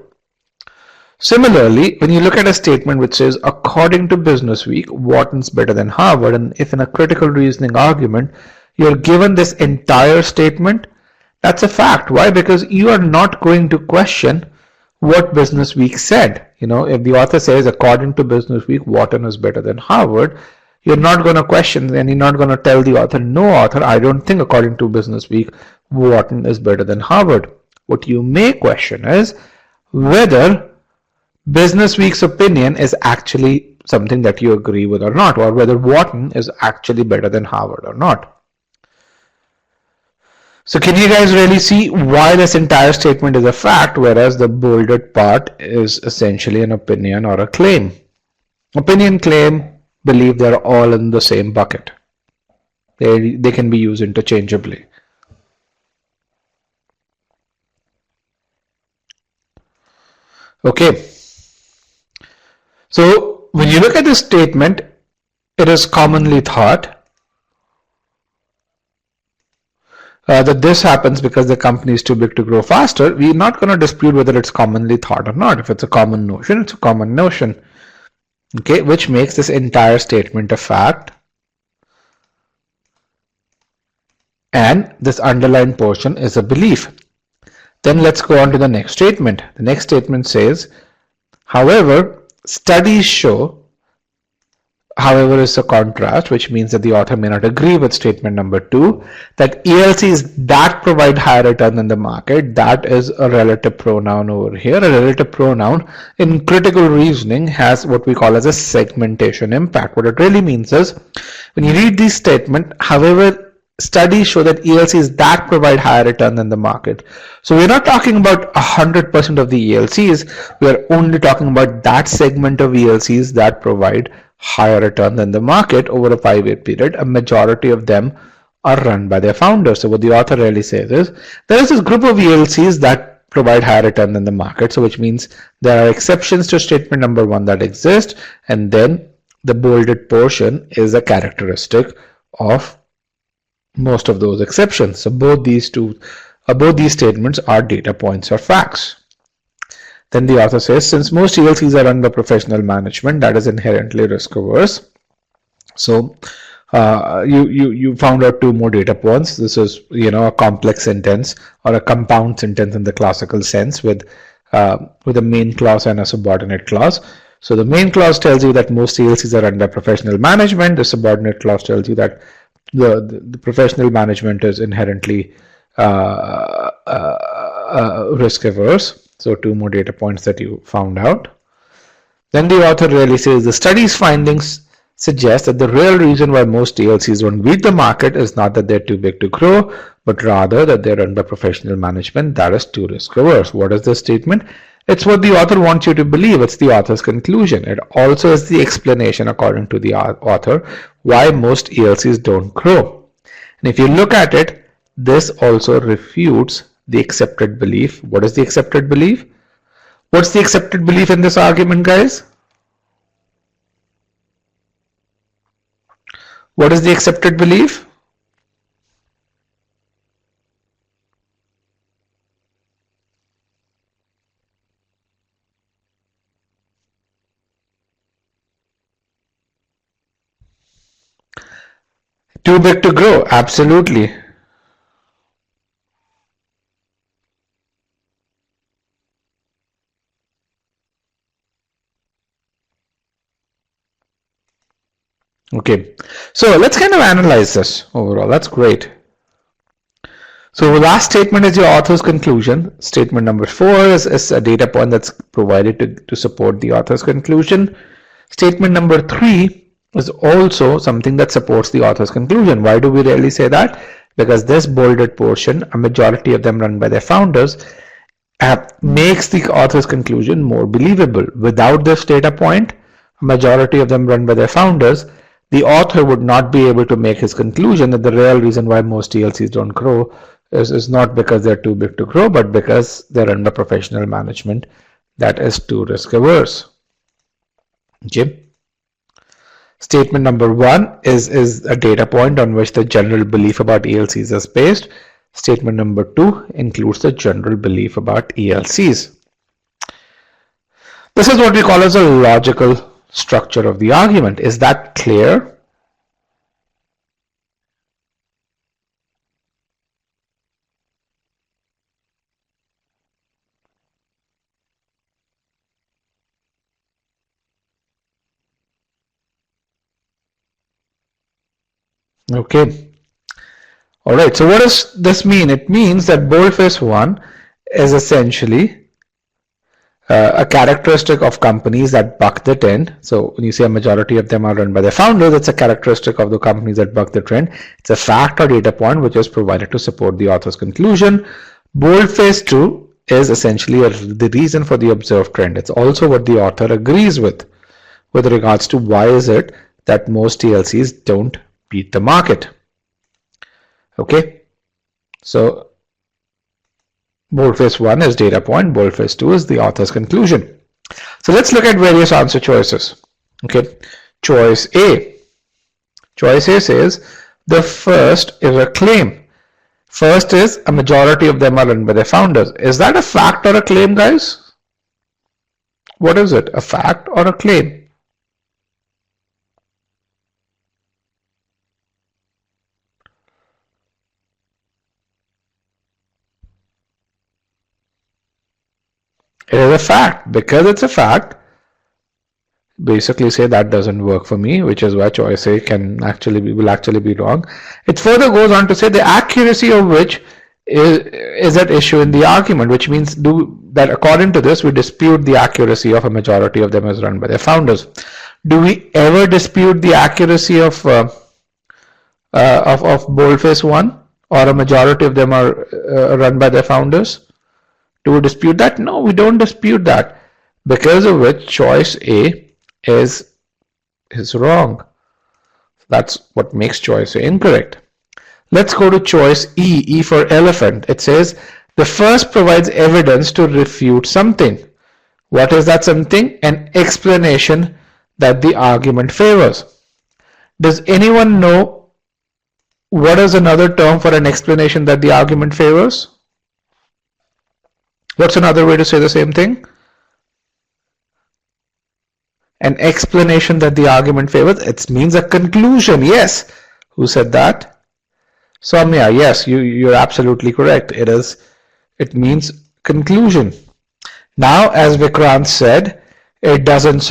Similarly, when you look at a statement which says, according to Business Week, Wharton's better than Harvard, and if in a critical reasoning argument you're given this entire statement, that's a fact. Why? Because you are not going to question what Business Week said. If the author says, according to Business Week, Wharton is better than Harvard, you're not going to question, and you're not going to tell the author, no author, I don't think according to Business Week, Wharton is better than Harvard. What you may question is whether Business Week's opinion is actually something that you agree with or not, or whether Wharton is actually better than Harvard or not. So can you guys really see why this entire statement is a fact, whereas the bolded part is essentially an opinion or a claim? Opinion, claim, belief, they're all in the same bucket. They can be used interchangeably. Okay. So when you look at this statement, it is commonly thought that this happens because the company is too big to grow faster. We're not going to dispute whether it's commonly thought or not. If it's a common notion, it's a common notion. Okay, which makes this entire statement a fact. And this underlined portion is a belief. Then let's go on to the next statement. The next statement says, however, studies show, however is a contrast, which means that the author may not agree with statement number 2, that ELCs that provide higher return than the market, that is a relative pronoun over here. A relative pronoun in critical reasoning has what we call as a segmentation impact. What it really means is, when you read this statement, however, studies show that ELCs that provide higher return than the market. So we're not talking about 100% of the ELCs, we're only talking about that segment of ELCs that provide higher return than the market over a 5-year period. A majority of them are run by their founders. So what the author really says is, there is this group of ELCs that provide higher return than the market, so which means there are exceptions to statement number 1 that exist, and then the bolded portion is a characteristic of most of those exceptions. So both these statements are data points or facts. Then the author says, since most ELCs are run by professional management that is inherently risk averse. So you found out 2 more data points. This is a complex sentence or a compound sentence in the classical sense with a main clause and a subordinate clause. So the main clause tells you that most ELCs are run by professional management. The subordinate clause tells you that the professional management is inherently risk averse. So 2 more data points that you found out. Then the author really says the study's findings suggest that the real reason why most ELCs don't beat the market is not that they're too big to grow, but rather that they're run by professional management that is too risk averse. What is this statement? It's what the author wants you to believe. It's the author's conclusion. It also is the explanation, according to the author, why most ELCs don't grow. And if you look at it, this also refutes the accepted belief. What is the accepted belief? What's the accepted belief in this argument, guys? What is the accepted belief? Too big to grow, absolutely. Okay, so let's kind of analyze this overall. That's great. So the last statement is your author's conclusion. Statement number 4 is a data point that's provided to support the author's conclusion. Statement number 3 is also something that supports the author's conclusion. Why do we really say that? Because this bolded portion, a majority of them run by their founders, makes the author's conclusion more believable. Without this data point, a majority of them run by their founders, the author would not be able to make his conclusion that the real reason why most ELCs don't grow is not because they're too big to grow, but because they're under professional management that is too risk averse. Okay. Statement number 1 is a data point on which the general belief about ELCs is based. Statement number 2 includes the general belief about ELCs. This is what we call as a logical structure of the argument. Is that clear? Okay. All right. So what does this mean? It means that boldface 1 is essentially a characteristic of companies that buck the trend. So when you say a majority of them are run by their founders, it's a characteristic of the companies that buck the trend. It's a fact or data point which is provided to support the author's conclusion. Boldface 2 is essentially the reason for the observed trend. It's also what the author agrees with regards to why is it that most ELCs don't beat the market. Okay, so boldface 1 is data point, boldface 2 is the author's conclusion. So let's look at various answer choices. Okay, choice A. Choice A says the first is a claim. First is a majority of them are run by their founders. Is that a fact or a claim, guys? What is it? A fact or a claim? It is a fact. Because it's a fact, basically say that doesn't work for me, which is why choice A will actually be wrong. It further goes on to say the accuracy of which is at issue in the argument, which means that according to this we dispute the accuracy of a majority of them as run by their founders. Do we ever dispute the accuracy of boldface 1, or a majority of them are run by their founders? Do we dispute that? No, we don't dispute that, because of which choice A is wrong. That's what makes choice A incorrect. Let's go to choice E, E for elephant. It says the first provides evidence to refute something. What is that something? An explanation that the argument favors. Does anyone know what is another term for an explanation that the argument favors? What's another way to say the same thing? An explanation that the argument favors. It means a conclusion. Yes. Who said that? Soumya. Yes, you're absolutely correct. It means conclusion. Now, as Vikrant said, it doesn't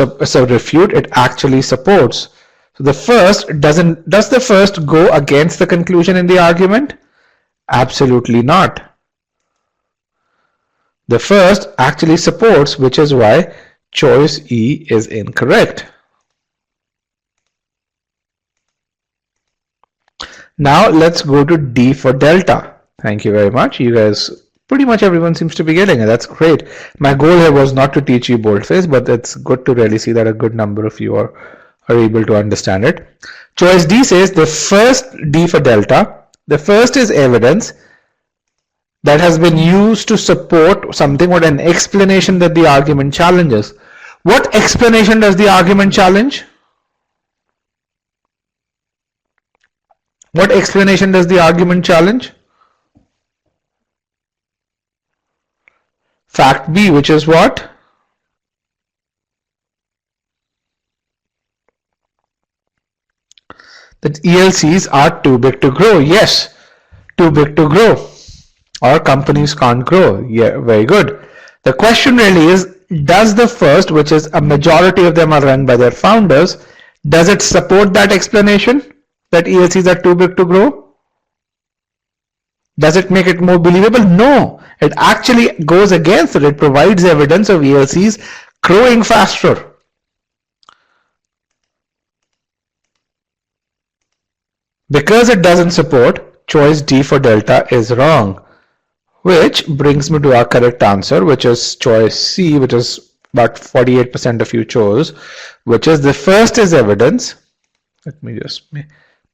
refute, it actually supports. So the first does the first go against the conclusion in the argument? Absolutely not. The first actually supports, which is why choice E is incorrect. Now let's go to D for delta. Thank you very much. You guys, pretty much everyone seems to be getting it. That's great. My goal here was not to teach you boldface, but it's good to really see that a good number of you are able to understand it. Choice D says the first, D for delta, the first is evidence that has been used to support something, or an explanation that the argument challenges. What explanation does the argument challenge? What explanation does the argument challenge? Fact B, which is what? That ELCs are too big to grow. Yes, too big to grow. Or companies can't grow. Yeah, very good. The question really is, does the first, which is a majority of them are run by their founders, does it support that explanation that ELCs are too big to grow? Does it make it more believable? No, it actually goes against it. It provides evidence of ELCs growing faster. Because it doesn't support, choice D for delta is wrong. Which brings me to our correct answer, which is choice C, which is about 48% of you chose, which is the first is evidence. Let me just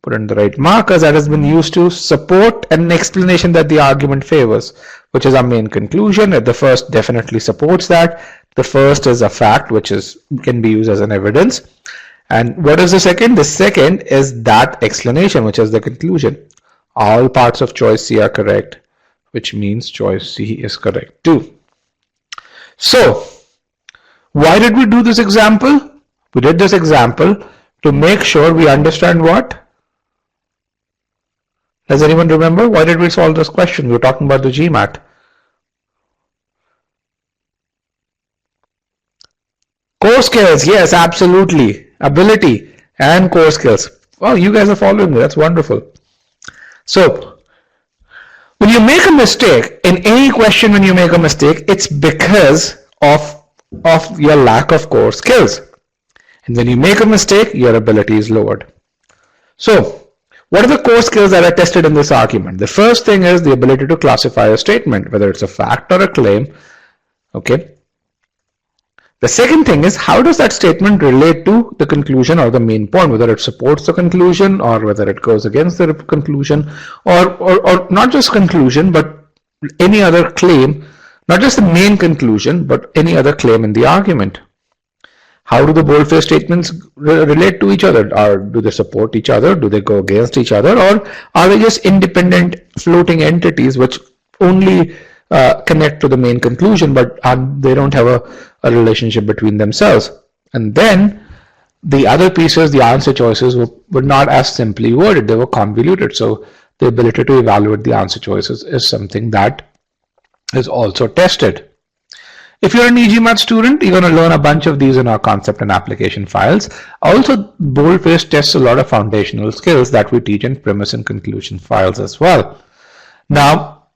put in the right markers that has been used to support an explanation that the argument favors, which is our main conclusion. The first definitely supports that. The first is a fact, which can be used as an evidence. And what is the second? The second is that explanation, which is the conclusion. All parts of choice C are correct, which means choice C is correct too. So, why did we do this example? We did this example to make sure we understand what? Does anyone remember? Why did we solve this question? We were talking about the GMAT. Core skills, yes, absolutely. Ability and core skills. Oh, you guys are following me. That's wonderful. So, when you make a mistake, in any question when you make a mistake, it's because of your lack of core skills. And when you make a mistake, your ability is lowered. So, what are the core skills that are tested in this argument? The first thing is the ability to classify a statement, whether it's a fact or a claim. Okay. The second thing is, how does that statement relate to the conclusion or the main point, whether it supports the conclusion or whether it goes against the conclusion, or not just conclusion, but any other claim, not just the main conclusion, but any other claim in the argument. How do the boldface statements relate to each other? Or do they support each other? Do they go against each other? Or are they just independent floating entities which only connect to the main conclusion, but they don't have a relationship between themselves? And then the other pieces, the answer choices, were not as simply worded. They were convoluted. So the ability to evaluate the answer choices is something that is also tested. If you're an e-GMAT student, you're going to learn a bunch of these in our concept and application files. Also, boldface tests a lot of foundational skills that we teach in premise and conclusion files as well. Now,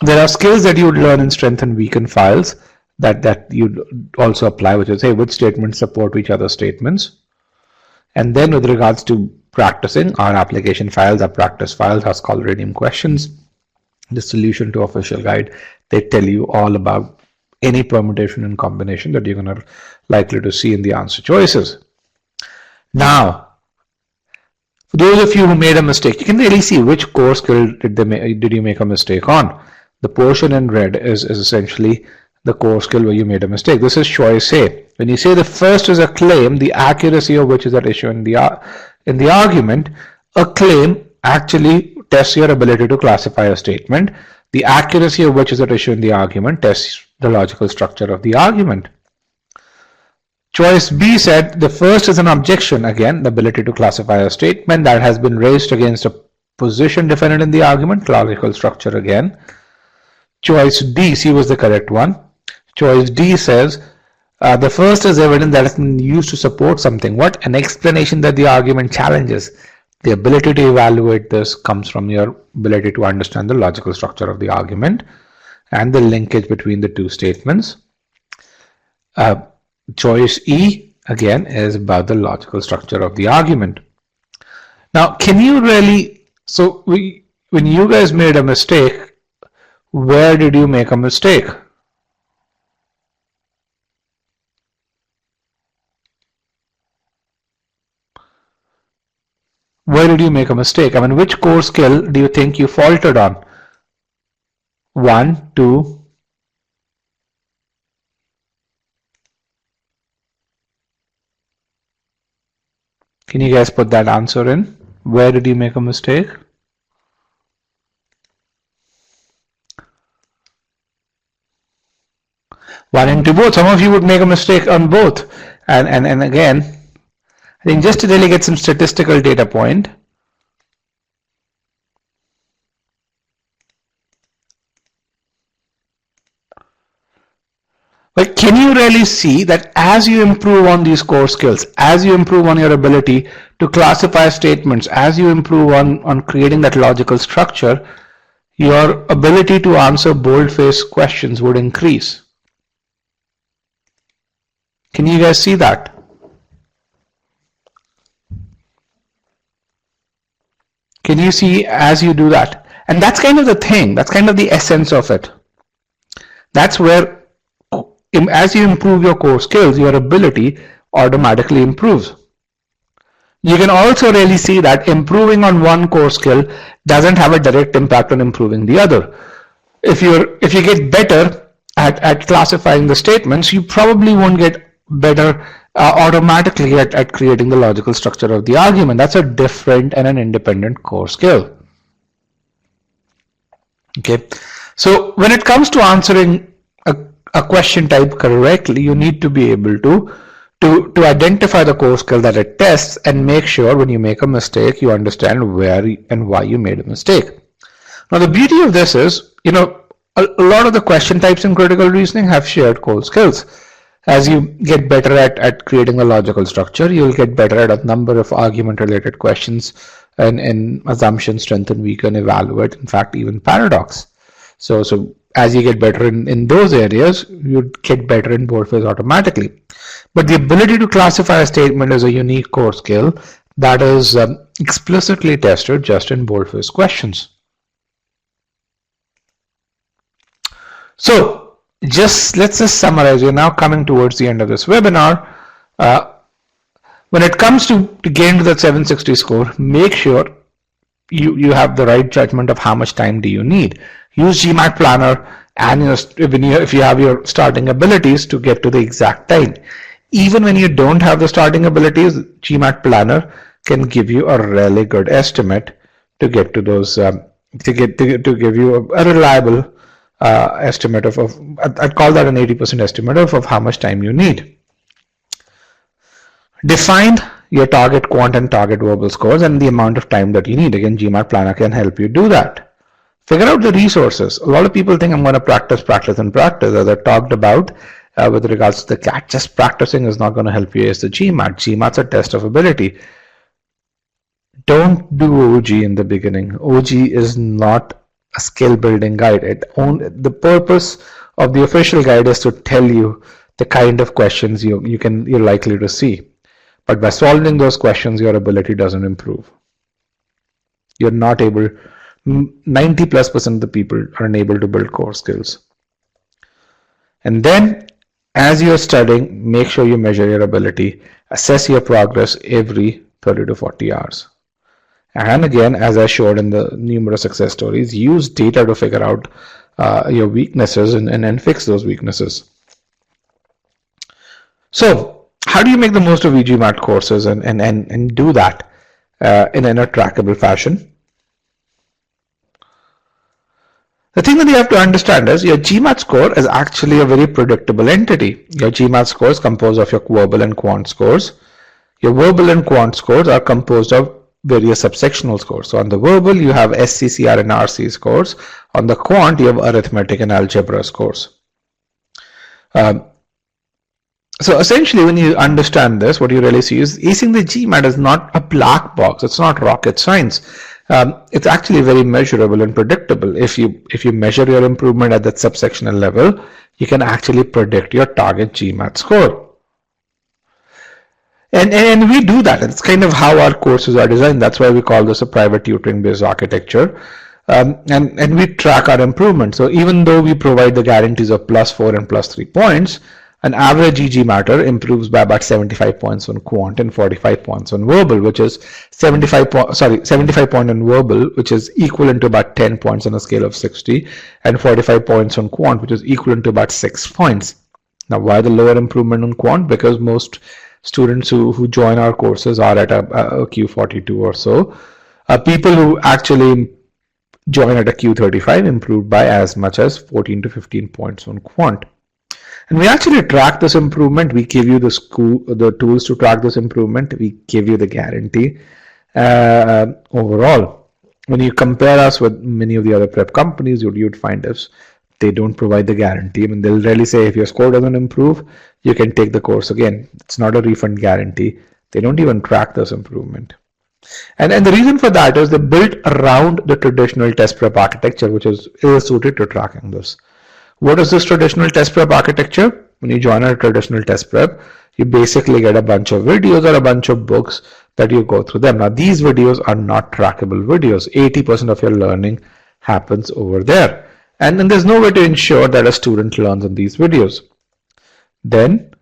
there are skills that you would learn in strength and weaken files that you'd also apply, which is, hey, which statements support which other statements? And then with regards to practicing, our application files, our practice files, our scholarinium questions, the solution to official guide, they tell you all about any permutation and combination that you're going to likely to see in the answer choices. Now, for those of you who made a mistake, you can really see which core skill did you make a mistake on. The portion in red is essentially the core skill where you made a mistake. This is choice A. When you say the first is a claim, the accuracy of which is at issue in the argument, a claim actually tests your ability to classify a statement. The accuracy of which is at issue in the argument tests the logical structure of the argument. Choice B said the first is an objection, again, the ability to classify a statement that has been raised against a position defended in the argument, logical structure again. Choice D, C was the correct one. Choice D says the first is evidence that has been used to support something. What? An explanation that the argument challenges. The ability to evaluate this comes from your ability to understand the logical structure of the argument and the linkage between the two statements. Choice E, again, is about the logical structure of the argument. Now, can you really, so when you guys made a mistake, where did you make a mistake? Where did you make a mistake? I mean, which core skill do you think you faltered on? 1, 2. Can you guys put that answer in? Where did you make a mistake? One and two both. Some of you would make a mistake on both. And again, I think just to really get some statistical data point, but can you really see that as you improve on these core skills, as you improve on your ability to classify statements, as you improve on creating that logical structure, your ability to answer boldface questions would increase? Can you guys see that? Can you see as you do that? And that's kind of the thing, that's kind of the essence of it. That's where, as you improve your core skills, your ability automatically improves. You can also really see that improving on one core skill doesn't have a direct impact on improving the other. If you get better at classifying the statements, you probably won't get better automatically at creating the logical structure of the argument. That's a different and an independent core skill. Okay, so when it comes to answering a question type correctly, you need to be able to identify the core skill that it tests and make sure when you make a mistake, you understand where and why you made a mistake. Now, the beauty of this is, a lot of the question types in critical reasoning have shared core skills. As you get better at creating a logical structure, you'll get better at a number of argument-related questions and assumption, strengthen, weaken, evaluate, in fact, even paradox. So as you get better in those areas, you get better in boldface automatically. But the ability to classify a statement is a unique core skill that is explicitly tested just in boldface questions. So let's just summarize. We're now coming towards the end of this webinar. When it comes to getting to that 760 score, make sure you have the right judgment of how much time do you need. Use GMAT planner, and if you have your starting abilities, to get to the exact time. Even when you don't have the starting abilities, GMAT planner can give you a really good estimate to get to those to give you a reliable estimate of I'd call that an 80% estimate of how much time you need. Define your target quant and target verbal scores and the amount of time that you need. Again, GMAT planner can help you do that. Figure out the resources. A lot of people think I'm going to practice, and practice. As I talked about with regards to the CAT, just practicing is not going to help you as the GMAT. GMAT's a test of ability. Don't do OG in the beginning. OG is not a skill building guide. The purpose of the official guide is to tell you the kind of questions you're likely to see. But by solving those questions, your ability doesn't improve. You're not able. 90+% of the people are unable to build core skills. And then, as you're studying, make sure you measure your ability, assess your progress every 30 to 40 hours. And again, as I showed in the numerous success stories, use data to figure out your weaknesses and fix those weaknesses. So, how do you make the most of e-GMAT courses and do that in a trackable fashion? The thing that you have to understand is your GMAT score is actually a very predictable entity. Your GMAT score is composed of your verbal and quant scores. Your verbal and quant scores are composed of various subsectional scores. So on the verbal, you have SCCR and RC scores. On the quant, you have arithmetic and algebra scores. So essentially, when you understand this, what you really see is acing the GMAT is not a black box. It's not rocket science. It's actually very measurable and predictable. If you measure your improvement at that subsectional level, you can actually predict your target GMAT score. And we do that. It's kind of how our courses are designed. That's why we call this a private tutoring based architecture. And we track our improvement. So even though we provide the guarantees of +4 and +3 points, an average e-GMATer improves by about 75 points on quant and 45 points on verbal, which is 75 points on verbal, which is equivalent to about 10 points on a scale of 60, and 45 points on quant, which is equivalent to about 6 points. Now, why the lower improvement on quant? Because most students who join our courses are at a Q42 or so. People who actually join at a Q35 improved by as much as 14 to 15 points on quant. And we actually track this improvement. We give you the tools to track this improvement. We give you the guarantee overall. When you compare us with many of the other prep companies, you'd find us, they don't provide the guarantee. I mean, they'll really say if your score doesn't improve, you can take the course again. It's not a refund guarantee. They don't even track this improvement. And the reason for that is they built around the traditional test prep architecture, which is ill-suited to tracking this. What is this traditional test prep architecture? When you join a traditional test prep, you basically get a bunch of videos or a bunch of books that you go through them. Now, these videos are not trackable videos. 80% of your learning happens over there. And then there's no way to ensure that a student learns in these videos. Then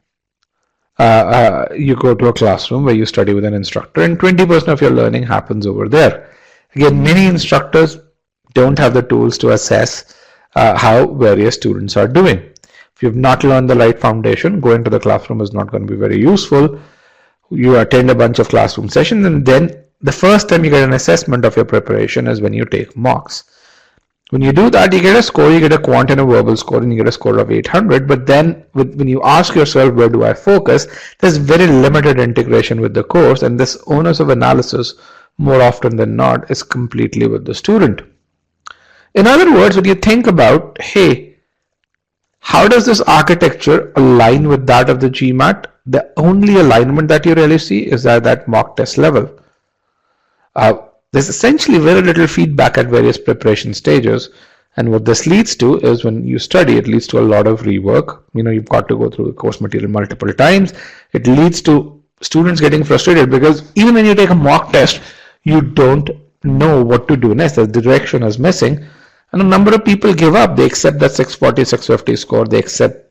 you go to a classroom where you study with an instructor, and 20% of your learning happens over there. Again, many instructors don't have the tools to assess how various students are doing. If you've not learned the right foundation, going to the classroom is not going to be very useful. You attend a bunch of classroom sessions, and then the first time you get an assessment of your preparation is when you take mocks. When you do that, you get a score, you get a quant and a verbal score, and you get a score of 800. But then when you ask yourself, where do I focus, there's very limited integration with the course, and this onus of analysis, more often than not, is completely with the student. In other words, when you think about, hey, how does this architecture align with that of the GMAT? The only alignment that you really see is at that mock test level. There's essentially very little feedback at various preparation stages, and what this leads to is when you study, it leads to a lot of rework. You've got to go through the course material multiple times. It leads to students getting frustrated because even when you take a mock test, you don't know what to do next. The direction is missing, and a number of people give up. They accept that 640, 650 score. They accept,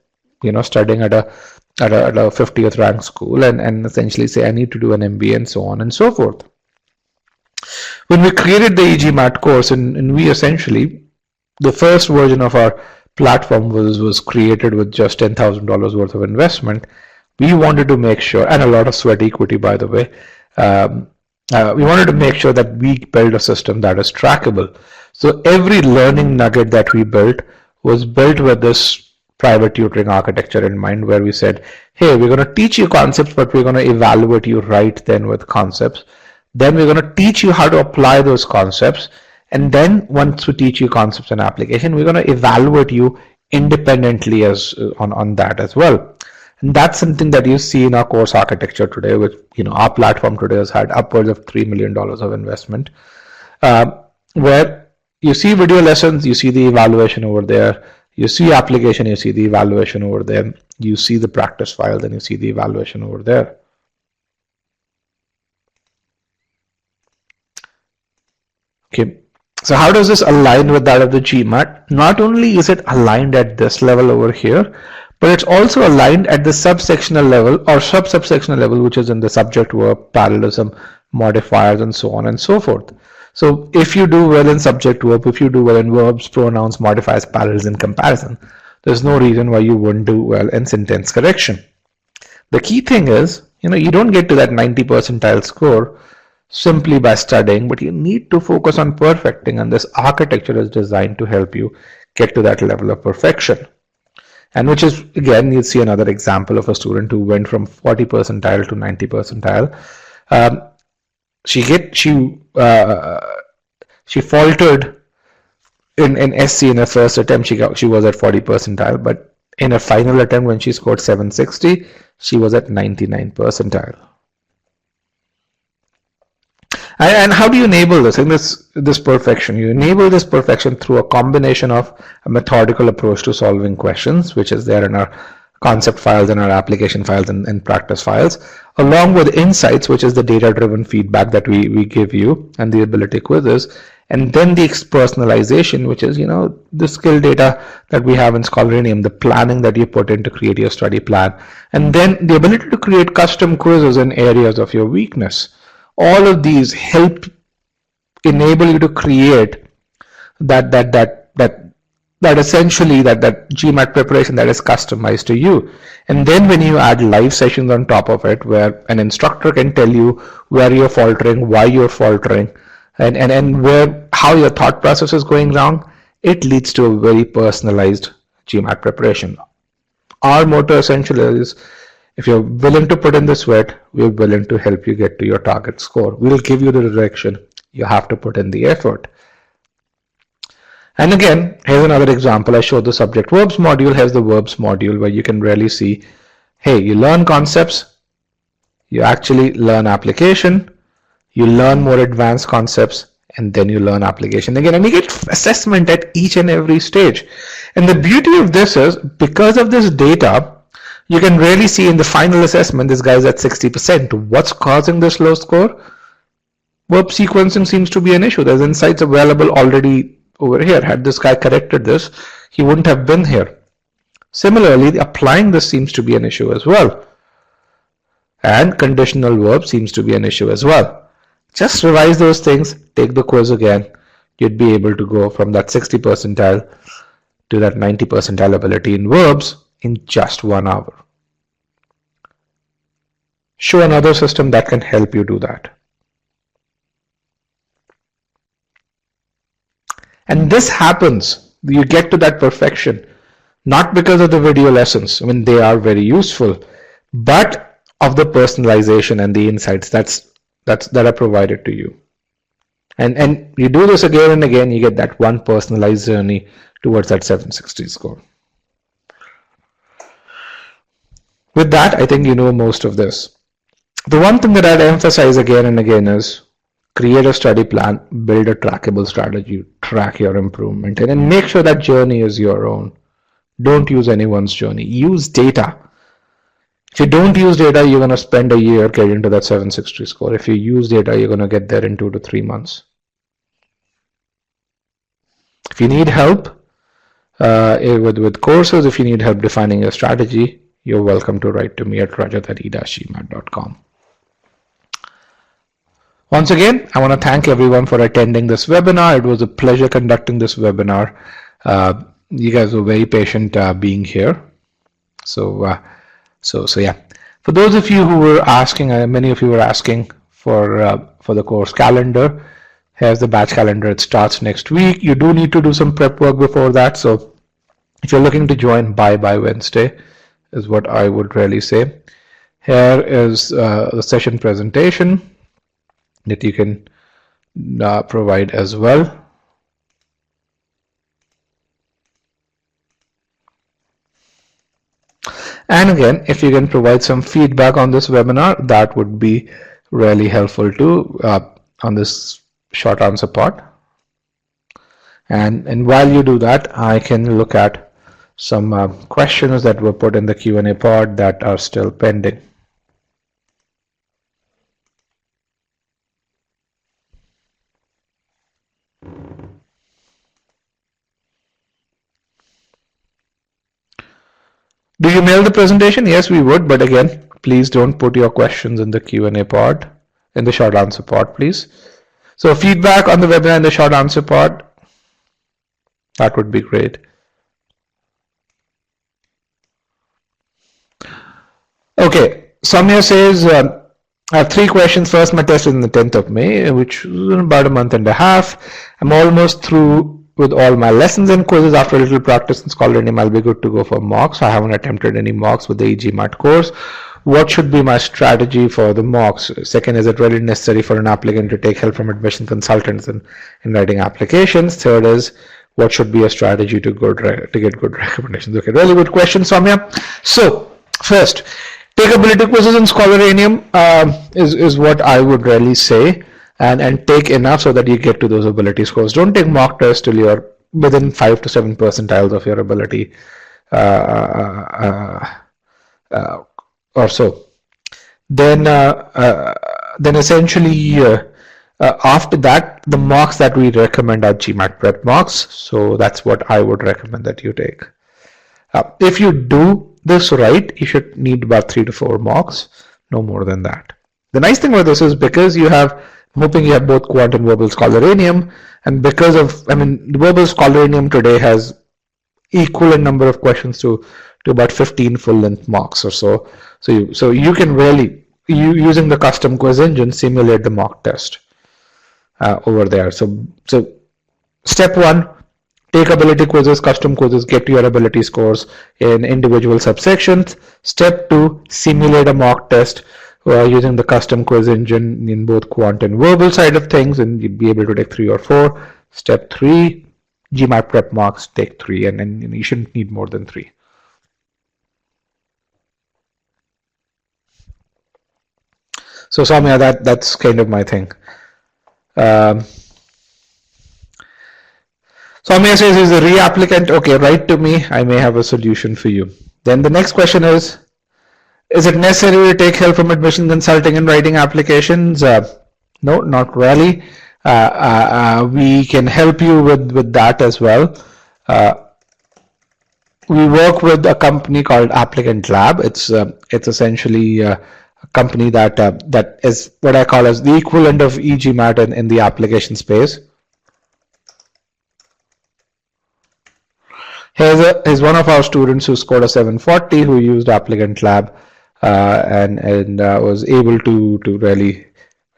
studying at a 50th rank school and essentially say, I need to do an MBA and so on and so forth. When we created the e-GMAT course, and we essentially, the first version of our platform was created with just $10,000 worth of investment. We wanted to make sure, and a lot of sweat equity, by the way, we wanted to make sure that we build a system that is trackable. So every learning nugget that we built was built with this private tutoring architecture in mind, where we said, hey, we're going to teach you concepts, but we're going to evaluate you right then with concepts. Then we're going to teach you how to apply those concepts. And then once we teach you concepts and application, we're going to evaluate you independently on that as well. And that's something that you see in our course architecture today, which, our platform today has had upwards of $3 million of investment, where you see video lessons, you see the evaluation over there, you see application, you see the evaluation over there, you see the practice files, and you see the evaluation over there. Okay, so how does this align with that of the GMAT? Not only is it aligned at this level over here, but it's also aligned at the subsectional level or sub-subsectional level, which is in the subject, verb, parallelism, modifiers, and so on and so forth. So if you do well in subject, verb, if you do well in verbs, pronouns, modifiers, parallelism, comparison, there's no reason why you wouldn't do well in sentence correction. The key thing is, you don't get to that 90 percentile score simply by studying, but you need to focus on perfecting, and this architecture is designed to help you get to that level of perfection. And which is, again, you see another example of a student who went from 40 percentile to 90 percentile. She faltered in SC in her first attempt. She was at 40 percentile, but in her final attempt, when she scored 760, she was at 99 percentile. And how do you enable this? In this perfection, you enable this perfection through a combination of a methodical approach to solving questions, which is there in our concept files and our application files and practice files, along with insights, which is the data-driven feedback that we give you, and the ability quizzes, and then the personalization, which is the skill data that we have in Scholarium, the planning that you put in to create your study plan, and then the ability to create custom quizzes in areas of your weakness. All of these help enable you to create that essentially that GMAT preparation that is customized to you. And then when you add live sessions on top of it, where an instructor can tell you where you're faltering, why you're faltering, and how your thought process is going wrong, it leads to a very personalized GMAT preparation. Our motto essentially is, if you're willing to put in the sweat, we're willing to help you get to your target score. We'll give you the direction. You have to put in the effort. And again, here's another example. I showed the subject verbs module. Here's the verbs module, where you can really see, hey, you learn concepts, you actually learn application, you learn more advanced concepts, and then you learn application again. And you get assessment at each and every stage. And the beauty of this is, because of this data, you can really see in the final assessment, this guy's at 60%. What's causing this low score? Verb sequencing seems to be an issue. There's insights available already over here. Had this guy corrected this, he wouldn't have been here. Similarly, applying this seems to be an issue as well. And conditional verb seems to be an issue as well. Just revise those things, take the quiz again. You'd be able to go from that 60 percentile to that 90 percentile ability in verbs in just 1 hour. Show another system that can help you do that. And this happens, you get to that perfection, not because of the video lessons, I mean, they are very useful, but of the personalization and the insights that are provided to you. And you do this again and again, you get that one personalized journey towards that 760 score. With that, I think you know most of this. The one thing that I'd emphasize again and again is create a study plan, build a trackable strategy, track your improvement, and then make sure that journey is your own. Don't use anyone's journey. Use data. If you don't use data, you're going to spend a year getting to that 760 score. If you use data, you're going to get there in 2 to 3 months. If you need help with courses, if you need help defining your strategy, you're welcome to write to me at rajat@e-gmat.com. Once again, I want to thank everyone for attending this webinar. It was a pleasure conducting this webinar. You guys were very patient being here. So yeah. For those of you who were asking, many of you were asking for the course calendar. Here's the batch calendar. It starts next week. You do need to do some prep work before that. So if you're looking to join by Wednesday, is what I would really say. Here is the session presentation that you can provide as well. And again, if you can provide some feedback on this webinar, that would be really helpful too on this short answer part. And while you do that, I can look at some questions that were put in the Q&A pod that are still pending. Do you mail the presentation? Yes, we would, but again, please don't put your questions in the Q&A pod, in the short answer pod, please. So feedback on the webinar in the short answer pod, that would be great. Okay, Samya says, I have 3 questions. First, my test is on the 10th of May, which is in about a month and a half. I'm almost through with all my lessons and quizzes. After a little practice in Scholarinium, I'll be good to go for mocks. I haven't attempted any mocks with the e-GMAT course. What should be my strategy for the mocks? Second, is it really necessary for an applicant to take help from admission consultants in writing applications? Third is, what should be a strategy to get good recommendations? Okay, really good question, Soumya. So first, take ability quizzes in Scholarinium is what I would really say. And take enough so that you get to those ability scores. Don't take mock tests till you're within 5 to 7 percentiles of your ability or so. Then essentially after that, the mocks that we recommend are GMAT prep mocks. So that's what I would recommend that you take. If you do this right, you should need about 3 to 4 mocks, no more than that. The nice thing about this is because you have, I'm hoping you have both quant and verbal Scholarinium, and because of, I mean, the verbal Scholarinium today has equivalent number of questions to about 15 full-length mocks or so. So you can really, using the custom quiz engine, simulate the mock test over there. So step 1, take ability quizzes, custom quizzes, get to your ability scores in individual subsections. Step 2, simulate a mock test using the custom quiz engine in both quant and verbal side of things, and you'd be able to take 3 or 4. Step 3, GMAT prep mocks, take 3, and then you shouldn't need more than 3. So Soumya, that's kind of my thing. Soumya says, is a re-applicant? Okay, write to me. I may have a solution for you. Then the next question is it necessary to take help from admission consulting and writing applications? No, not really. We can help you with that as well. We work with a company called Applicant Lab. It's essentially a company that is what I call as the equivalent of e-GMAT in the application space. Here's one of our students who scored a 740, who used applicant lab and was able to really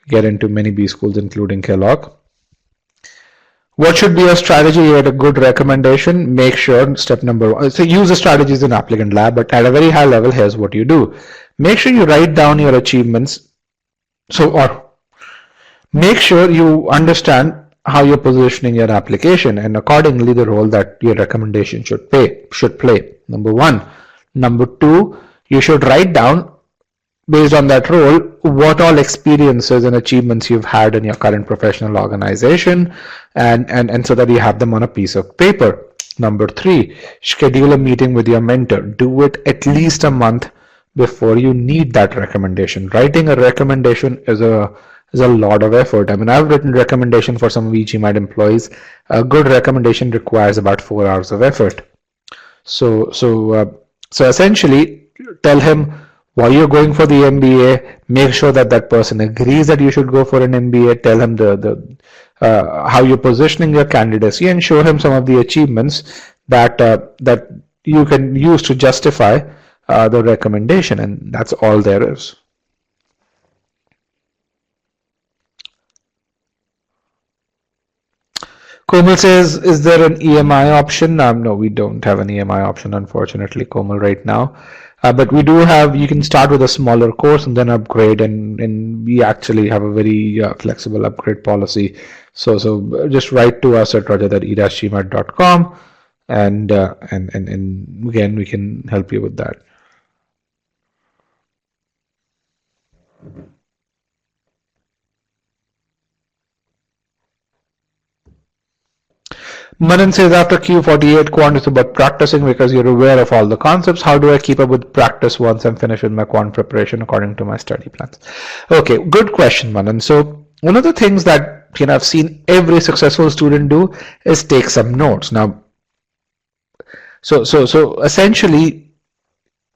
get into many B schools, including Kellogg. What should be your strategy? You had a good recommendation. Make sure, step number one, so use the strategies in applicant lab, but at a very high level, here's what you do. Make sure you write down your achievements. Or make sure you understand how you're positioning your application and accordingly the role that your recommendation should play. Number one. Number two, you should write down, based on that role, what all experiences and achievements you've had in your current professional organization, and so that you have them on a piece of paper. Number three, schedule a meeting with your mentor. Do it at least a month before you need that recommendation. Writing a recommendation is a lot of effort. I mean, I've written recommendation for some e-GMAT employees. A good recommendation requires about 4 hours of effort. So essentially, tell him why you're going for the MBA. Make sure that that person agrees that you should go for an MBA. Tell him how you're positioning your candidacy, and show him some of the achievements that you can use to justify the recommendation, and that's all there is. Komal says, is there an EMI option? No, we don't have an EMI option, unfortunately, Komal, right now. But we do have, you can start with a smaller course and then upgrade, and we actually have a very flexible upgrade policy. So just write to us at roger@e-gmat.com, and again, we can help you with that. Manan says, after Q48, quant is about practicing because you're aware of all the concepts. How do I keep up with practice once I'm finished with my quant preparation according to my study plans? Okay, good question, Manan. So one of the things that I've seen every successful student do is take some notes. Now, so essentially,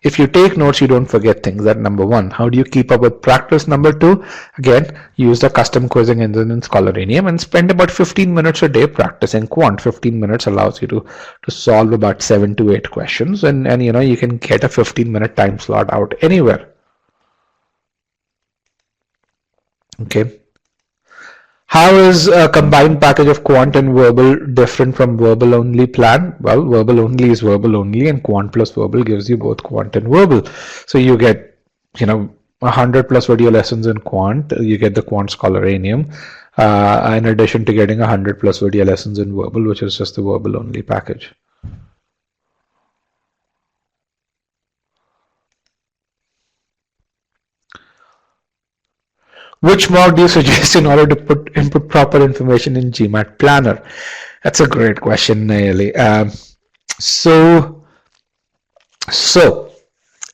if you take notes, you don't forget things. That's number one. How do you keep up with practice? Number two, again, use the custom quizzing engine in Scholaranium and spend about 15 minutes a day practicing quant. 15 minutes allows you to solve about 7 to 8 questions, and you can get a 15-minute time slot out anywhere. Okay. How is a combined package of quant and verbal different from verbal only plan? Well, verbal only is verbal only, and quant plus verbal gives you both quant and verbal. So you get 100 plus video lessons in quant. You get the quant Scholaranium, in addition to getting 100 plus video lessons in verbal, which is just the verbal only package. Which mock do you suggest in order to input proper information in GMAT Planner? That's a great question, Nayeli.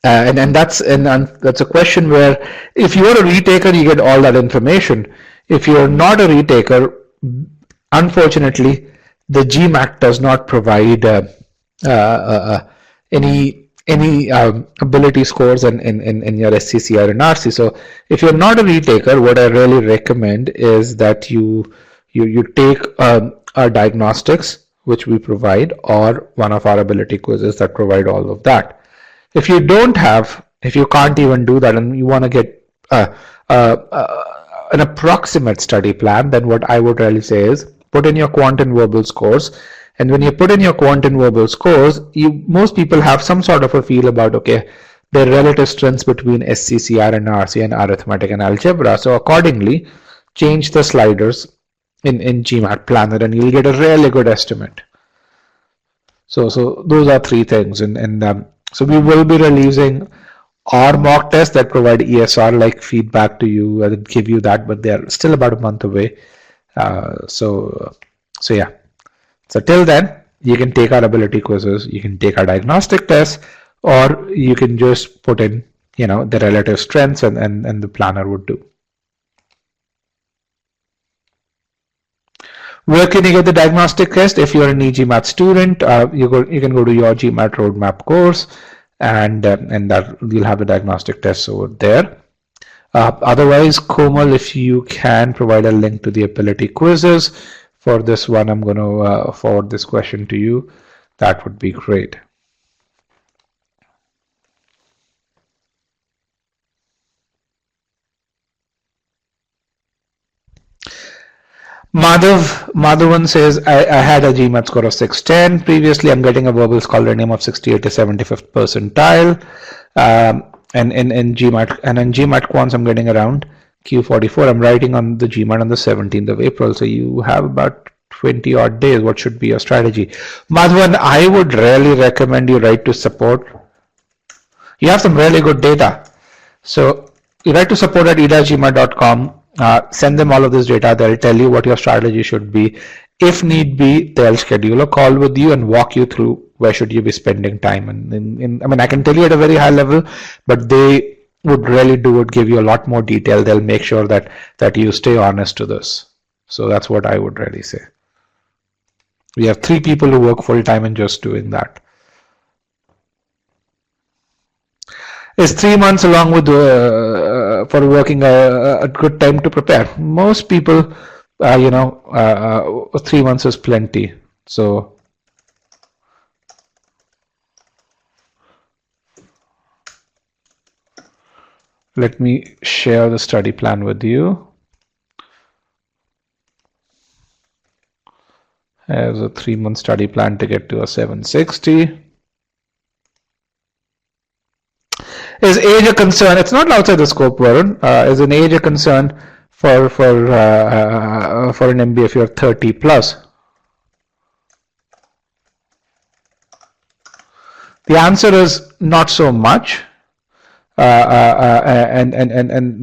And that's a question where if you're a retaker, you get all that information. If you're not a retaker, unfortunately, the GMAT does not provide any ability scores in your SCCR and RC. So if you're not a retaker, what I really recommend is that you take our diagnostics, which we provide, or one of our ability quizzes that provide all of that. If you can't even do that, and you want to get an approximate study plan, then what I would really say is put in your quant and verbal scores. And when you put in your quant and verbal scores, most people have some sort of a feel about, okay, the relative strengths between SCCR and RC and arithmetic and algebra. So accordingly, change the sliders in GMAT Planner, and you'll get a really good estimate. So those are 3 things. And so we will be releasing our mock tests that provide ESR-like feedback to you that give you that, but they're still about a month away. So yeah. So till then, you can take our ability quizzes, you can take our diagnostic tests, or you can just put in, the relative strengths, and the planner would do. Where can you get the diagnostic test? If you're an e-GMAT student, you can go to your GMAT roadmap course, and that you'll have the diagnostic tests over there. Otherwise, Komal, if you can provide a link to the ability quizzes. For this one, I'm going to forward this question to you. that would be great. Madhavan says, I had a GMAT score of 610. Previously, I'm getting a verbal scholar name of 68 to 75th percentile. And in GMAT quants, I'm getting around Q44. I'm writing on the GMAT on the 17th of April. So you have about 20 odd days. What should be your strategy? Madhavan, I would really recommend you write to support. You have some really good data. So you write to support at e-GMAT.com. Send them all of this data. They'll tell you what your strategy should be. If need be, they'll schedule a call with you and walk you through where should you be spending time. And I mean, I can tell you at a very high level, but they would really give you a lot more detail. They'll make sure that you stay honest to this. So that's what I would really say. We have 3 people who work full time in just doing that. Is 3 months along with for working a good time to prepare? Most people, 3 months is plenty. So let me share the study plan with you. As a 3-month study plan to get to a 760. Is age a concern? It's not outside the scope, Varun. Is an age a concern for an MBA if you're 30 plus? The answer is not so much, and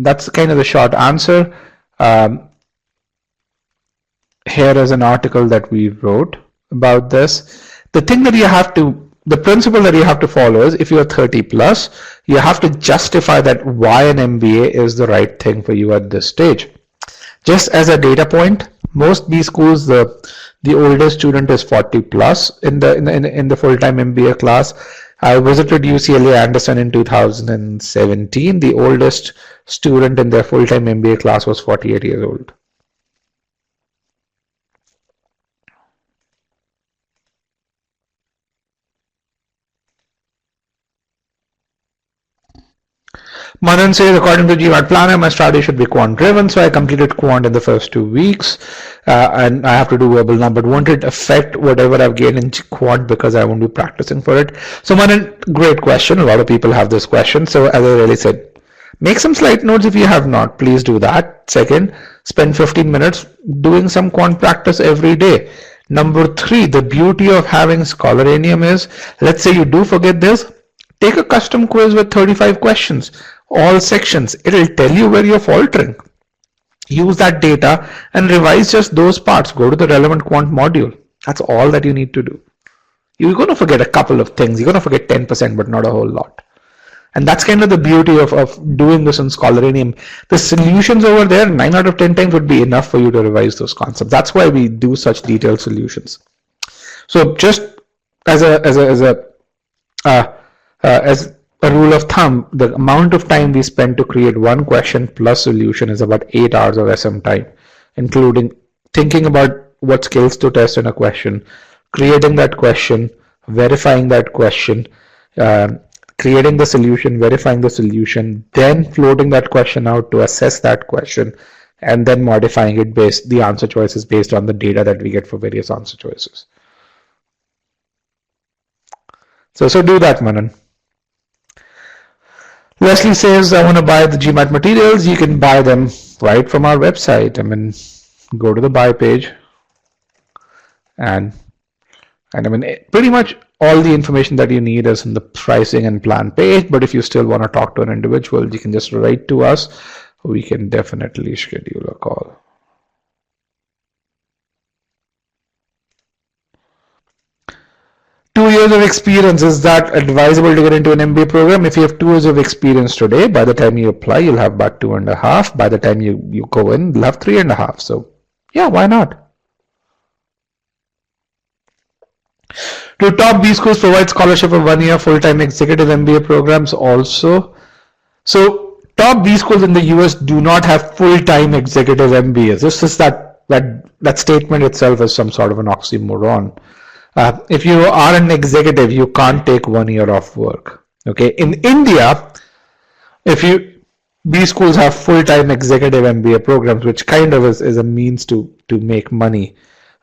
that's kind of the short answer. Here is an article that we wrote about this. The thing that you have to, the principle that you have to follow is if you are 30 plus, you have to justify that why an MBA is the right thing for you at this stage. Just as a data point, most B schools, the oldest student is 40 plus in the full-time MBA class. I visited UCLA Anderson in 2017. The oldest student in their full-time MBA class was 48 years old. Manan says, according to GMAT planner, my strategy should be quant driven. So I completed quant in the first 2 weeks, and I have to do verbal now. But won't it affect whatever I've gained in quant because I won't be practicing for it? So Manan, great question. A lot of people have this question. So as I really said, make some slide notes if you have not. Please do that. Second, spend 15 minutes doing some quant practice every day. Number 3, the beauty of having Scholaranium is, let's say you do forget this, take a custom quiz with 35 questions. All sections, it'll tell you where you're faltering. Use that data and revise just those parts. Go to the relevant quant module. That's all that you need to do. You're going to forget a couple of things. You're going to forget 10%, but not a whole lot. And that's kind of the beauty of doing this in Scholaranium. The solutions over there, 9 out of 10 times would be enough for you to revise those concepts. That's why we do such detailed solutions. So just as a rule of thumb, the amount of time we spend to create one question plus solution is about 8 hours of SM time, including thinking about what skills to test in a question, creating that question, verifying that question, creating the solution, verifying the solution, then floating that question out to assess that question, and then modifying it the answer choices based on the data that we get for various answer choices. So do that, Manan. Leslie says, I want to buy the GMAT materials. You can buy them right from our website. I mean, go to the buy page, and I mean, pretty much all the information that you need is in the pricing and plan page. But if you still want to talk to an individual, you can just write to us. We can definitely schedule a call. Two years of experience, is that advisable to get into an MBA program? If you have 2 years of experience today, by the time you apply, you'll have about 2.5. By the time you go in, you'll have 3.5. So yeah, why not? Do top B schools provide scholarship for 1 year full-time executive MBA programs also? So top B schools in the US do not have full-time executive MBAs. This is that statement itself is some sort of an oxymoron. If you are an executive, you can't take 1 year off work. Okay, in India, if you these schools have full-time executive MBA programs, which kind of is a means to make money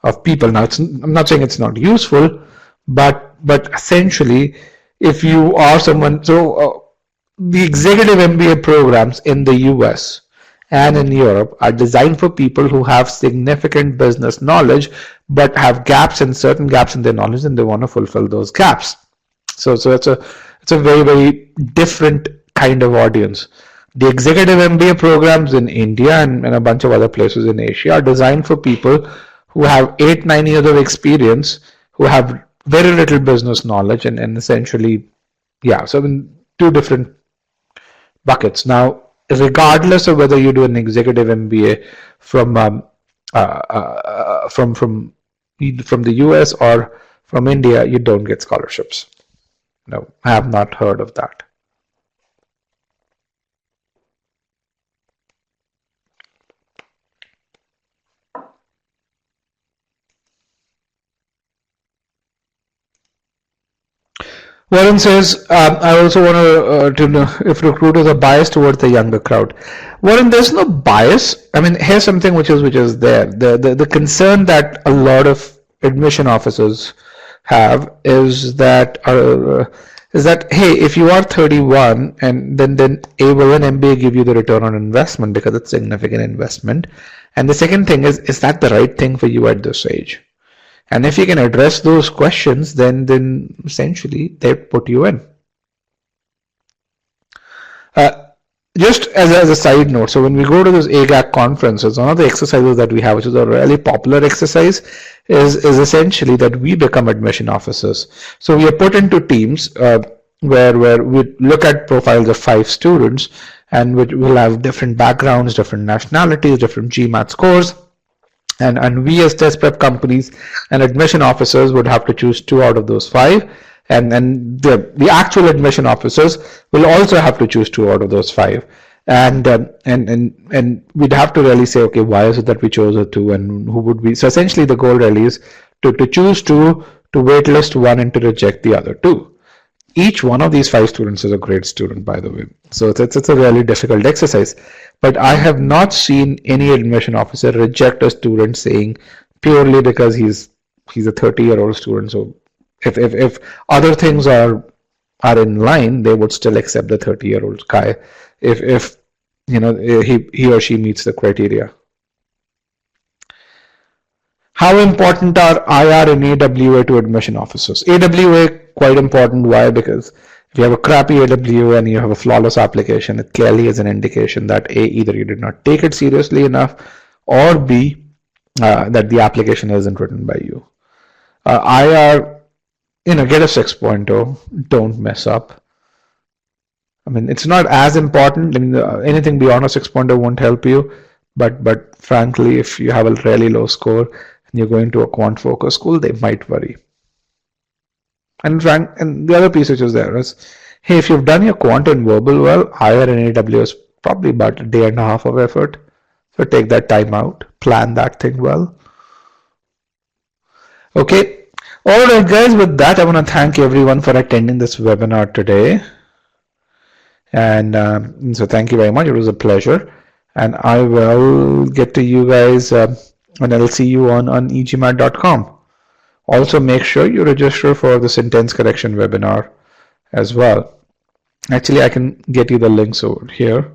of people. Now, I'm not saying it's not useful, but essentially, if you are someone, the executive MBA programs in the US and in Europe are designed for people who have significant business knowledge but have certain gaps in their knowledge, and they want to fulfill those gaps. So it's a very different kind of audience. The executive MBA programs in India and a bunch of other places in Asia are designed for people who have 8-9 years of experience, who have very little business knowledge, and essentially, yeah. So in two different buckets. Now, regardless of whether you do an executive MBA from from the US or from India, you don't get scholarships. No, I have not heard of that. Warren says, I also want to know if recruiters are biased towards the younger crowd. Warren, there's no bias. I mean, here's something which is there. The concern that a lot of admission officers have is that hey, if you are 31 and then will an MBA give you the return on investment because it's significant investment? And the second thing is that the right thing for you at this age? And if you can address those questions, then essentially they put you in. Just as a side note, so when we go to those AIGAC conferences, one of the exercises that we have, which is a really popular exercise, is essentially that we become admission officers. So we are put into teams where we look at profiles of 5 students, and which will have different backgrounds, different nationalities, different GMAT scores. And we as test prep companies and admission officers would have to choose 2 out of those 5, and the actual admission officers will also have to choose 2 out of those 5, and we'd have to really say, okay, why is it that we chose the 2, and who would we? So essentially, the goal really is to choose 2, to waitlist 1, and to reject the other 2. Each one of these 5 students is a great student, by the way. So it's a really difficult exercise. But I have not seen any admission officer reject a student saying purely because he's a 30-year-old student. So if other things are in line, they would still accept the 30-year-old guy if he or she meets the criteria. How important are IR and AWA to admission officers? AWA, quite important. Why? Because if you have a crappy AWA and you have a flawless application, it clearly is an indication that A, either you did not take it seriously enough, or B, that the application isn't written by you. IR, get a 6.0, don't mess up. I mean, it's not as important. I mean, anything beyond a 6.0 won't help you, but frankly, if you have a really low score, and you're going to a quant focus school, they might worry. And the other piece which is there is, hey, if you've done your quant and verbal well, IR and AW is probably about a day and a half of effort. So take that time out, plan that thing well. Okay. All right, guys, with that, I want to thank everyone for attending this webinar today. And so thank you very much. It was a pleasure. And I will get to you guys and I'll see you on e-GMAT.com. Also, make sure you register for the sentence correction webinar as well. Actually, I can get you the links over here.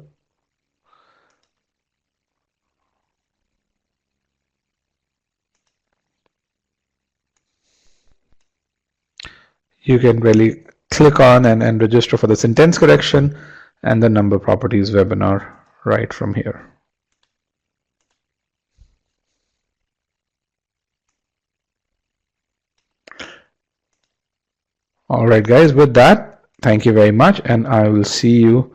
You can really click on and register for the sentence correction and the number properties webinar right from here. All right, guys, with that, thank you very much, and I will see you